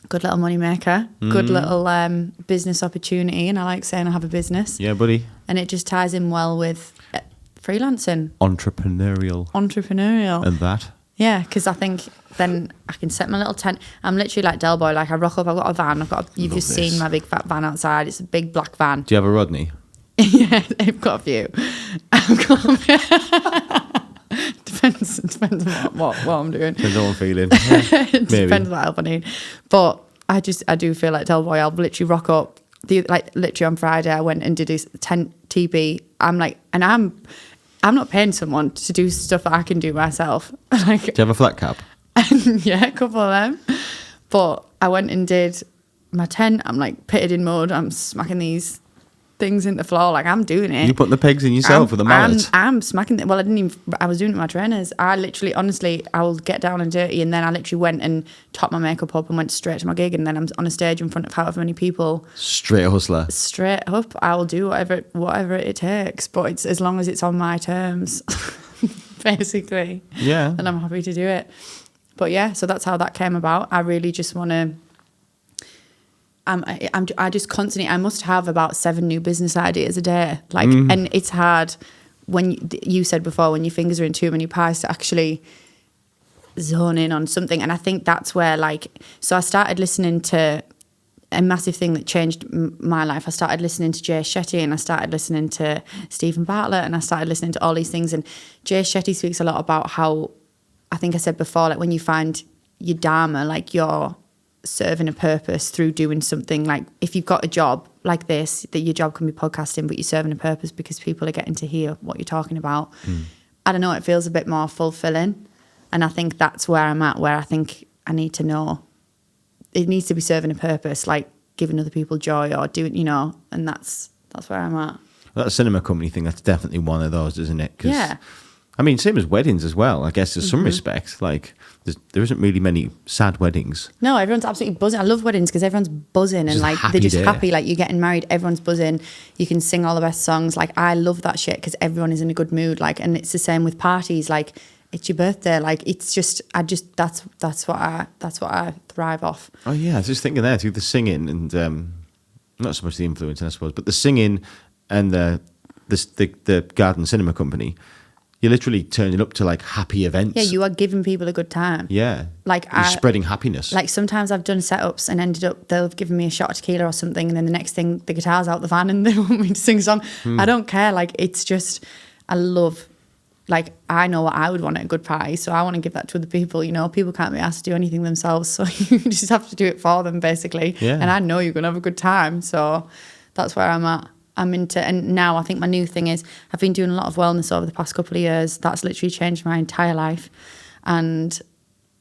good little money maker, good little business opportunity, and I like saying I have a business. Yeah, buddy. And it just ties in well with freelancing, Entrepreneurial. entrepreneurial. And that. Yeah, because I think then I can set my little tent. I'm literally like Del Boy. Like I rock up, I've got a van. You've Love just this. seen my big fat van outside. It's a big black van. Do you have a Rodney? Yeah, I've got a few. I've got depends on what I'm doing. Depends on what I'm feeling. It Maybe. depends what help I need. But I do feel like Del Boy. I'll literally rock up. Literally on Friday, I went and did his tent TB. I'm like, and I'm not paying someone to do stuff that I can do myself. Like, Do you have a flat cap? yeah, a couple of them. But I went and did my tent. I'm like pitted in mud. I'm smacking these things in the floor. Like I'm doing it. You putting the pegs in yourself with a mallet? I'm smacking them. Well, I was doing it with my trainers. I literally, honestly, I will get down and dirty, and then I literally went and topped my makeup up and went straight to my gig, and then I'm on a stage in front of however many people. Straight hustler. Straight up, I will do whatever it takes, but it's as long as it's on my terms, basically. Yeah. Then I'm happy to do it. But yeah, so that's how that came about. I really just want to. I just constantly. I must have about 7 new business ideas a day. Like, and it's hard when you said before when your fingers are in too many pies to actually zone in on something. And I think that's where so I started listening to a massive thing that changed my life. I started listening to Jay Shetty, and I started listening to Stephen Bartlett, and I started listening to all these things. And Jay Shetty speaks a lot about how, I think I said before, like when you find your dharma, like you're serving a purpose through doing something. Like if you've got a job like this, that your job can be podcasting, but you're serving a purpose because people are getting to hear what you're talking about. I don't know, it feels a bit more fulfilling. And I think that's where I'm at, where I think I need to know it needs to be serving a purpose, like giving other people joy or doing, and that's where I'm at. That cinema company thing, that's definitely one of those, isn't it? 'Cause, Yeah. I mean, same as weddings as well. I guess there's some respect. Like, there isn't really many sad weddings. No, everyone's absolutely buzzing. I love weddings because everyone's buzzing and Just a like happy they're just day. happy. Like you're getting married, everyone's buzzing. You can sing all the best songs. Like I love that shit because everyone is in a good mood. Like, and it's the same with parties. Like it's your birthday. Like it's just, that's what I thrive off. Oh yeah, I was just thinking there through the singing and not so much the influence, I suppose, but the singing and the garden cinema company. You're literally turning up to like happy events. Yeah, you are giving people a good time. Yeah. Like you're spreading happiness. Like sometimes I've done setups and ended up, they'll have given me a shot of tequila or something, and then the next thing the guitar's out the van and they want me to sing a song. I don't care. Like it's just, I love, like I know what I would want at a good party, so I want to give that to other people. People can't be asked to do anything themselves, so you just have to do it for them basically. Yeah. And I know you're going to have a good time, so that's where I'm at. I'm into, and now I think my new thing is I've been doing a lot of wellness over the past couple of years. That's literally changed my entire life, and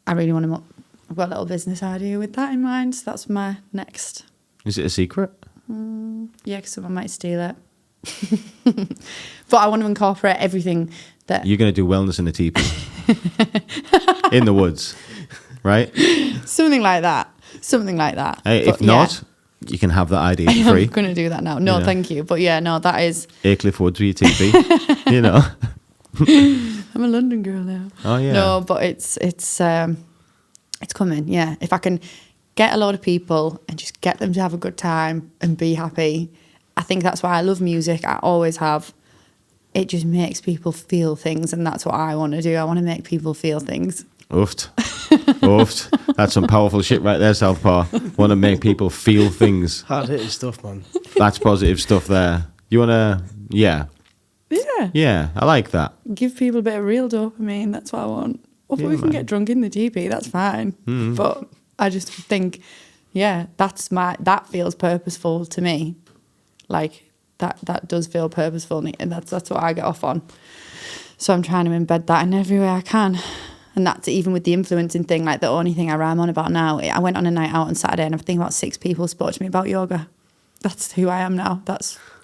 I really want to. I've got a little business idea with that in mind. So that's my next. Is it a secret? Yeah, because someone might steal it. But I want to incorporate everything that. You're going to do wellness in the teepee. In the woods, right? Something like that. Something like that. Hey, But if not, you can have that idea for free. I'm going to do that now. No, Yeah. thank you. But yeah, no, that is... Aycliffe Woods VTP. You know. I'm a London girl now. Oh yeah. No, but it's coming. Yeah, if I can get a lot of people and just get them to have a good time and be happy, I think that's why I love music. I always have. It just makes people feel things, and that's what I want to do. I want to make people feel things. Oofed. Oofed. That's some powerful shit right there, Southpaw. Want to make people feel things. Hard hitting stuff, man. That's positive stuff there. You want to, yeah. Yeah. Yeah, I like that. Give people a bit of real dopamine. That's what I want. Or Yeah, we can man. get drunk in the DP. That's fine. But I just think, yeah, that feels purposeful to me. Like that does feel purposeful, and that's what I get off on. So I'm trying to embed that in every way I can. And that's even with the influencing thing. Like the only thing I rhyme on about now, I went on a night out on Saturday and I think about 6 people spoke to me about yoga. That's who I am now.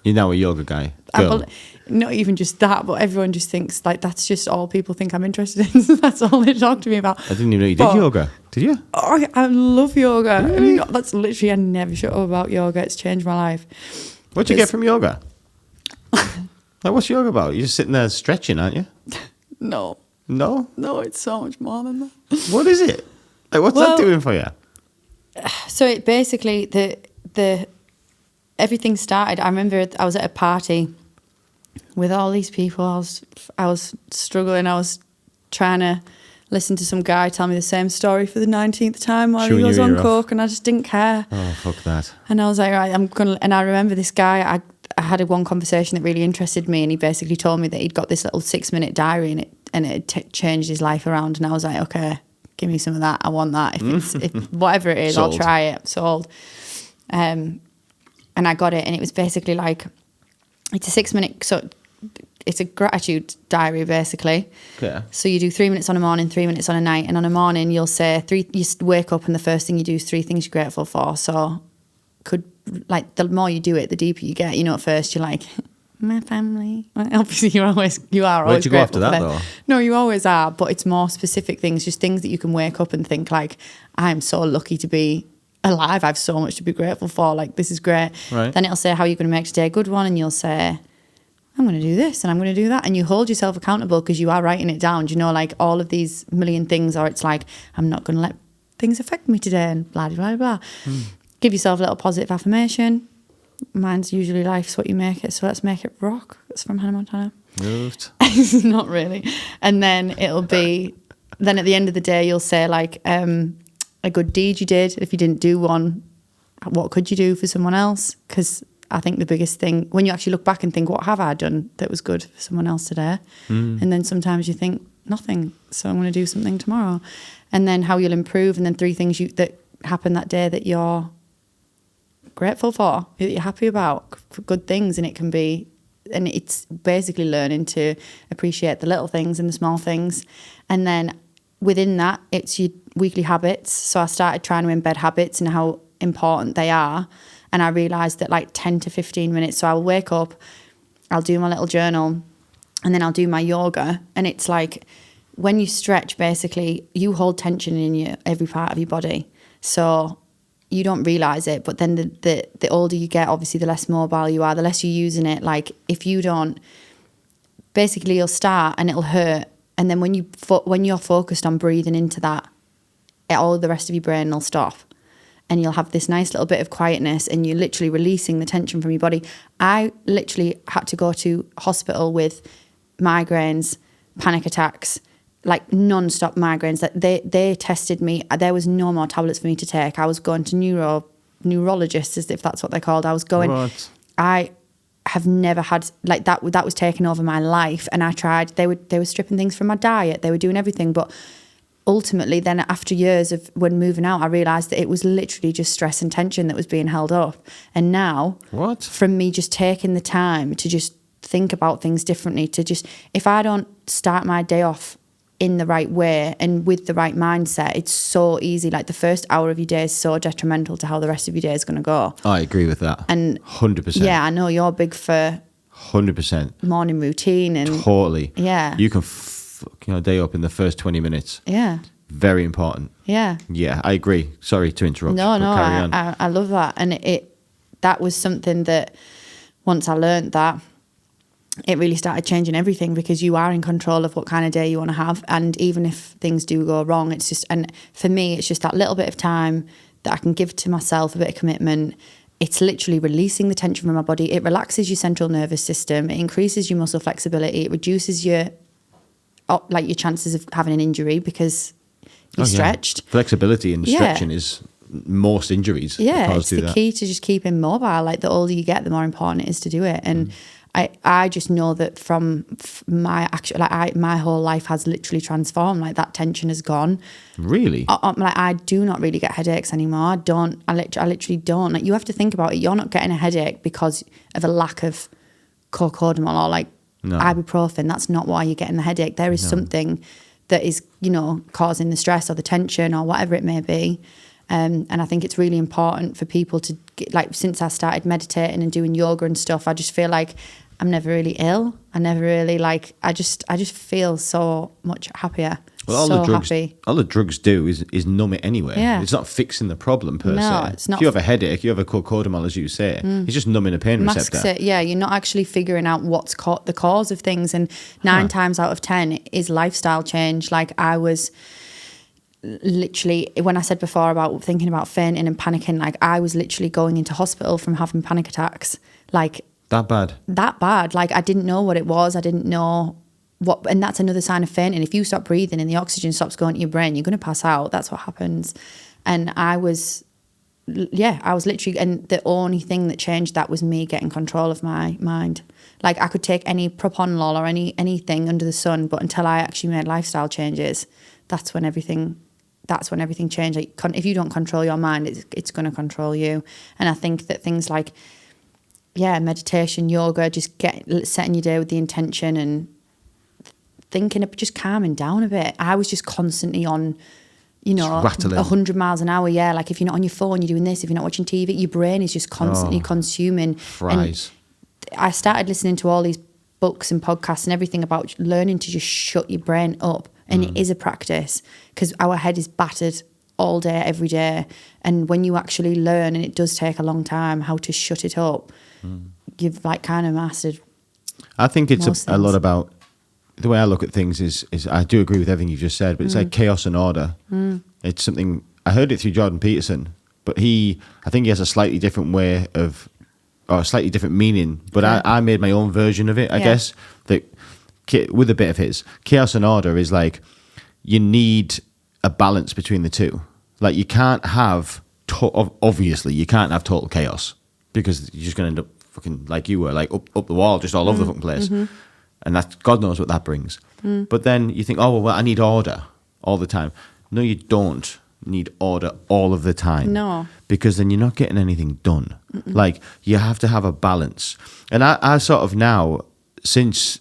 You're now a yoga guy. Girl. Not even just that, but everyone just thinks like that's just all people think I'm interested in. That's all they talk to me about. I didn't even know you did yoga. Did you? Oh, I love yoga. I mean, that's literally, I never shut up about yoga. It's changed my life. What'd you get from yoga? Like, what's yoga about? You're just sitting there stretching, aren't you? No, No? it's so much more than that. What is it? Like, what's that doing for you? So it basically, the everything started. I remember I was at a party with all these people. I was struggling. I was trying to listen to some guy tell me the same story for the 19th time while Chewing he was your on ear off. coke, and I just didn't care. Oh, fuck that. And I was like, right, I'm gonna. And I remember this guy. I had one conversation that really interested me, and he basically told me that he'd got this little 6-minute diary, and it had changed his life around. And I was like, okay, give me some of that. I want that. If whatever it is, Sold. I'll try it. Sold. And I got it, and it was basically like, it's a 6-minute. So it's a gratitude diary basically. Okay. So you do 3 minutes on a morning, 3 minutes on a night, and on a morning you'll say you wake up and the first thing you do is 3 things you're grateful for. So like the more you do it, the deeper you get. You know, at first you're like, my family. Well, obviously you are always Where'd you go after grateful that for them. though? No, you always are, but it's more specific things, just things that you can wake up and think like, I'm so lucky to be alive. I have so much to be grateful for. Like, this is great. Right. Then it'll say how you're going to make today a good one, and you'll say, I'm going to do this and I'm going to do that. And you hold yourself accountable because you are writing it down. Do you know, like all of these million things, or it's like, I'm not going to let things affect me today and blah, blah, blah, blah. Give yourself a little positive affirmation. Mine's usually life's what you make it. So let's make it rock. It's from Hannah Montana. Moved. Not really. And then it'll be, then at the end of the day, you'll say like a good deed you did. If you didn't do one, what could you do for someone else? Because I think the biggest thing, when you actually look back and think, what have I done that was good for someone else today? And then sometimes you think, nothing. So I'm going to do something tomorrow. And then how you'll improve. And then 3 things that happen that day that you're grateful for, that you're happy about, for good things. And it can be, and it's basically learning to appreciate the little things and the small things. And then within that, it's your weekly habits. So I started trying to embed habits and how important they are. And I realised that like 10 to 15 minutes, so I'll wake up, I'll do my little journal, and then I'll do my yoga. And it's like, when you stretch, basically, you hold tension in every part of your body. So you don't realise it, but then the older you get, obviously, the less mobile you are, the less you're using it. Like, if you don't, basically, you'll start and it'll hurt. And then when you're focused on breathing into that, all the rest of your brain will stop. And you'll have this nice little bit of quietness, and you're literally releasing the tension from your body. I literally had to go to hospital with migraines, panic attacks, like non-stop migraines. That they tested me. There was no more tablets for me to take. I was going to neurologists, as if that's what they're called. I was going. What? I have never had like that. That was taking over my life, and I tried. They were stripping things from my diet. They were doing everything, but ultimately, then after years of when moving out, I realised that it was literally just stress and tension that was being held up. And now, from me just taking the time to just think about things differently, to just, if I don't start my day off in the right way and with the right mindset, it's so easy. Like the first hour of your day is so detrimental to how the rest of your day is going to go. I agree with that. And 100%. yeah, I know you're big for 100%. morning routine and Totally. yeah. You can fuck your day up in the first 20 minutes. Yeah. very important. Yeah. Yeah, I agree. Sorry to interrupt. No, but carry on. I love that. And that was something that once I learned that, it really started changing everything, because you are in control of what kind of day you want to have. And even if things do go wrong, it's just, and for me, it's just that little bit of time that I can give to myself, a bit of commitment. It's literally releasing the tension from my body. It relaxes your central nervous system. It increases your muscle flexibility. It reduces your chances of having an injury because you're stretched. Flexibility and stretching is most injuries. Yeah, it's the key to just keeping mobile. Like, the older you get, the more important it is to do it. And I just know that from my my whole life has literally transformed. Like, that tension has gone. Really? I do not really get headaches anymore. I literally don't. Like, you have to think about it. You're not getting a headache because of a lack of cocodamol or ibuprofen. That's not why you're getting the headache. There is something that is, causing the stress or the tension or whatever it may be. And I think it's really important for people to since I started meditating and doing yoga and stuff, I just feel like I'm never really ill. I never really I just feel so much happier. Well, all the drugs do is numb it anyway. Yeah. It's not fixing the problem per se. It's not. If you have a headache, you have a cocodamol, as you say. It's just numbing a pain receptor. It. Yeah, you're not actually figuring out what's the cause of things. And 9 times out of 10 is lifestyle change. Like, I was literally, when I said before about thinking about fainting and panicking, like, I was literally going into hospital from having panic attacks. Like, that bad. Like, I didn't know what it was. I didn't know what, and that's another sign of fainting. If you stop breathing and the oxygen stops going to your brain, you're going to pass out. That's what happens. And I was literally, and the only thing that changed that was me getting control of my mind. Like, I could take any propanol or anything under the sun, but until I actually made lifestyle changes, that's when everything changed. Like, if you don't control your mind, it's going to control you. And I think that things like, meditation, yoga, just setting your day with the intention and thinking of just calming down a bit. I was just constantly on, 100 miles an hour. Yeah, like, if you're not on your phone, you're doing this. If you're not watching TV, your brain is just constantly consuming. Fries. And I started listening to all these books and podcasts and everything about learning to just shut your brain up. And it is a practice, because our head is battered all day, every day. And when you actually learn, and it does take a long time, how to shut it up, you've kind of mastered. I think it's a lot about, the way I look at things is I do agree with everything you just said, but it's like chaos and order. It's something, I heard it through Jordan Peterson, but I think he has a slightly different way of, or a slightly different meaning, but I made my own version of it, I guess, that with a bit of his. Chaos and order is like, you need a balance between the two. Like, you can't have, obviously, you can't have total chaos, because you're just going to end up fucking, like you were, like up the wall, just all over the fucking place. And that's, God knows what that brings. But then you think, well, I need order all the time. No, you don't need order all of the time. No. Because then you're not getting anything done. Like, you have to have a balance. And I sort of now, since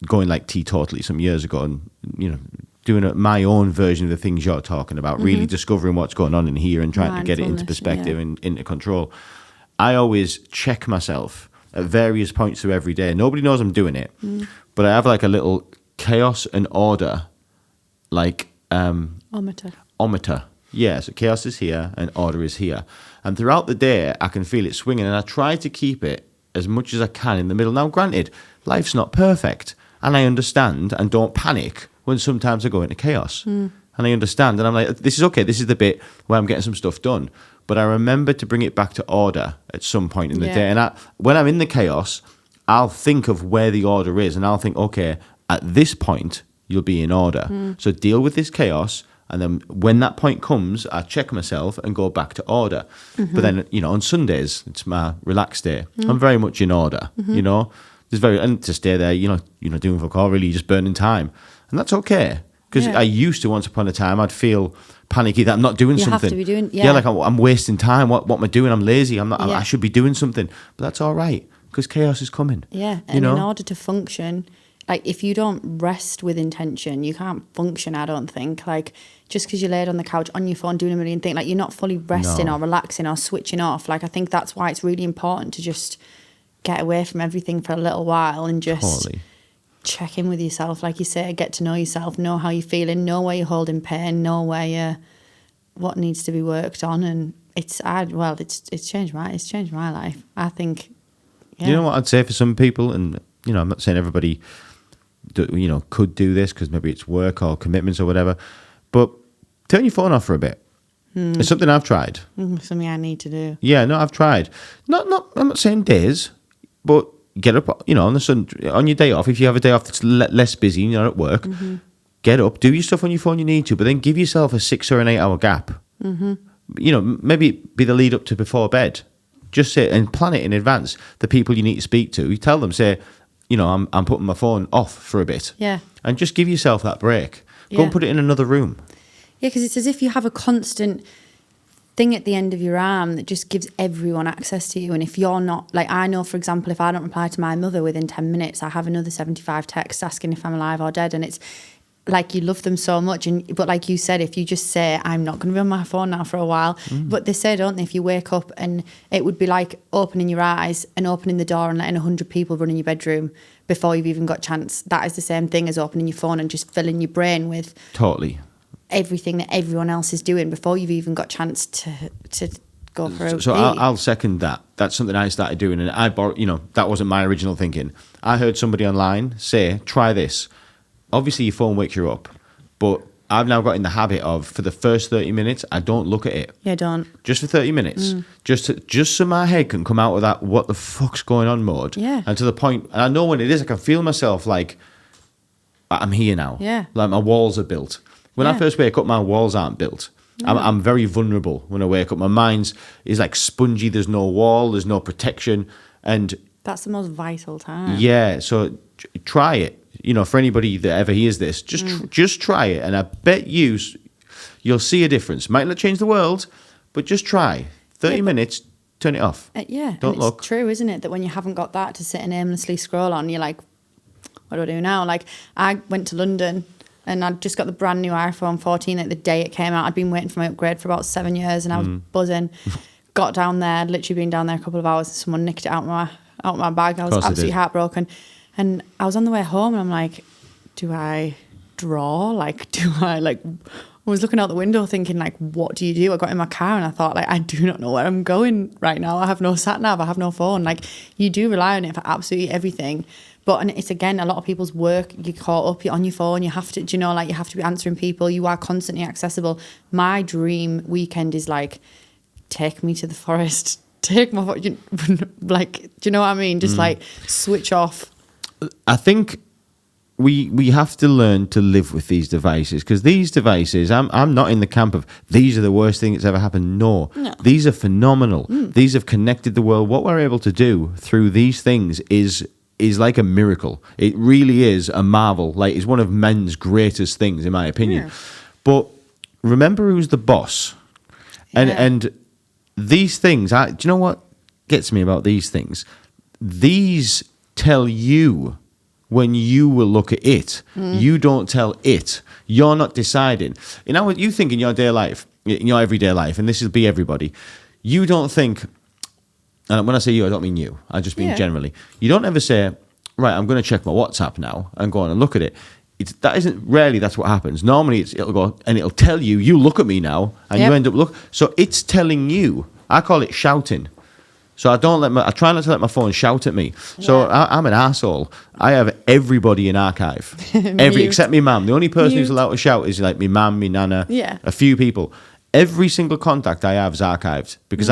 going like teetotally some years ago and, doing my own version of the things you're talking about, really discovering what's going on in here and trying to get it into perspective and into control, I always check myself at various points through every day. Nobody knows I'm doing it, but I have like a little chaos and order, like ometer. Yeah, so chaos is here and order is here. And throughout the day, I can feel it swinging, and I try to keep it as much as I can in the middle. Now, granted, life's not perfect, and I understand and don't panic when sometimes I go into chaos. And I understand, and I'm like, this is okay, this is the bit where I'm getting some stuff done. But I remember to bring it back to order at some point in the day. And when I'm in the chaos, I'll think of where the order is, and I'll think, okay, at this point, you'll be in order. So deal with this chaos, and then when that point comes, I check myself and go back to order. But then, on Sundays, it's my relaxed day. I'm very much in order, and to stay there, you're not doing fuck all, really, you're just burning time. And that's okay. Because I used to, once upon a time, I'd feel panicky that I'm not doing something. You have to be doing, like I'm wasting time. What am I doing? I'm lazy. I should be doing something. But that's all right, because chaos is coming. Yeah, and in order to function, like, if you don't rest with intention, you can't function, I don't think. Like, just because you're laid on the couch on your phone doing a million things, like, you're not fully resting or relaxing or switching off. Like, I think that's why it's really important to just get away from everything for a little while and just check in with yourself, like you say, get to know yourself, know how you're feeling, know where you're holding pain, know what needs to be worked on, and it's changed my life. I think. Yeah. You know what I'd say for some people, and I'm not saying everybody, could do this because maybe it's work or commitments or whatever, but turn your phone off for a bit. It's something I've tried. Something I need to do. Yeah, no, I've tried. I'm not saying days, but get up, on your day off. If you have a day off that's less busy, and you're at work, get up, do your stuff on your phone you need to, but then give yourself a 6 or an 8 hour gap. Maybe be the lead up to before bed. Just sit and plan it in advance. The people you need to speak to, you tell them, say, I'm putting my phone off for a bit. Yeah. And just give yourself that break. Go and put it in another room. Yeah, because it's as if you have a constant thing at the end of your arm that just gives everyone access to you. And if you're not, like, I know, for example, if I don't reply to my mother within 10 minutes, I have another 75 texts asking if I'm alive or dead. And it's like, you love them so much. But like you said, if you just say, I'm not going to be on my phone now for a while. But they say, don't they, if you wake up, and it would be like opening your eyes and opening the door and letting 100 people run in your bedroom before you've even got a chance. That is the same thing as opening your phone and just filling your brain with Totally everything that everyone else is doing before you've even got a chance to go for a So I'll second that. That's something I started doing, and I borrowed, that wasn't my original thinking. I heard somebody online say, try this. Obviously your phone wakes you up, but I've now got in the habit of, for the first 30 minutes, I don't look at it. Yeah, don't. Just for 30 minutes. Just so my head can come out of that what the fuck's going on mode. Yeah. And to the point, and I know when it is, I can feel myself like, I'm here now. Yeah. Like my walls are built. When I Yeah. first wake up, my walls aren't built. I'm very vulnerable when I wake up. My mind is like spongy. There's no wall. There's no protection. And That's the most vital time. yeah, so try it. For anybody that ever hears this, just try it. And I bet you'll see a difference. Might not change the world, but just try. 30 minutes, turn it off. Yeah. Don't and look. It's true, isn't it, that when you haven't got that to sit and aimlessly scroll on, you're like, what do I do now? Like, I went to London and I'd just got the brand new iPhone 14 at the day it came out. I'd been waiting for my upgrade for about 7 years and I was buzzing. Got down there, I'd literally been down there a couple of hours and someone nicked it out my bag. I was absolutely heartbroken. And I was on the way home and I'm like, do I draw? I was looking out the window thinking, like, what do you do? I got in my car and I thought, like, I do not know where I'm going right now. I have no sat nav, I have no phone. Like, you do rely on it for absolutely everything. But, and it's, again, a lot of people's work, you're caught up, you're on your phone, you have to, you have to be answering people, you are constantly accessible. My dream weekend is like, take me to the forest, take my, like, do you know what I mean? Just like switch off. I think we have to learn to live with these devices, because these devices, I'm not in the camp of these are the worst thing that's ever happened. No. These are phenomenal. These have connected the world. What we're able to do through these things is like a miracle. It really is a marvel. Like, it's one of men's greatest things, in my opinion. Yeah. But remember who's the boss. And these things, do you know what gets me about these things? These tell you when you will look at it. You don't tell it. You're not deciding. What you think in your day life, in your everyday life, and this will be everybody, you don't think, and when I say you, I don't mean you, I just mean generally. You don't ever say, right, I'm going to check my WhatsApp now and go on and look at it. Rarely that's what happens. Normally it'll go and it'll tell you, you look at me now, and you end up so it's telling you. I call it shouting. So I try not to let my phone shout at me. So I'm an asshole. I have everybody in archive, except me mum. The only person who's allowed to shout is like me mum, me nana, a few people. Every single contact I have is archived because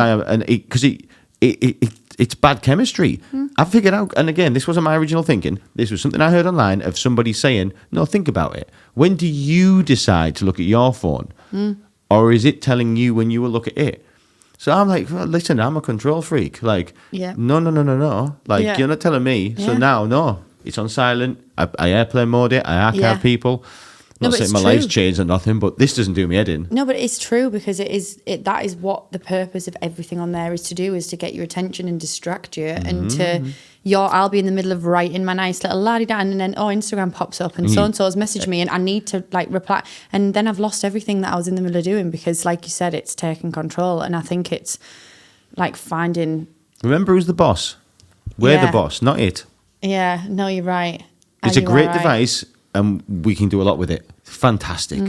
it's bad chemistry. I figured out, and again, this wasn't my original thinking. This was something I heard online of somebody saying, no, think about it. When do you decide to look at your phone? Or is it telling you when you will look at it? So I'm like, well, listen, I'm a control freak. Like, no. Like, you're not telling me. So now, no, it's on silent. I airplane mode it. I archive people. Not saying my life's changed or nothing, but this doesn't do me head in. No, but it's true, because that is what the purpose of everything on there is to do, is to get your attention and distract you, and I'll be in the middle of writing my nice little la-di-da, and then Instagram pops up and so-and-so's messaged me and I need to like reply, and then I've lost everything that I was in the middle of doing, because like you said, it's taking control. And I think it's like finding... Remember who's the boss. We're the boss, not it. Yeah, no, you're right. It's a great device, and we can do a lot with it. Fantastic.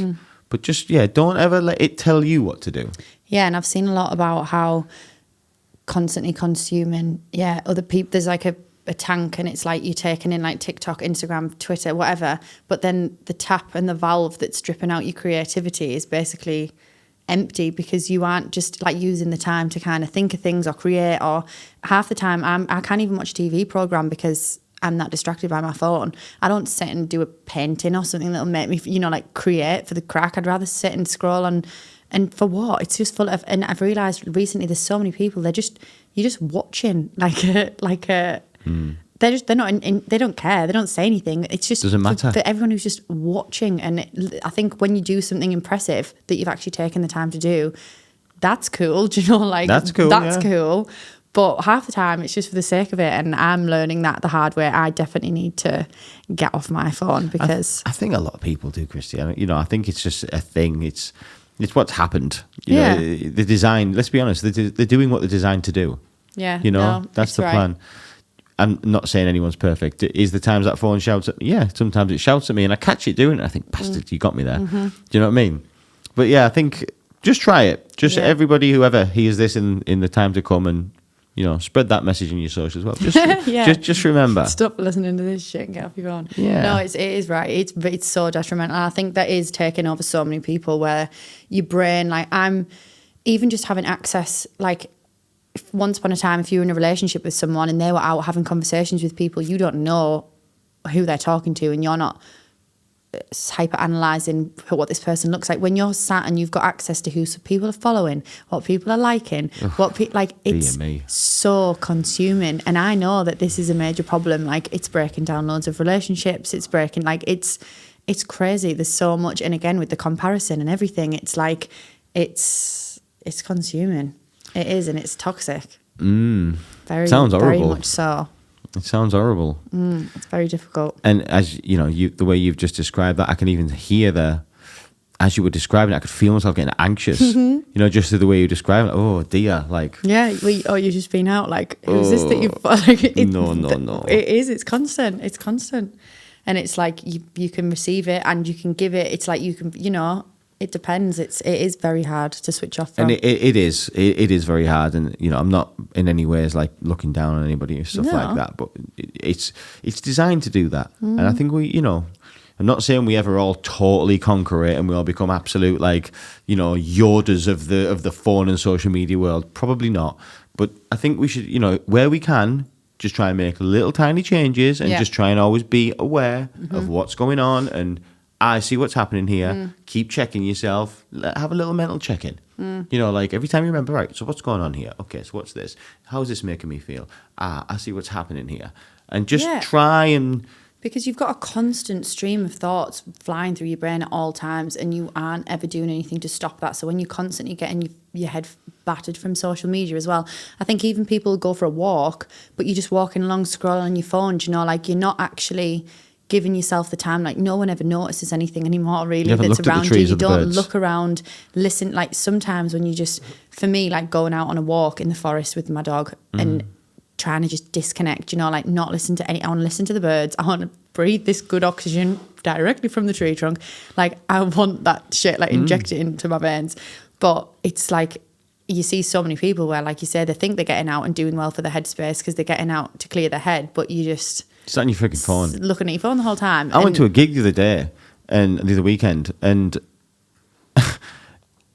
But just, don't ever let it tell you what to do. Yeah, and I've seen a lot about how constantly consuming, other people, there's like a tank, and it's like you're taking in like TikTok, Instagram, Twitter, whatever, but then the tap and the valve that's dripping out your creativity is basically empty because you aren't just like using the time to kind of think of things or create. Or half the time I can't even watch a TV program because I'm that distracted by my phone. I don't sit and do a painting or something that'll make me, like create for the crack. I'd rather sit and scroll on, and for what? It's just full of, and I've realised recently there's so many people, you're just watching they're not they don't care, they don't say anything. It's just doesn't matter for everyone who's just watching. And I think when you do something impressive that you've actually taken the time to do, that's cool. Do you know, like that's cool. But half the time it's just for the sake of it, and I'm learning that the hard way. I definitely need to get off my phone because I think a lot of people do, Christy. I think it's just a thing. It's what's happened. You know, the design. Let's be honest. They're doing what they're designed to do. Yeah, That's the plan. I'm not saying anyone's perfect. Is the times that phone shouts at me? Yeah, sometimes it shouts at me, and I catch it doing it. I think, bastard, you got me there. Do you know what I mean? But yeah, I think just try it. Just everybody, whoever hears this in the time to come, and spread that message in your socials as well. Just remember. Stop listening to this shit and get off your phone. Yeah. No, it is right. It's so detrimental. And I think that is taking over so many people, where your brain, like I'm even just having access, like once upon a time, if you were in a relationship with someone and they were out having conversations with people, you don't know who they're talking to, and you're not hyper analysing what this person looks like. When you're sat and you've got access to who people are following, what people are liking, it's so consuming. And I know that this is a major problem. Like, it's breaking down loads of relationships. It's breaking, like, it's crazy. There's so much. And again, with the comparison and everything, it's like it's consuming. It is, and it's toxic. Very, sounds horrible. Very much so. It sounds horrible. It's very difficult. And as the way you've just described that, I can even hear as you were describing it, I could feel myself getting anxious. Just through the way you describe it. Oh dear, like. Yeah, you've just been out. Like, who's this that you've? Like, no. It is. It's constant. It's constant, and it's like you can receive it and you can give it. It's like you can, It depends. It is very hard to switch off from. And it is very hard. And I'm not in any ways like looking down on anybody or stuff like that. But it's designed to do that. And I think I'm not saying we ever all totally conquer it and we all become absolute Yodas of the phone and social media world. Probably not. But I think we should where we can, just try and make little tiny changes and just try and always be aware of what's going on. And I see what's happening here. Keep checking yourself. Have a little mental check-in. Like every time you remember, right, so what's going on here? Okay, so what's this? How's this making me feel? I see what's happening here. And just try and... Because you've got a constant stream of thoughts flying through your brain at all times, and you aren't ever doing anything to stop that. So when you're constantly getting your head battered from social media as well, I think even people go for a walk, but you're just walking along, scrolling on your phone, like you're not actually... giving yourself the time. Like, no one ever notices anything anymore, really, that's around you. You don't look around, listen. Like, sometimes when you just, for me, like going out on a walk in the forest with my dog and trying to just disconnect, like not listen to I want to listen to the birds. I want to breathe this good oxygen directly from the tree trunk. Like, I want that shit, like inject it into my veins. But it's like, you see so many people where, like you said, they think they're getting out and doing well for their headspace because they're getting out to clear their head, but you just... It's on your freaking phone. Looking at your phone the whole time. I went to a gig the other day, and the other weekend, and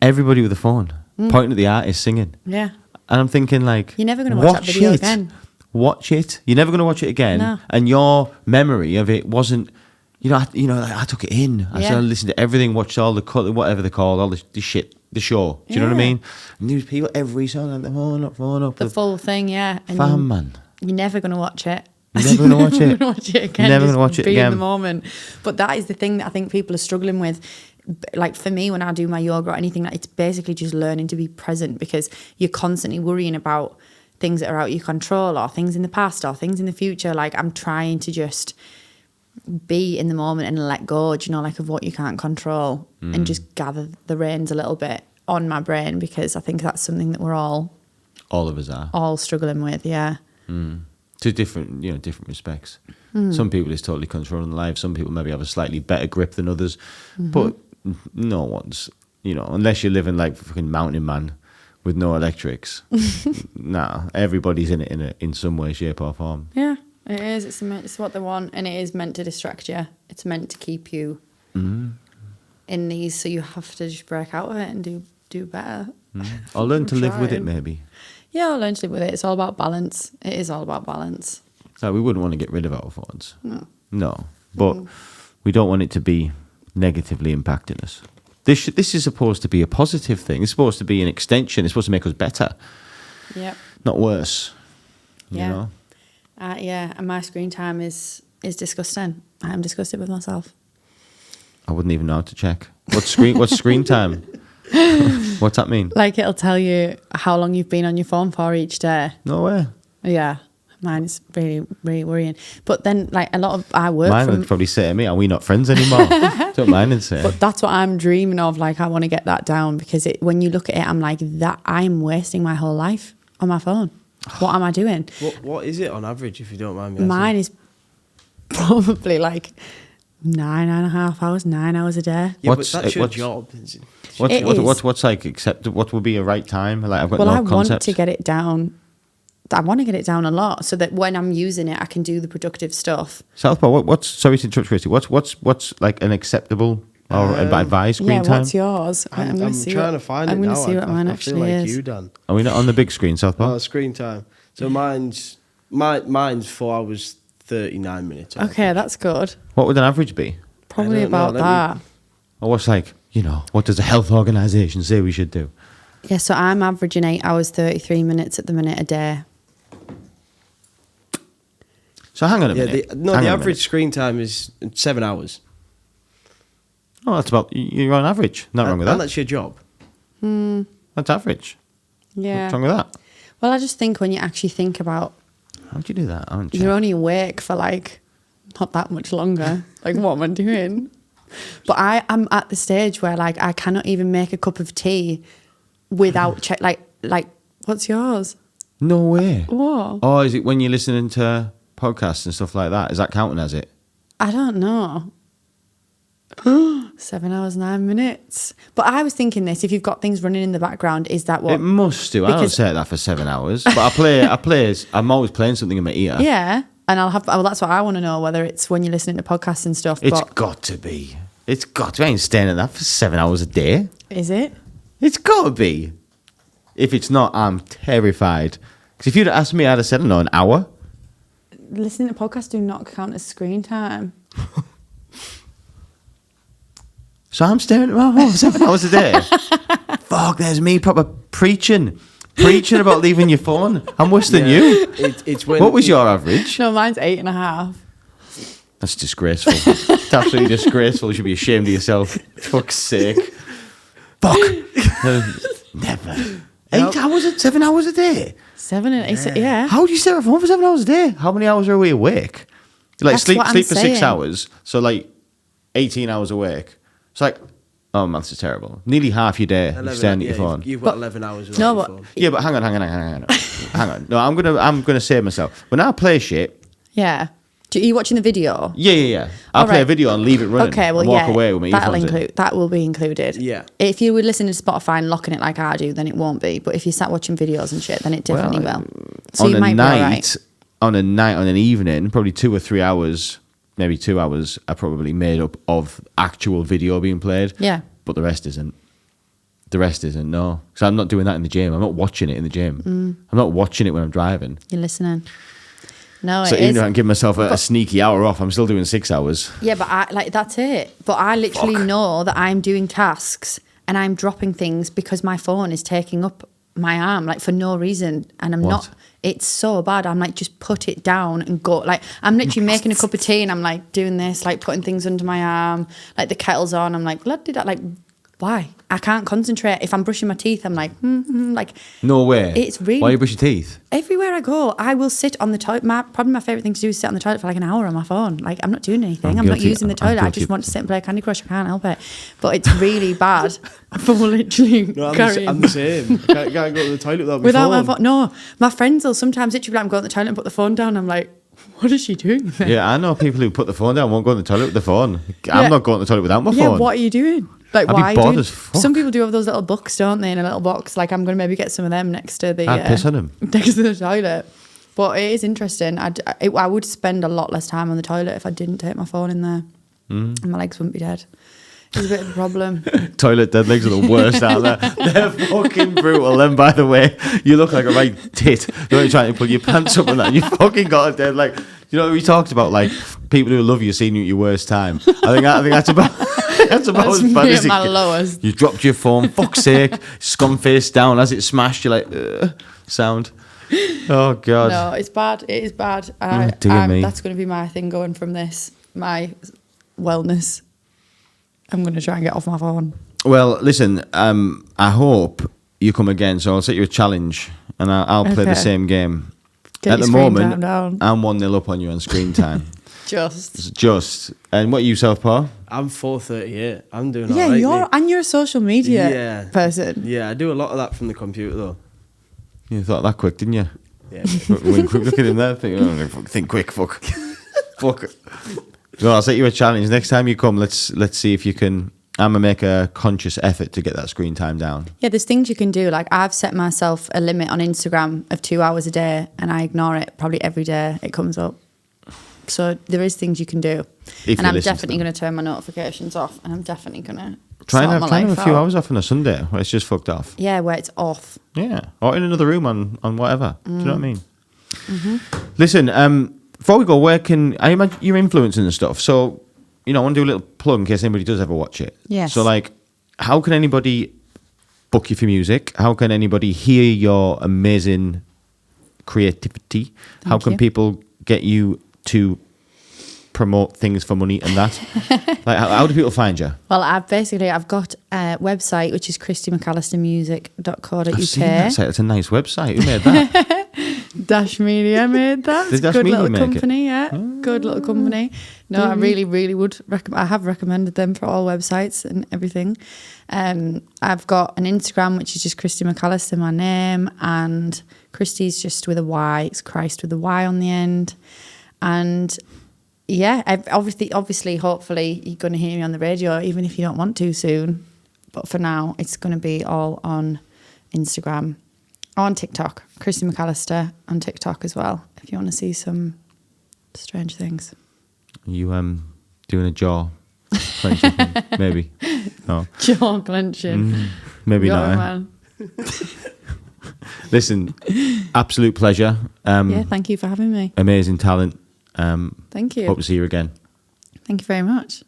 everybody with a phone pointing at the artist singing. Yeah. And I'm thinking, like, you're never going to watch that video again. Watch it. You're never going to watch it again. No. And your memory of it wasn't, I took it in. I started listening to everything, watched all the whatever they call all the shit, the show. Do you know what I mean? And there was people every song, like, phone up. The full thing, yeah. And man. You're never going to watch it. You're never going to watch it. You're never going to watch it again. You're never going to watch it again. Be in the moment. But that is the thing that I think people are struggling with. Like, for me, when I do my yoga or anything, it's basically just learning to be present, because you're constantly worrying about things that are out of your control, or things in the past, or things in the future. Like, I'm trying to just be in the moment and let go, like, of what you can't control, and just gather the reins a little bit on my brain, because I think that's something that we're all of us are all struggling with. Yeah. To different respects. Some people it's totally controlling their life. Some people maybe have a slightly better grip than others. But no one's, unless you're living like fucking Mountain Man with no electrics. Nah, everybody's in it in some way, shape or form. Yeah, it is. It's what they want, and it is meant to distract you. It's meant to keep you in these, so you have to just break out of it and do better. Or learn to live with it, Trying. maybe. Yeah, I'll learn to live with it. It's all about balance. It is all about balance. So we wouldn't want to get rid of our phones. No. But we don't want it to be negatively impacting us. This is supposed to be a positive thing. It's supposed to be an extension. It's supposed to make us better. Yep. Not worse. Yeah. You know? Yeah, and my screen time is disgusting. I'm disgusted with myself. I wouldn't even know how to check. What's screen time? What's that mean? Like, it'll tell you how long you've been on your phone for each day. No way. Yeah. Mine is really, really worrying. But then, like, a lot of I work Mine would probably say to me, are we not friends anymore? Don't mind and say. But that's what I'm dreaming of. Like, I want to get that down because when you look at it, I'm like, that I'm wasting my whole life on my phone. What am I doing? What is it on average, if you don't mind me asking? Mine is probably like 9.5 hours, 9 hours a day. Yeah, but that's your job. What's like acceptable? What would be a right time? Like I've got Well, no I concept. want to get it down. I want to get it down a lot so that when I'm using it, I can do the productive stuff. Southpaw, what's sorry to interrupt, Christy. What's like an acceptable or advised screen time? What's yours? I'm gonna trying to find it now. I'm going to see what mine I actually feel like is. you, Dan. Are we not on the big screen, Southpaw? Screen time. So mine's 4 hours 39 minutes. Okay, that's good. What would an average be? Probably don't know, about let that. Or what's like, what does a health organisation say we should do? Yeah, so I'm averaging 8 hours 33 minutes at the minute a day. So hang on a minute. The average screen time is 7 hours. Oh, that's about, you're on average. Not wrong with that. And that's your job. That's average. Yeah. What's wrong with that? Well, I just think when you actually think about, How'd you do that? I don't check. you're only awake for like not that much longer. Like, what am I doing? But I'm at the stage where like I cannot even make a cup of tea without check. Like, what's yours? No way. What? Oh, is it when you're listening to podcasts and stuff like that? Is that counting as it? I don't know. 7 hours 9 minutes. But I was thinking this: if you've got things running in the background, is that what? It must do. I don't Because- say that for 7 hours, but I'm always playing something in my ear. Yeah, and I'll have. Well, that's what I want to know, whether it's when you're listening to podcasts and stuff. It's but got to be. It's got to be. I ain't staying at that for 7 hours a day. is it? It's got to be. If it's not, I'm terrified. Because if you'd asked me, I'd have said, no, an hour. Listening to podcasts do not count as screen time. So I'm staring at my phone for 7 hours a day. Fuck, there's me proper preaching about leaving your phone. I'm worse than you. It's when What was your average? No, mine's 8.5. That's disgraceful. It's absolutely disgraceful. You should be ashamed of yourself. Fuck's sake. Fuck. Never. 8 hours, 7 hours a day. 7 and 8. Yeah. How do you stay at home for 7 hours a day? How many hours are we awake? Like That's sleep what I'm for 6 saying. hours. So like 18 hours awake. It's like, oh, maths is terrible. Nearly half your day you're staring at your phone. You've got 11 hours on No, your but phone. Yeah, but hang on. Hang on. No, I'm gonna save myself. When I play shit, Yeah. Are you watching the video? yeah. I'll All play a right. video and leave it running. Okay, well, and walk yeah, away with my that'll earphones in. include. That will be included. Yeah. If you were listening to Spotify and locking it like I do, then it won't be. But if you sat watching videos and shit, then it definitely will. So on you a might be all right. night, on an evening, probably 2 or 3 hours, maybe 2 hours are probably made up of actual video being played. Yeah. But the rest isn't. No. Because I'm not doing that in the gym. I'm not watching it in the gym. I'm not watching it when I'm driving. You're listening. No, So it even is. if I can give myself a sneaky hour off, I'm still doing 6 hours. Yeah, but that's it. But I literally know that I'm doing tasks and I'm dropping things because my phone is taking up my arm, like for no reason. And I'm What? not, it's so bad. I'm like, just put it down and go. Like, I'm literally making a cup of tea and I'm like doing this, like putting things under my arm, like the kettle's on. I'm like, like, why? I can't concentrate. If I'm brushing my teeth, I'm like, like. No way. It's really- Why you brush your teeth? Everywhere I go, I will sit on the toilet. Probably my favourite thing to do is sit on the toilet for like an hour on my phone. Like, I'm not doing anything. I'm not guilty. using the I'm toilet. I guilty. just want to sit and play Candy Crush. I can't help it. But it's really bad for literally No, carrying. I'm the same. Can't go to the toilet without my Without phone. my phone. No, my friends will sometimes literally be like, I'm going to the toilet and put the phone down. I'm like, What is she doing there? Yeah, I know people who put the phone down, won't go in the toilet with the phone. Yeah. I'm not going to the toilet without my Yeah, phone. what are you doing? Like, I'd why be are you bored doing? as fuck. Some people do have those little books, don't they, in a little box. Like, I'm going to maybe get some of them next to the... I'd piss on them. Next to the toilet. But it is interesting. I would spend a lot less time on the toilet if I didn't take my phone in there. Mm. And my legs wouldn't be dead. It's a bit of a problem. Toilet dead legs are the worst out there. They're fucking brutal. And by the way, you look like a right tit. You're only trying to pull your pants up and that. You fucking got a dead leg. You know, we talked about like people who love you seeing you at your worst time. I think that's about that's about That's as bad me as at my it lowest. You dropped your phone, fuck's sake, scum face down as it smashed. You're like, sound. Oh god. No, it's bad. It is bad. dear me. That's going to be my thing going from this. My wellness. I'm going to try and get off my phone. Well, listen. I hope you come again. So I'll set you a challenge, and I'll play the Okay. same game. Get At your the screen moment, time down. I'm 1-0 up on you on screen time. Just. And what are you, Southpaw? I'm 4:38. I'm doing Yeah, alright. you're a social media Yeah. person. Yeah, I do a lot of that from the computer though. You thought that quick, didn't you? Yeah. Wink, quick, look at him there. Think quick, fuck. Fuck. So I'll set you a challenge. Next time you come, let's see if you can. I'm going to make a conscious effort to get that screen time down. Yeah, there's things you can do. Like, I've set myself a limit on Instagram of 2 hours a day, and I ignore it probably every day it comes up. So there is things you can do. If And you I'm listen to definitely them. going to turn my notifications off, and I'm definitely going to Try and have a few out. hours off on a Sunday where it's just fucked off. Yeah, where it's off. Yeah. Or in another room on whatever. Do you know what I mean? Mm-hmm. Listen, before we go, where can I imagine you're influencing and stuff? So, you know, I want to do a little plug in case anybody does ever watch it. Yes. So, like, how can anybody book you for music? How can anybody hear your amazing creativity? How can you. people get you to promote things for money and that? Like, how do people find you? Well, I've got a website, which is christymcallistermusic.co.uk. I've seen that site. It's a nice website. Who made that? Dash Media made that. Did Dash Good Media little make it? company, yeah. Good little company. No, I really, really would recommend. I have recommended them for all websites and everything. I've got an Instagram, which is just Christy Mcallister, my name, and Christy's just with a Y. It's Christ with a Y on the end. And yeah, obviously, hopefully, you're going to hear me on the radio, even if you don't want to soon. But for now, it's going to be all on Instagram. On TikTok, Christy Mcallister on TikTok as well, if you want to see some strange things. You doing a jaw clenching thing? Maybe. No. Jaw clenching. Maybe Go not. on, Eh? man. Listen, absolute pleasure. Yeah, thank you for having me. Amazing talent. Thank you. Hope to see you again. Thank you very much.